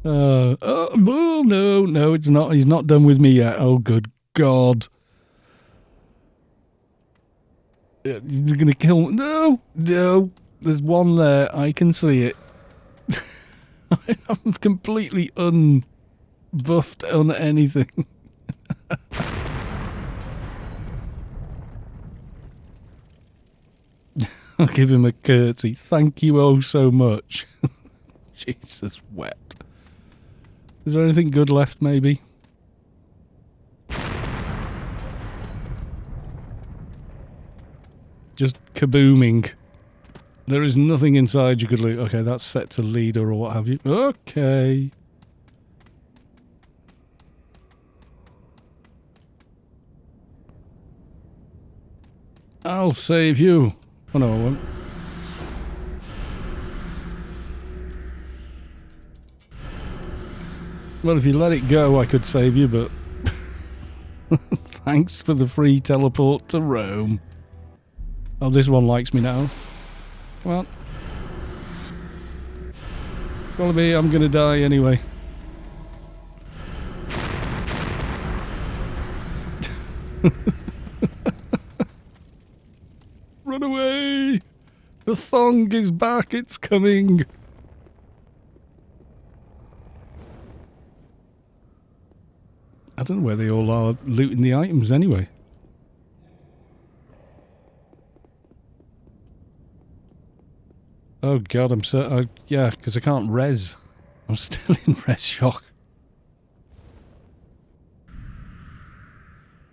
Oh, no, it's not. He's not done with me yet. Oh, good God. You're going to kill me. No. There's one there. I can see it. I'm completely unbuffed on anything. I'll give him a curtsy. Thank you oh so much. Jesus wept. Is there anything good left, maybe? Just kabooming. There is nothing inside you could loot. Okay, that's set to leader or what have you. Okay. I'll save you. Oh no, I won't. Well, if you let it go, I could save you, but... Thanks for the free teleport to Rome. Oh, this one likes me now. Come on. Follow me, I'm gonna die anyway. Run away! The thong is back, it's coming! I don't know where they all are looting the items anyway. Oh god, I'm so... yeah, because I can't res. I'm still in res shock.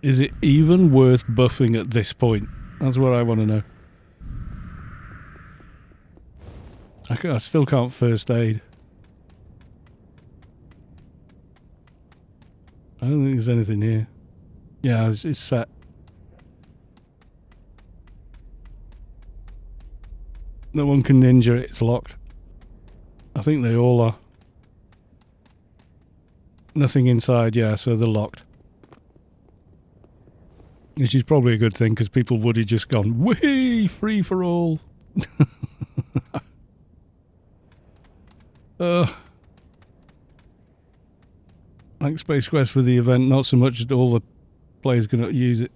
Is it even worth buffing at this point? That's what I want to know. I still can't first aid. I don't think there's anything here. Yeah, it's set. No one can ninja it, it's locked. I think they all are. Nothing inside, yeah, so they're locked. Which is probably a good thing, because people would have just gone, whee, free for all. Thanks Space Quest for the event, not so much that all the players going to use it.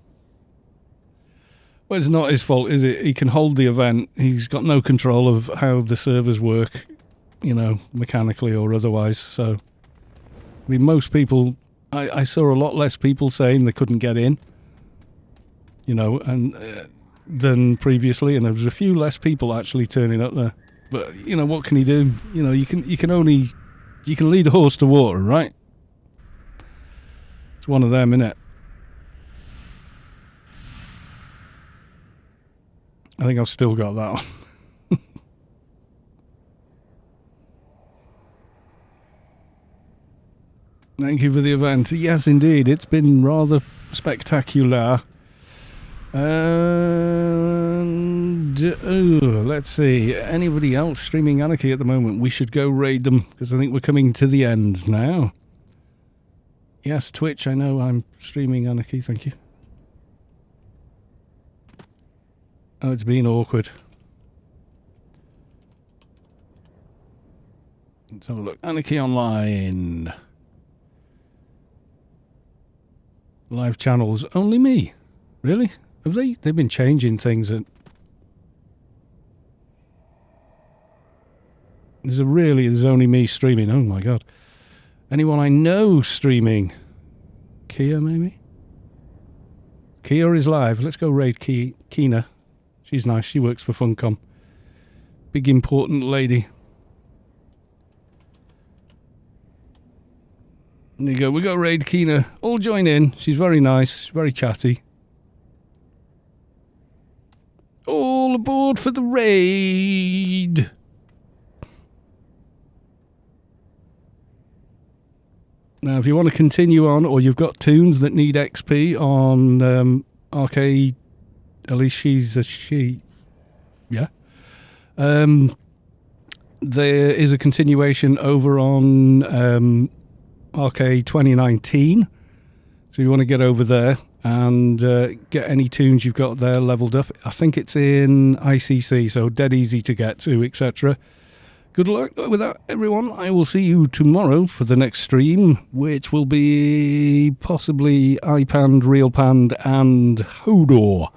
Well, it's not his fault, is it? He can hold the event. He's got no control of how the servers work, you know, mechanically or otherwise. So, I mean, most people... I saw a lot less people saying they couldn't get in, you know, and than previously, and there was a few less people actually turning up there. But, you know, what can he do? You know, you can only... You can lead a horse to water, right? It's one of them, innit? I think I've still got that one. Thank you for the event. Yes, indeed. It's been rather spectacular. And... let's see. Anybody else streaming Anarchy at the moment? We should go raid them, because I think we're coming to the end now. Yes, Twitch, I know I'm streaming Anarchy, thank you. Oh, it's been awkward. Let's have a look. Anarchy Online. Live channels. Only me? Really? Have they? They've been changing things. There's only me streaming. Oh my god. Anyone I know streaming? Kia, maybe? Kia is live. Let's go raid Kina. She's nice. She works for Funcom. Big important lady. There you go. We go raid Kina. All join in. She's very nice. Very chatty. All aboard for the raid. Now, if you want to continue on, or you've got toons that need XP on Arcade, at least she's a she. Yeah. There is a continuation over on Arcade 2019. So you want to get over there and get any toons you've got there leveled up. I think it's in ICC, so dead easy to get to, etc. Good luck with that, everyone. I will see you tomorrow for the next stream, which will be possibly iPand, RealPand, and Hodor.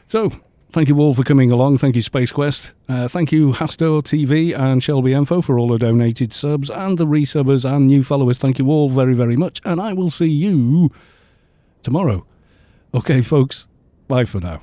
So, thank you all for coming along. Thank you, Space Quest. Thank you, Hastor TV and Shelby Info for all the donated subs and the resubbers and new followers. Thank you all very, very much. And I will see you tomorrow. Okay, folks. Bye for now.